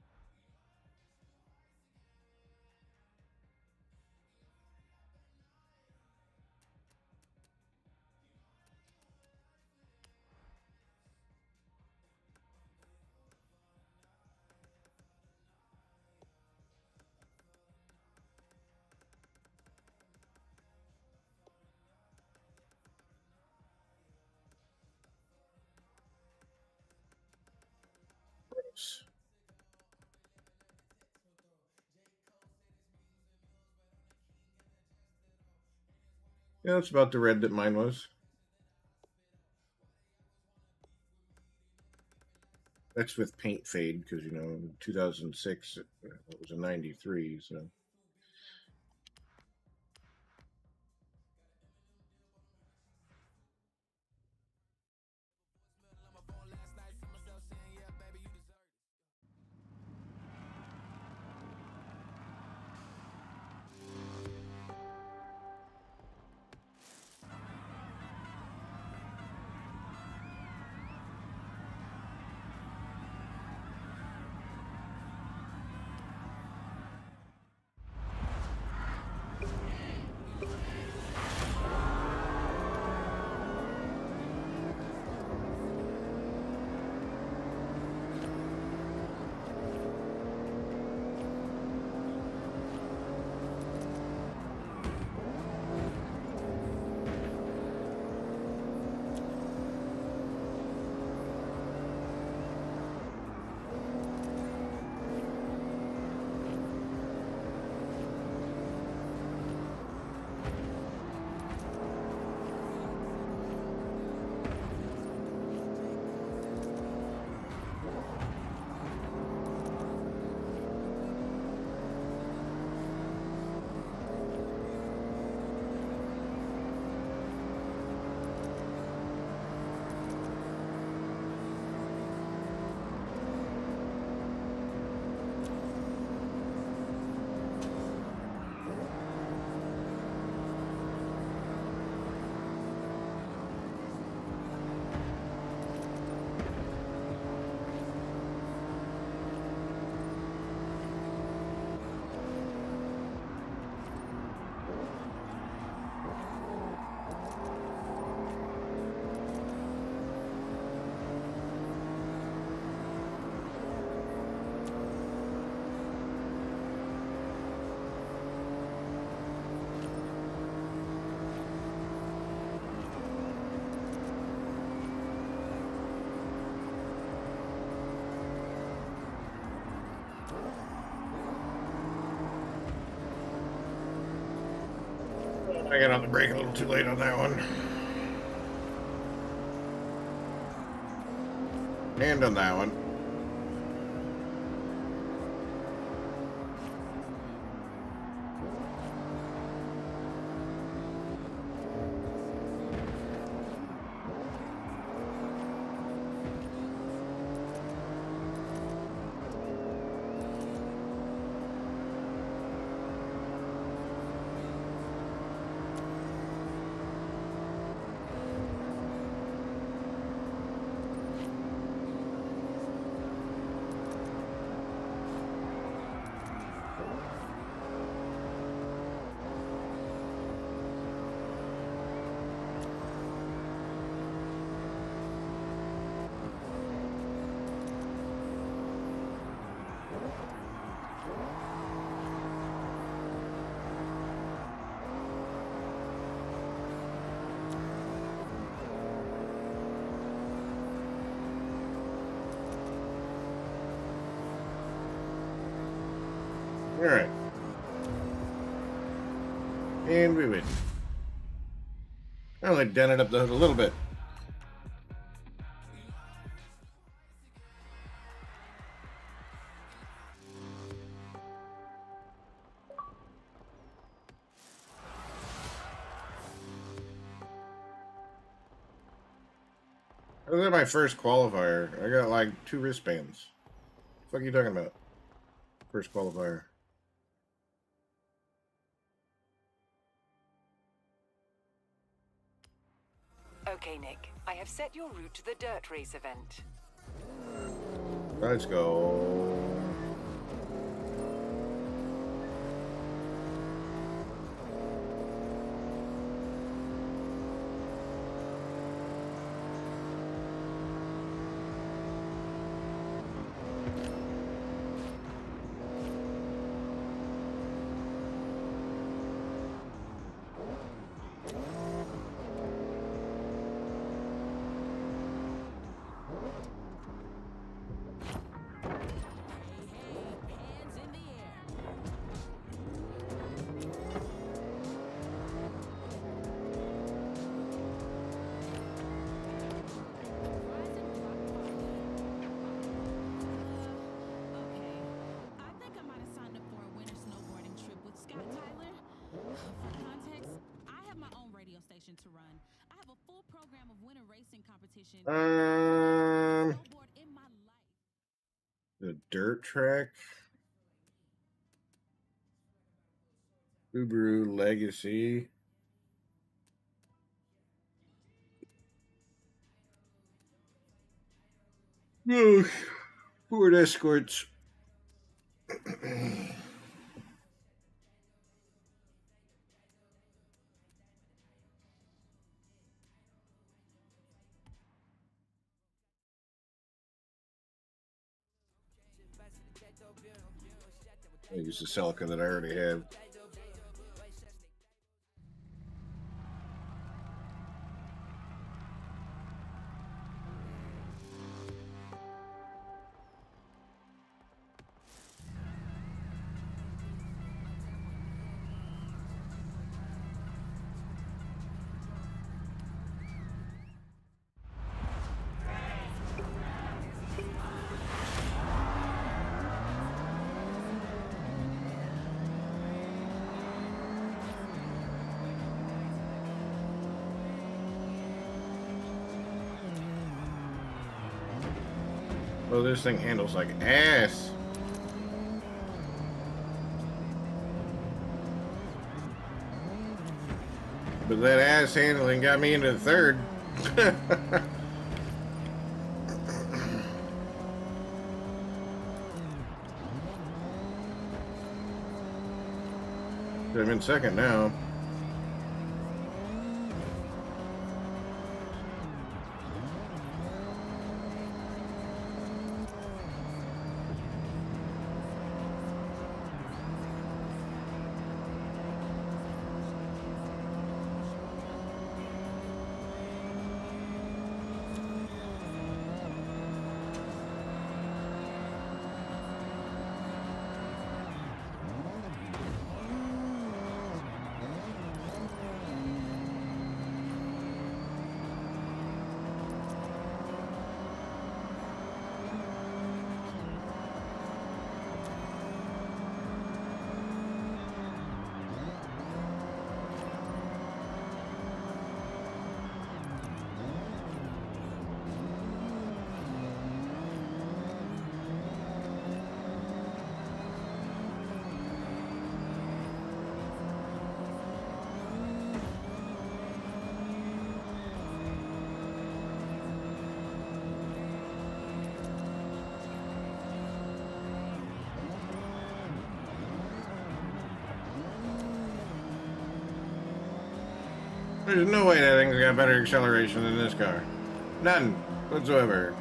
Yeah, that's about the red that mine was. That's with paint fade because, you know, in 2006, it was a 93, so. I got on the brake a little too late on that one. And on that one. All right. And we win. I only dented up the hood a little bit. This is my first qualifier. I got like 2 wristbands. What the fuck are you talking about? First qualifier. Okay, Nick. I have set your route to the dirt race event. Let's go. To run. I have a full program of winter racing competition. The dirt track. Subaru Legacy. No, Ford Escorts. I use the Celica that I already have. Oh, this thing handles like ass. But that ass handling got me into the third. I'm in second now. There's no way that thing's got better acceleration than this car. None whatsoever.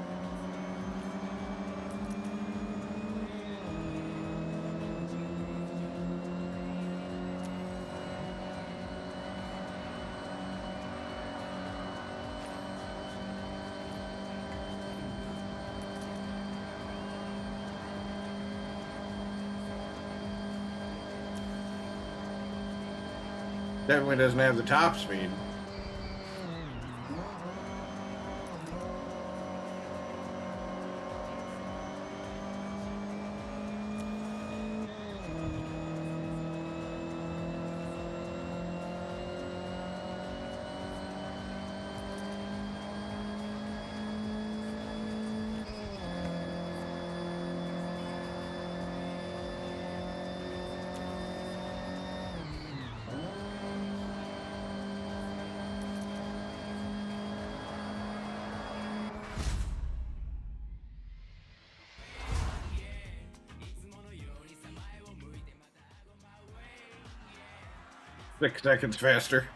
Definitely doesn't have the top speed. Six seconds faster.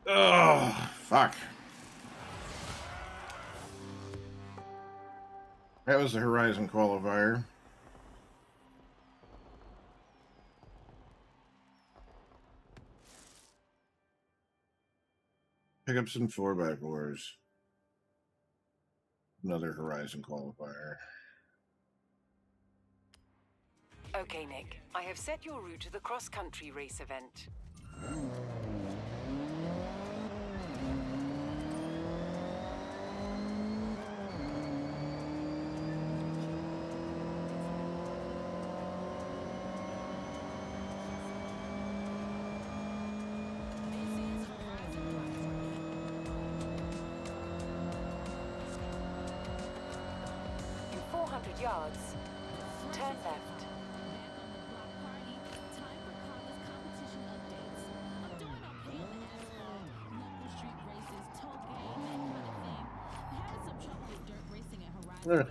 Oh, fuck. That was the Horizon qualifier. Pickups and 4x4s. Another Horizon qualifier. Okay, Nick. I have set your route to the cross-country race event. In 400 yards, turn left. Yeah.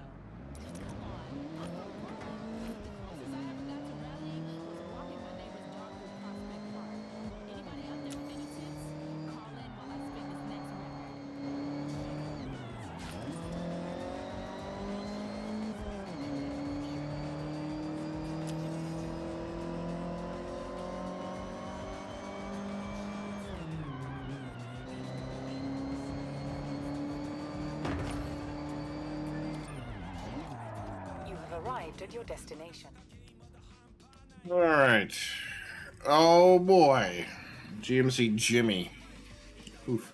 Arrived at your destination. All right. Oh boy. GMC Jimmy. Oof.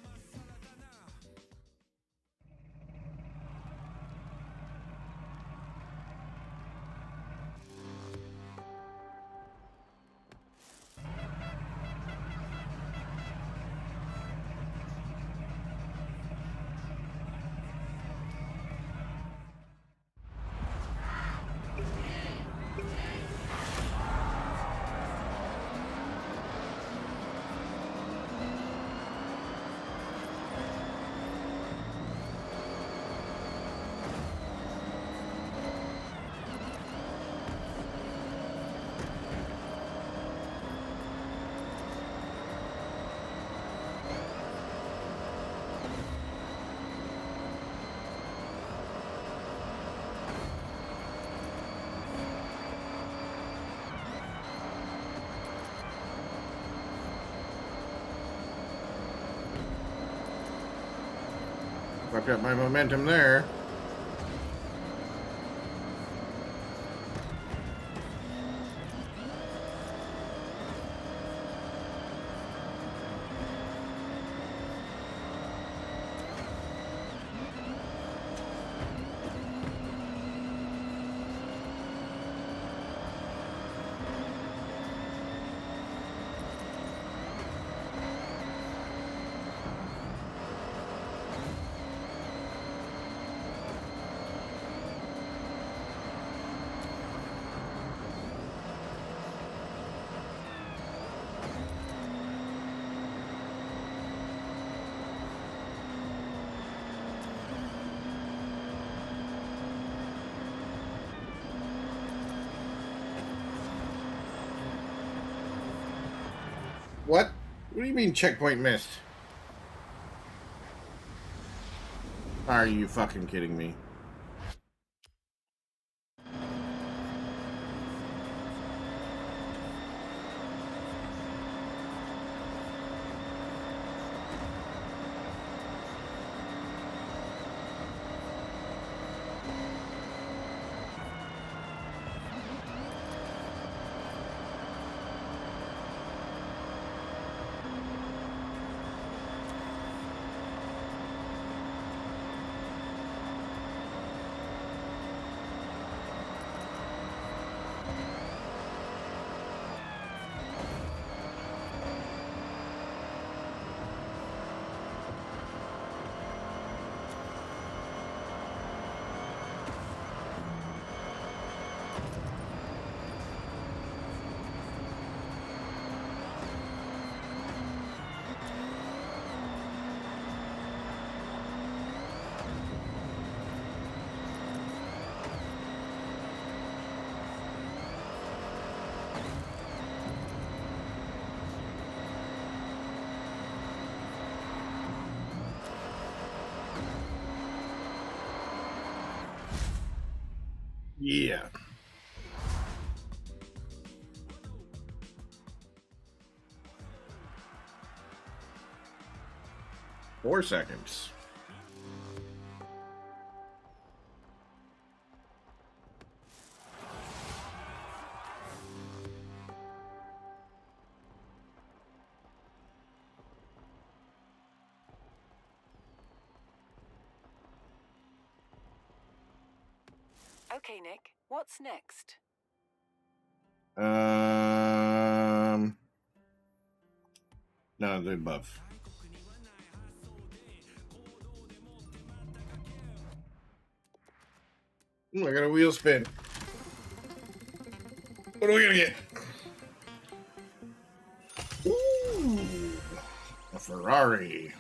Fucked up my momentum there. What? What do you mean checkpoint missed? Are you fucking kidding me? Yeah. Four seconds. Okay, Nick, what's next? None of the above. Ooh, I got a wheel spin. What are we gonna get? Ooh, a Ferrari.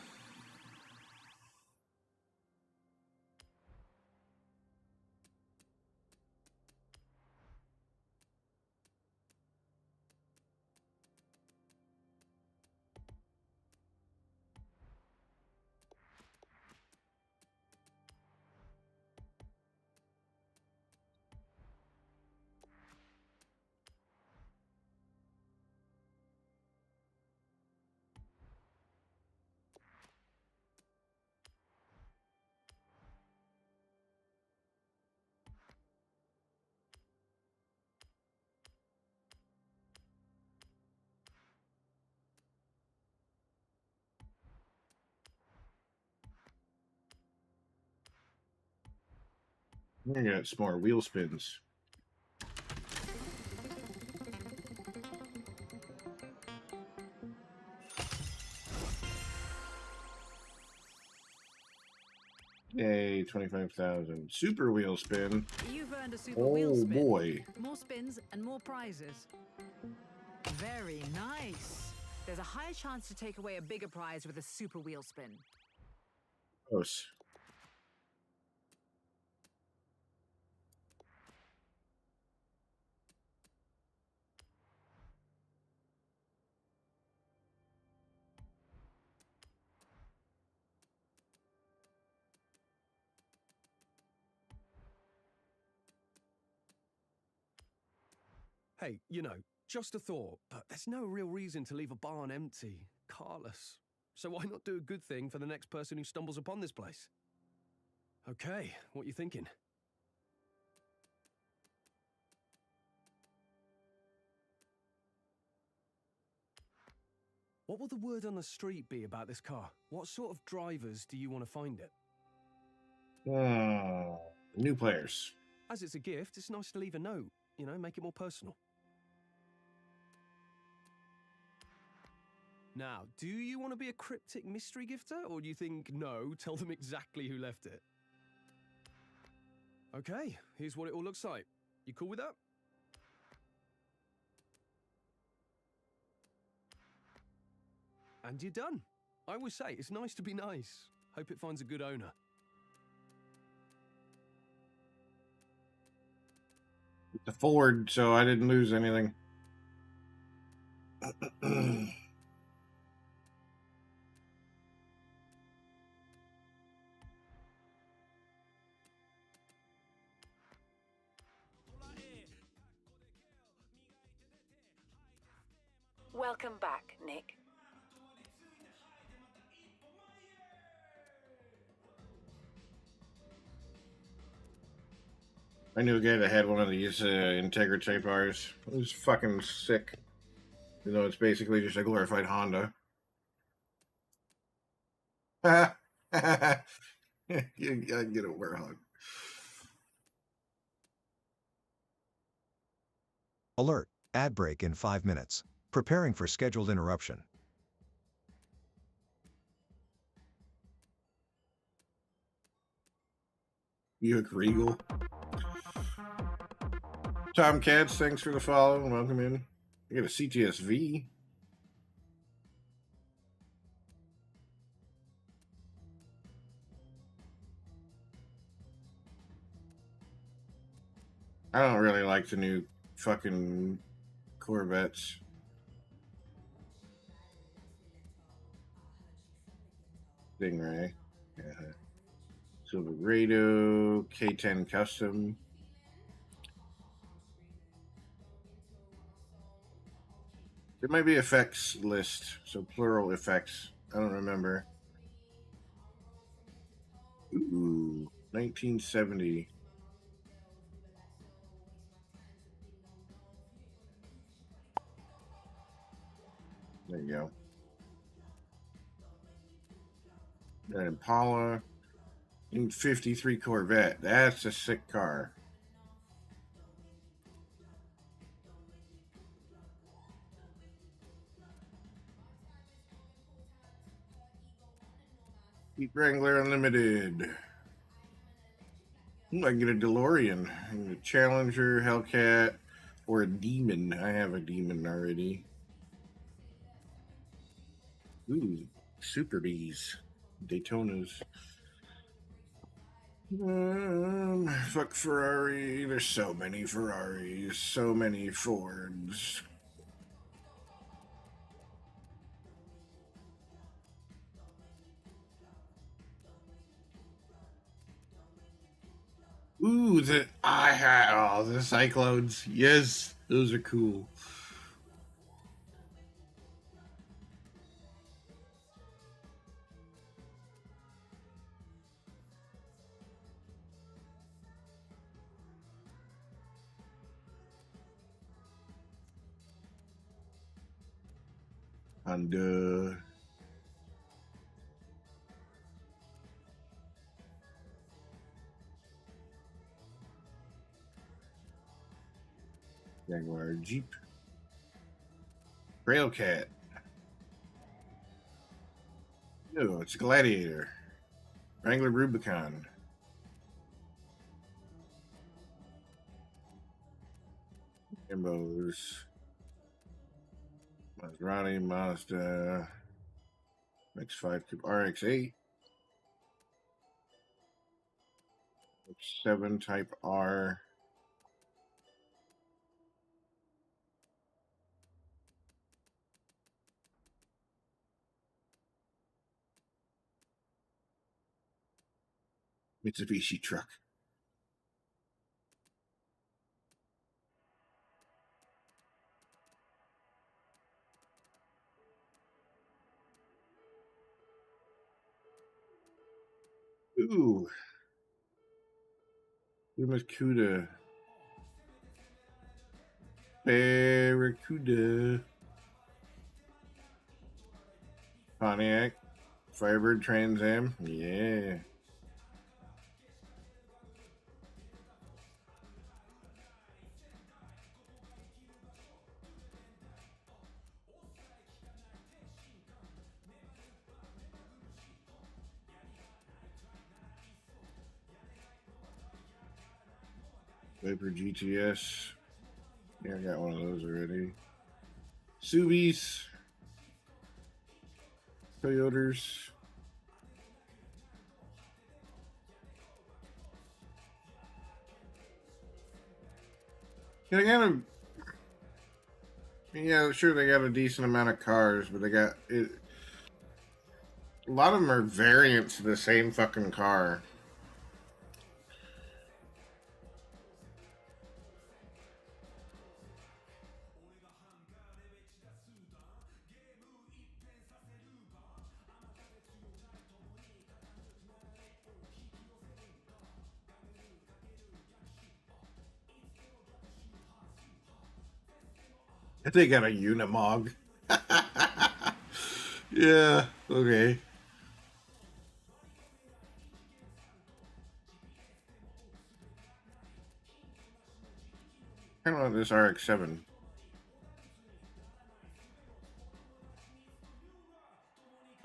I got some more wheel spins. Yay, 25,000. Super wheel spin. You've earned a super wheel spin. Oh boy. More spins and more prizes. Very nice. There's a higher chance to take away a bigger prize with a super wheel spin. Close. Hey, just a thought, but there's no real reason to leave a barn empty, carless. So why not do a good thing for the next person who stumbles upon this place? Okay, what you thinking? What will the word on the street be about this car? What sort of drivers do you want to find it? New players. As it's a gift, it's nice to leave a note, make it more personal. Now, do you want to be a cryptic mystery gifter, or do you think, no, tell them exactly who left it? Okay, here's what it all looks like. You cool with that? And you're done. I always say, it's nice to be nice. Hope it finds a good owner. The Ford, so I didn't lose anything. Welcome back, Nick. I knew a guy that had one of these Integra Type R's. It was fucking sick. It's basically just a glorified Honda. I get a warthog. Alert. Ad break in 5 minutes. Preparing for scheduled interruption. Buick Regal. Tom Katz, thanks for the follow and welcome in. I got a CTSV. I don't really like the new fucking Corvettes. Stingray. Yeah. Silverado, K10 Custom. It might be effects list, so plural effects. I don't remember. Ooh, 1970. There you go. An Impala. 53 Corvette. That's a sick car. Jeep Wrangler Unlimited. Ooh, I can get a DeLorean. I can get a Challenger, Hellcat, or a Demon. I have a Demon already. Ooh, Super B's. Daytonas. Fuck Ferrari. There's so many Ferraris, so many Fords. Ooh, the Cyclones. Yes, those are cool. Honda. Jaguar Jeep. Railcat. No, it's a Gladiator. Wrangler Rubicon. Jimbos. Maserati, Mazda. X5 Coupe, RX-8. X7 Type R. Mitsubishi truck. Ooh. Barracuda. Barracuda. Pontiac. Firebird Trans Am. Yeah. Vapor GTS. Yeah, I got one of those already. Subies. Toyotas. Yeah, they got a. Yeah, sure, they got a decent amount of cars, but they got it. A lot of them are variants of the same fucking car. They got a Unimog. Yeah, okay. I don't know this RX-7.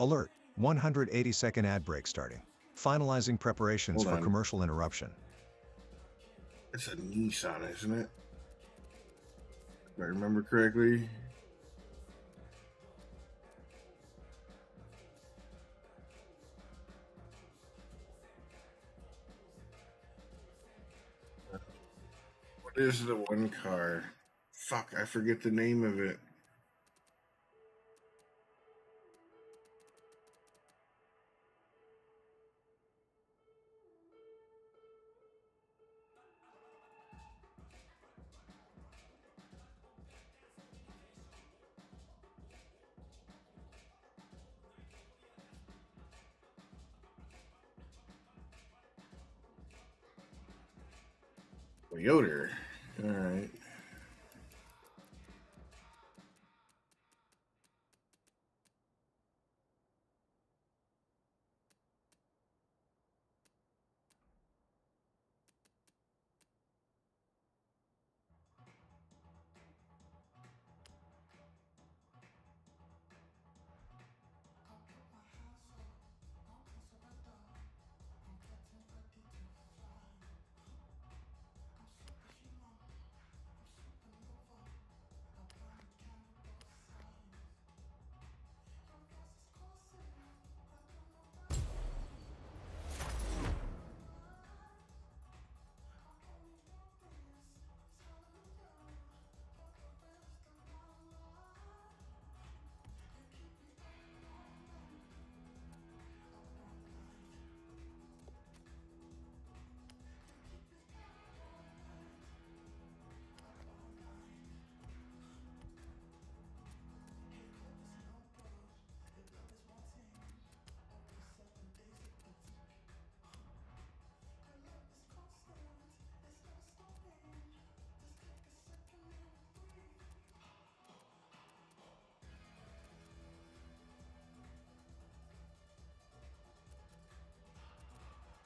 Alert, 180-second ad break starting. Finalizing preparations Hold for on. commercial interruption. It's a Nissan, isn't it? If I remember correctly. What is the one car? Fuck, I forget the name of it. Toyota. All right.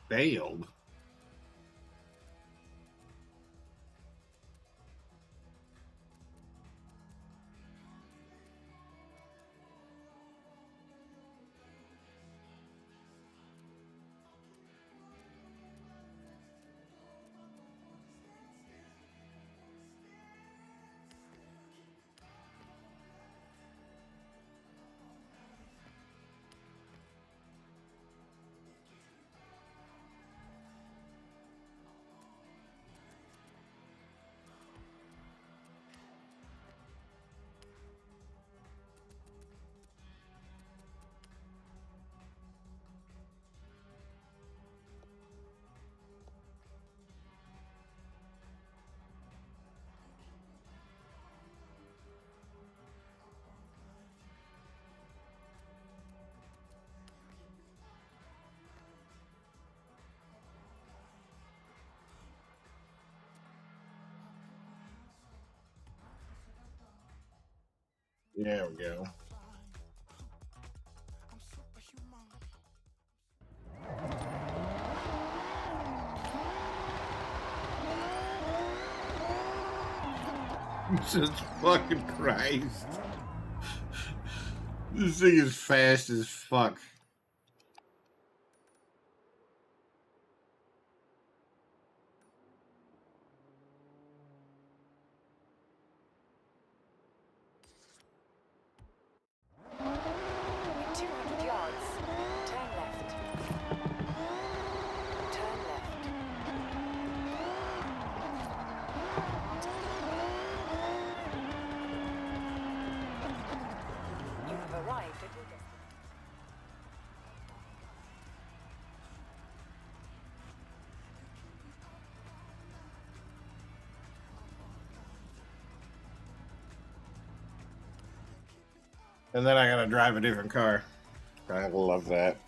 Failed. There we go. Jesus fucking Christ. This thing is fast as fuck. In 200 yards, turn left. Turn left. You have arrived at your destination. And then I gotta drive a different car. I love that.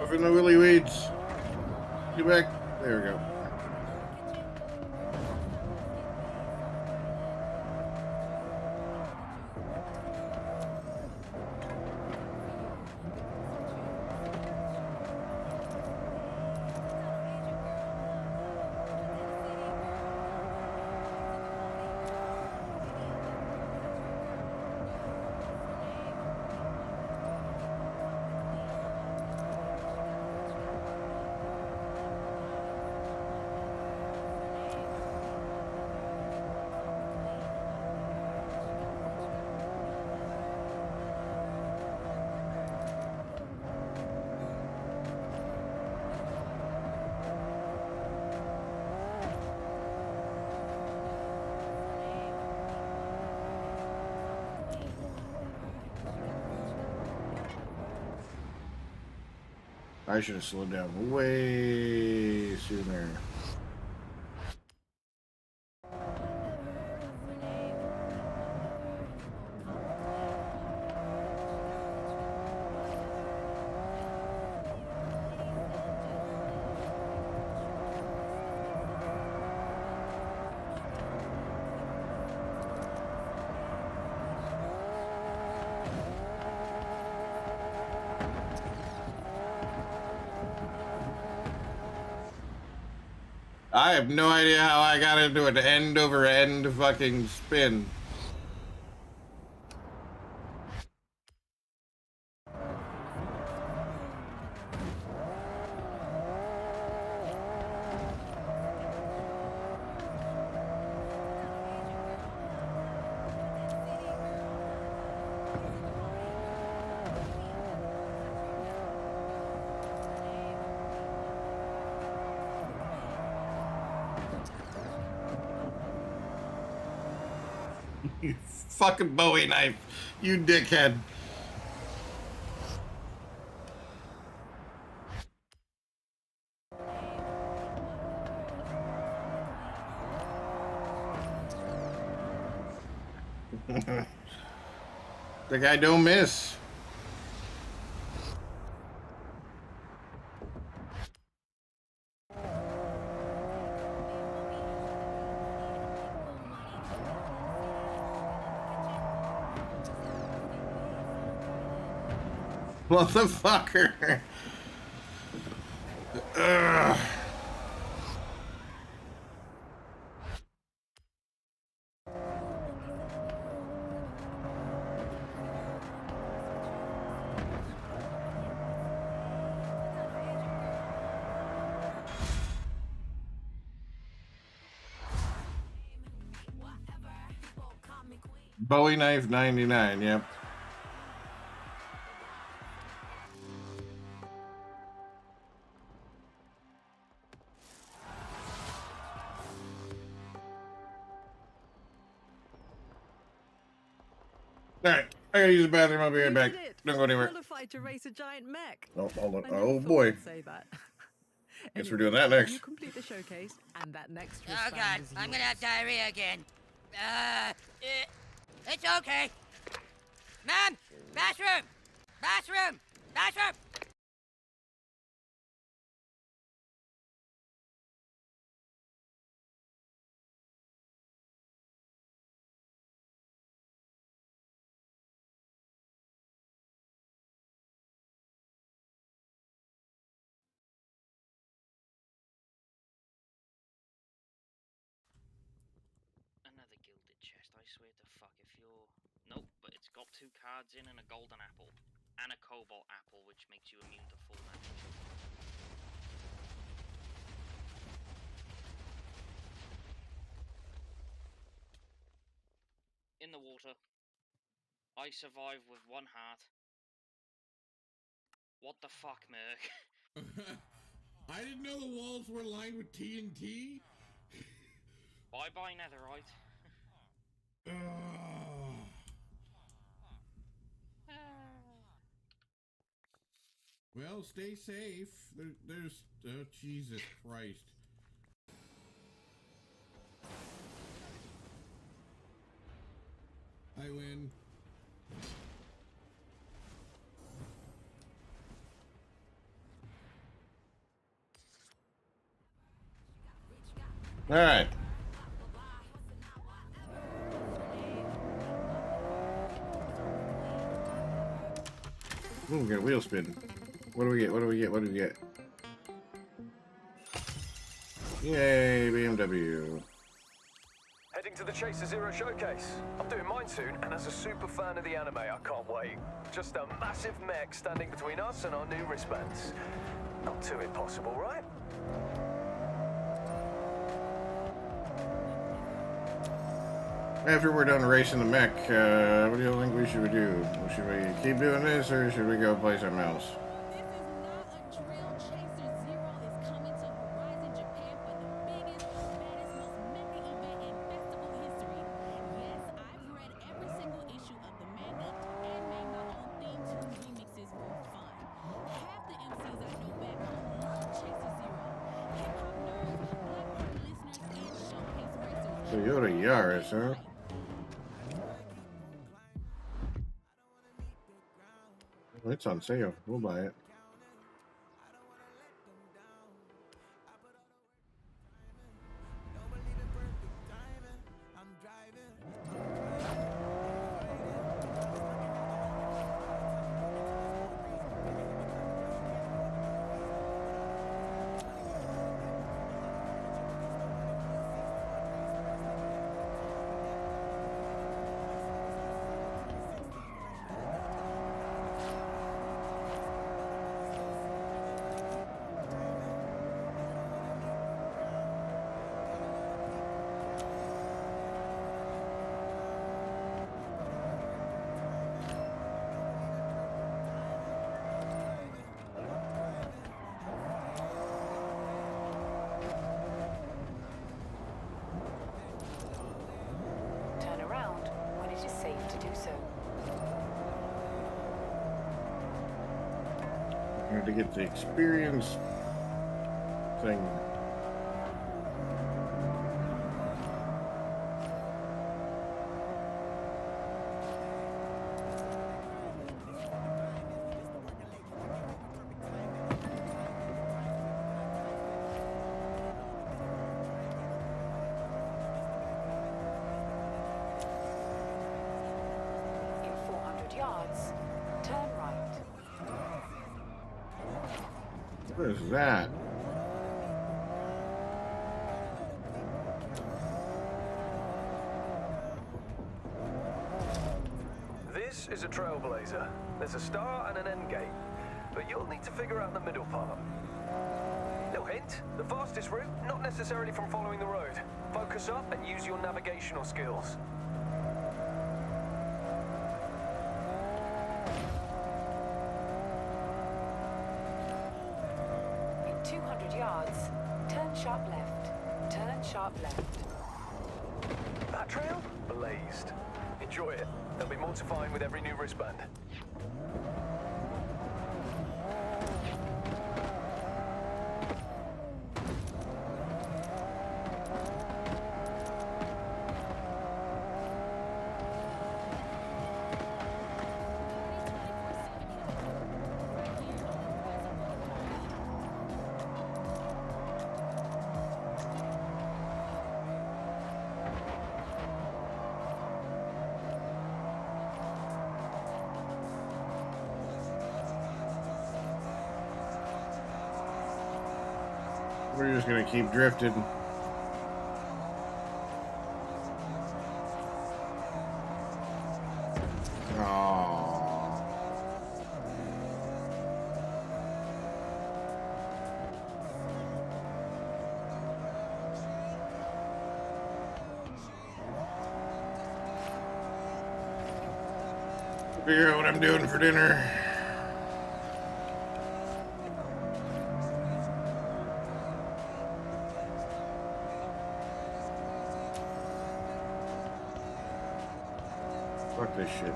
off in the willy weeds. Get back. There we go. I should have slowed down way sooner. I have no idea how I got into an end over end fucking spin. You fucking Bowie knife, you dickhead. The guy don't miss. Motherfucker. Ugh. Bowie knife 99, yep. Alright, I gotta use the bathroom. I'll be right back. Don't go anywhere. Qualified to race a giant mech. Oh, hold on. I never Oh thought boy. I'd say that. Guess we're doing that next. You complete the showcase, and that next Oh wristband god, is I'm gonna yours. have diarrhea again. It's okay. Mom! Bathroom! Bathroom! Bathroom! Another gilded chest, I swear to fuck if you're... Nope, but it's got 2 cards in and a golden apple. And a cobalt apple, which makes you immune to full damage. In the water. I survived with 1 heart. What the fuck, Merc? I didn't know the walls were lined with TNT. Bye-bye, Netherite. Well, stay safe. There's... Oh, Jesus Christ. I win. All right. Ooh, we got a wheel spin. What do we get? What do we get? What do we get? Yay, BMW. Heading to the Chaser Zero showcase. I'm doing mine soon, and as a super fan of the anime, I can't wait. Just a massive mech standing between us and our new wristbands. Not too impossible, right? After we're done racing the mech, what do you think we should do? Should we keep doing this, or should we go play something else? Toyota Yaris, huh? Well, it's on sale. We'll buy it. Turn around when it is safe to do so. I need to get the experience thing. In 400 yards, turn right. What is that? This is a trailblazer. There's a start and an end gate, but you'll need to figure out the middle part. Little hint, the fastest route, not necessarily from following the road. Focus up and use your navigational skills. In 200 yards, turn sharp left. Turn sharp left. That trail? Blazed. Enjoy it. There'll be more to find with every new wristband. We're just gonna keep drifting. Aww. Figure out what I'm doing for dinner. Fuck this shit.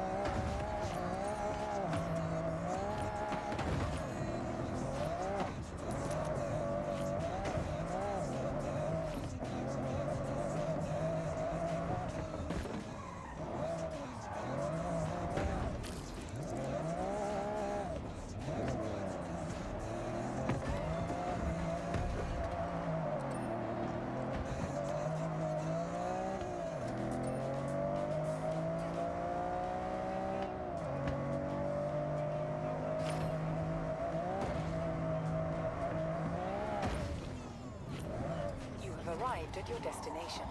arrived at your destination.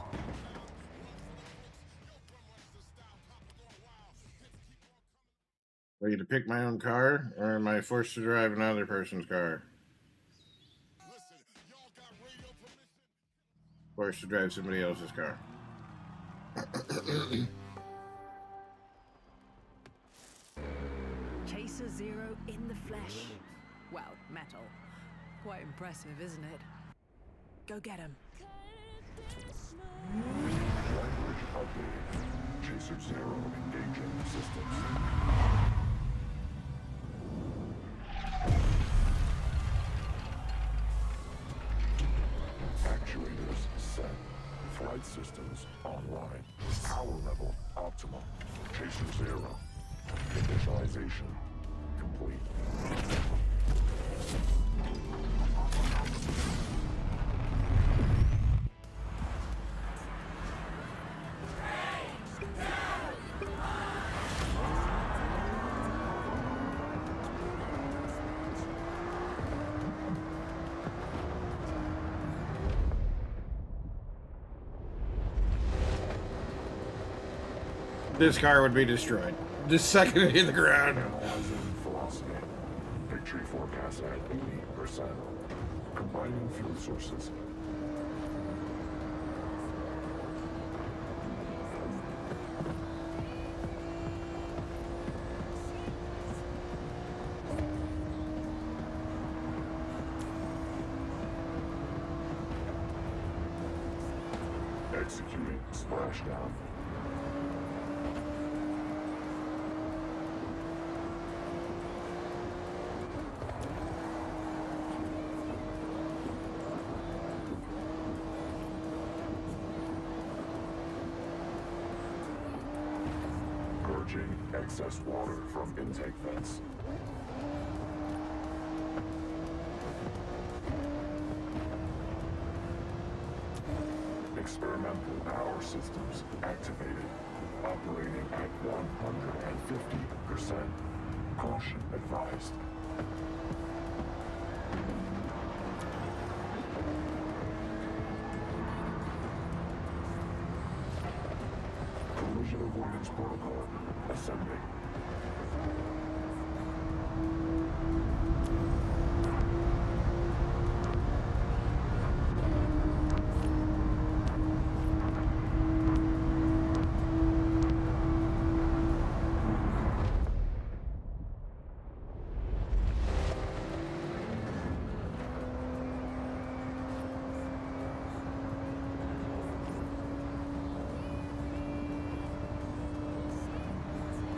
Ready to pick my own car, or am I forced to drive another person's car? Forced to drive somebody else's car. Chaser Zero in the flesh. Well, metal. Quite impressive, isn't it? Go get him. Language updated. Chaser Zero engaging systems. Actuators set. Flight systems online. Power level optimal. Chaser Zero. Initialization complete. This car would be destroyed the second it hit the ground. Analyzing velocity. Victory forecast at 80%. Combining fuel sources. Executing splashdown. Purging excess water from intake vents. Experimental power systems activated. Operating at 150%. Caution advised. Collision avoidance protocol ascending.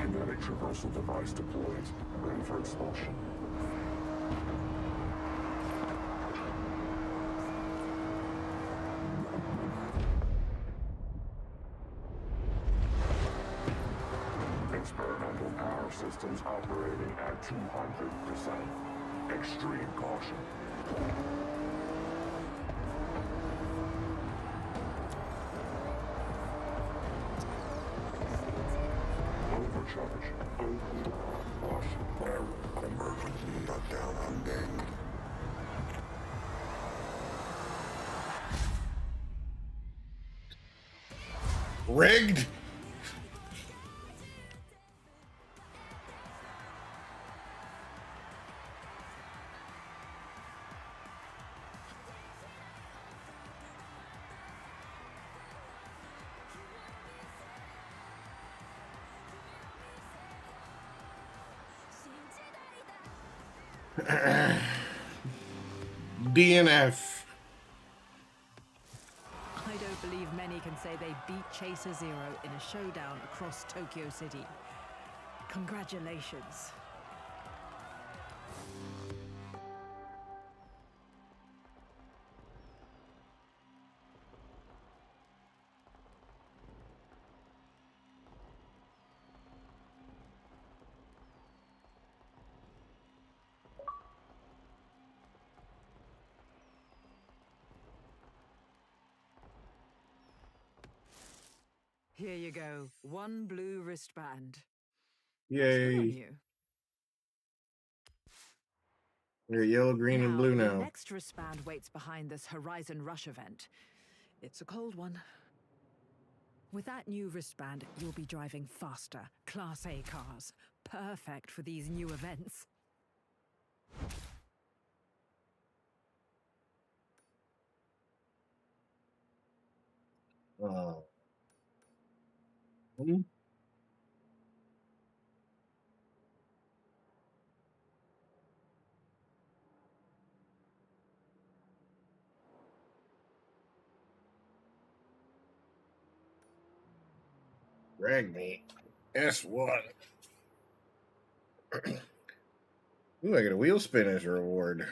Kinetic traversal device deployed, ready for expulsion. Experimental power systems operating at 200%. Extreme caution. Overcharge. Caution. Error. Emergency shutdown on deck. Rigged? DNF. I don't believe many can say they beat Chaser Zero in a showdown across Tokyo City. Congratulations. Here you go. One blue wristband. What's good on Yay. you? You're yellow, green, and blue The now. next wristband waits behind this Horizon Rush event. It's a cold one. With that new wristband, you'll be driving faster, Class A cars. Perfect for these new events. Drag me. S1. Ooh, I get a wheel spin as a reward.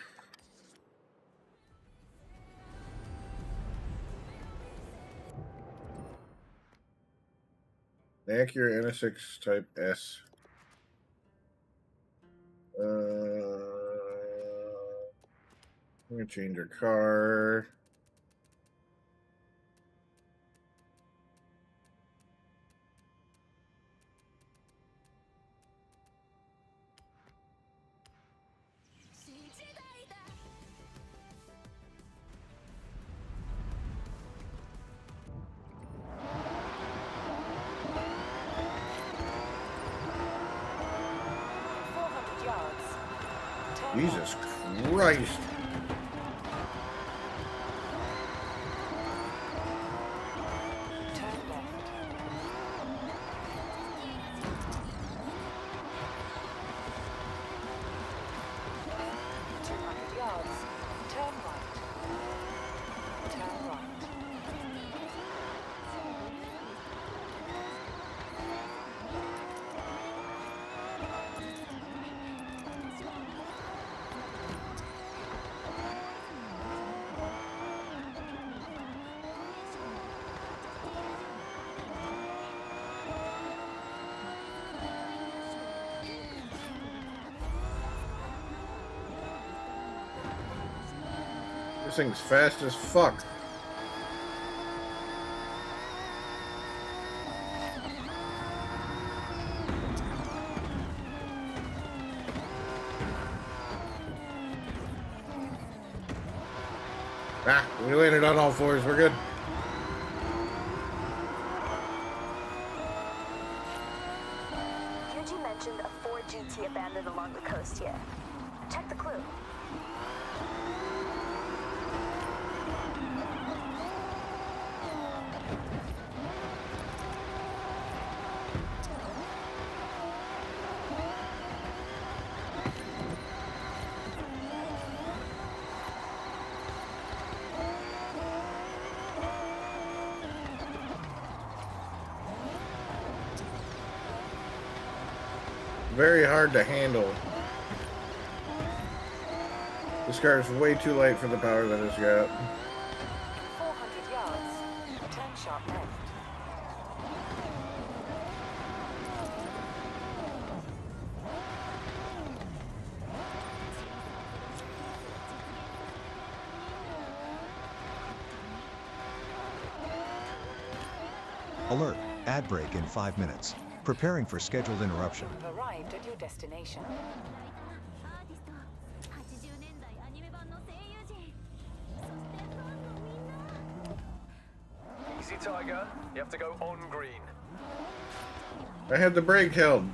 Acura NSX Type S. I'm gonna change your car. Jesus Christ. Turn left. 200 yards. Turn right. Turn right. This thing's fast as fuck. Ah, we landed on all fours. We're good. Yuji mentioned a Ford GT abandoned along the coast here. Check the clue. Very hard to handle. This car is way too light for the power that it's got. 400 yards. Turn sharp left. Alert. Ad break in 5 minutes. Preparing for scheduled interruption. You've arrived at your destination. Easy, Tiger. You have to go on green. I had the brake held.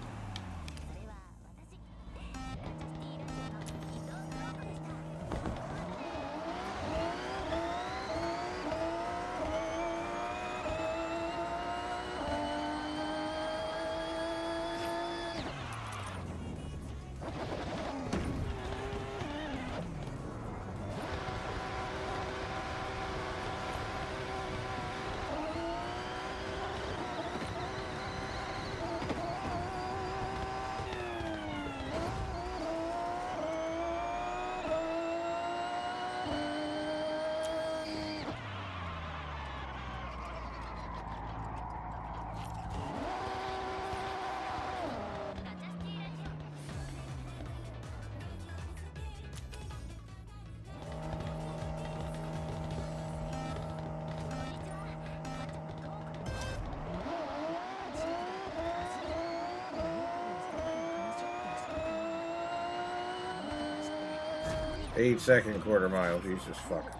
Eight-second quarter mile. Jesus fuck.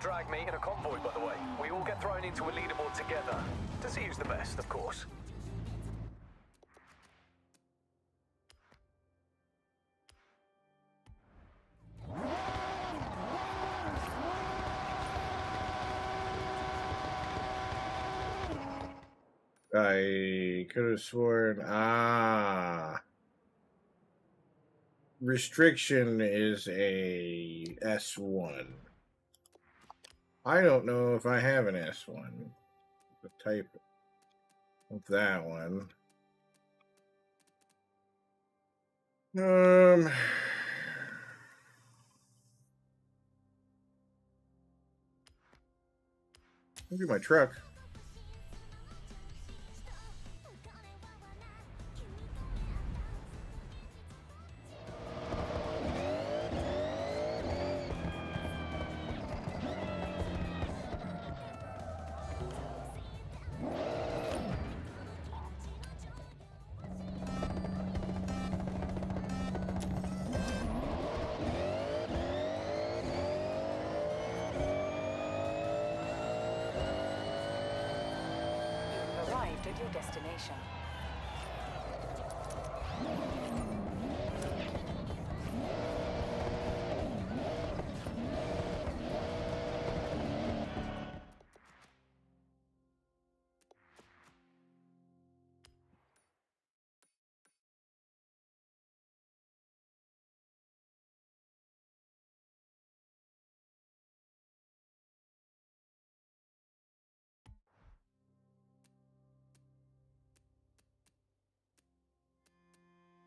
drag meet in a convoy, by the way. We all get thrown into a leaderboard together. To see who's the best, of course. I could have sworn. Restriction is a S1. I don't know if I have an S1. The type of that one. Maybe my truck. You've arrived at your destination.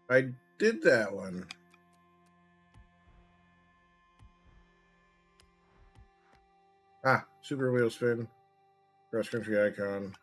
I did that one. Super wheel spin. Cross country icon.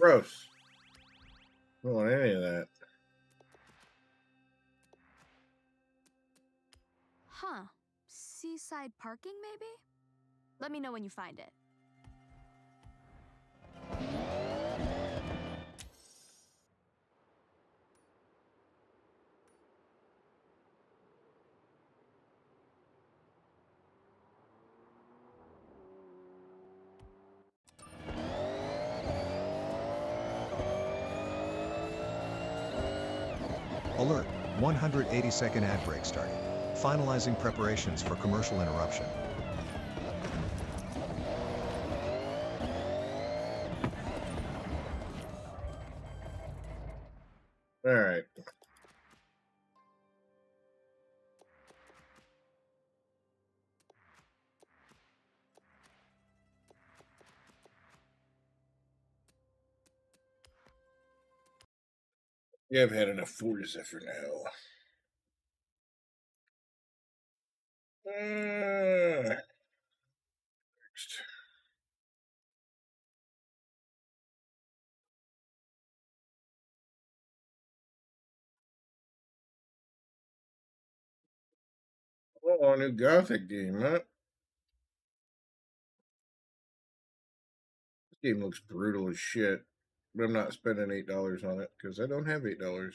Gross. I don't want any of that. Huh. Seaside parking, maybe? Let me know when you find it. Alert, 180-second ad break starting. Finalizing preparations for commercial interruption. All right. Yeah, I've had enough Forza for now. Next. Oh, a new Gothic game, huh? This game looks brutal as shit. But I'm not spending $8 on it because I don't have $8.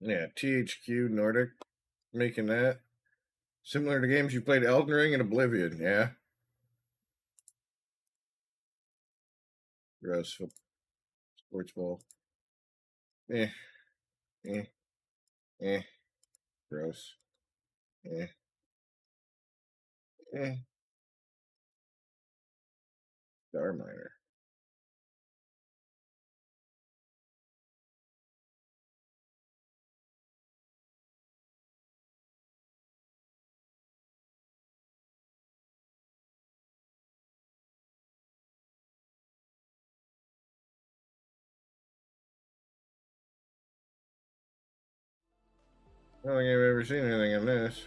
Yeah, THQ Nordic making that. Similar to games you played Elden Ring and Oblivion, yeah. Gross. Sports ball. Eh. Eh. Eh. Gross. Eh. Eh. Star Miner. I don't think I've ever seen anything in this.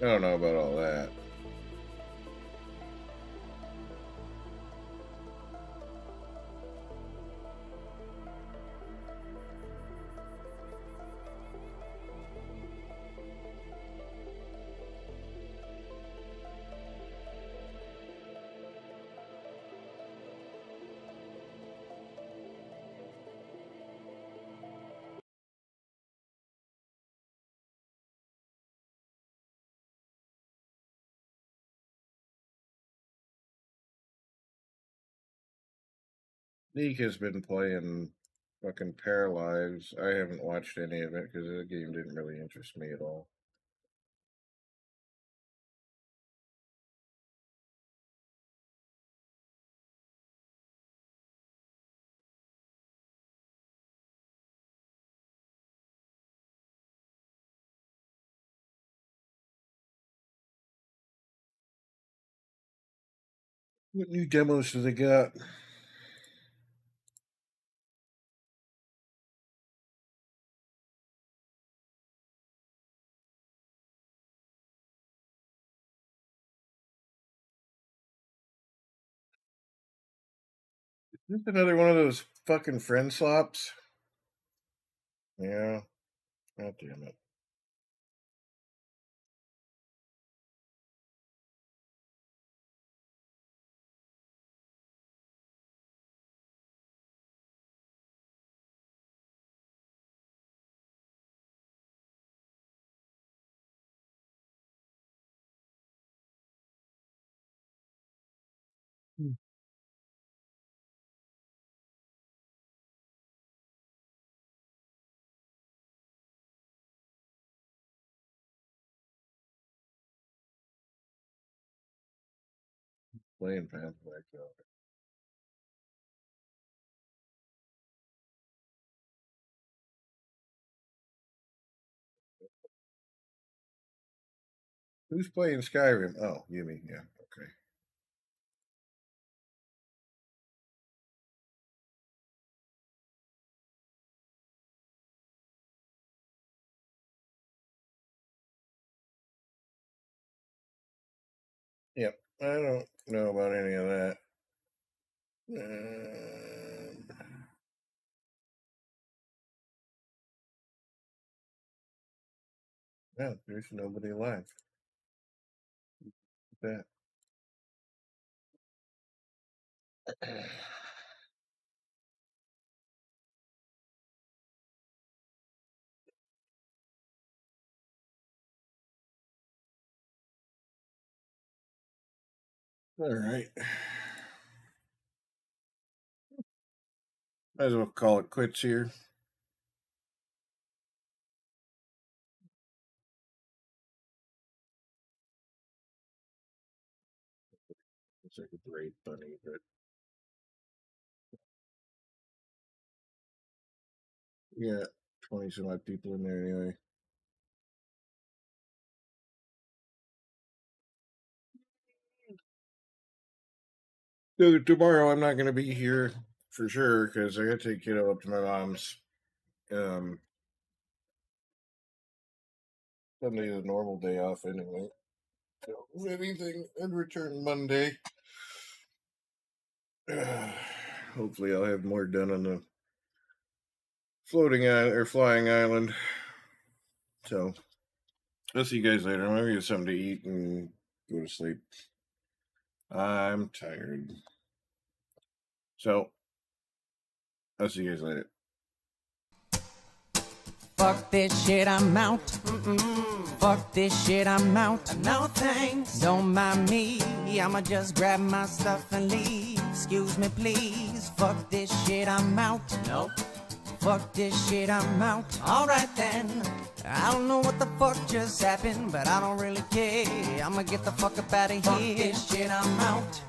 I don't know about all that. Neek has been playing fucking Paralives. I haven't watched any of it because the game didn't really interest me at all. What new demos do they got? Is this another one of those fucking friend swaps? Yeah. God damn it. Playing Pathfinder. Who's playing Skyrim? Oh, Yumi. Yeah. Okay. Yep. I don't know about any of that. No, there's nobody alive. That. All right. Might as well call it quits here. It's like a great bunny, but yeah, 20 some odd people in there anyway. So tomorrow I'm not going to be here for sure because I got to take kiddo up to my mom's. Sunday is a normal day off anyway. So if anything, I'd return Monday. Hopefully, I'll have more done on the floating island or flying island. So I'll see you guys later. I'm gonna get something to eat and go to sleep. I'm tired. So I'll see you guys later. Fuck this shit, I'm out. Fuck this shit, I'm out. No thanks. Don't mind me. I'ma just grab my stuff and leave. Excuse me, please. Fuck this shit, I'm out. Nope. Fuck this shit, I'm out. Alright then. I don't know what the fuck just happened, but I don't really care. I'ma get the fuck up out of here. Fuck this shit, I'm out.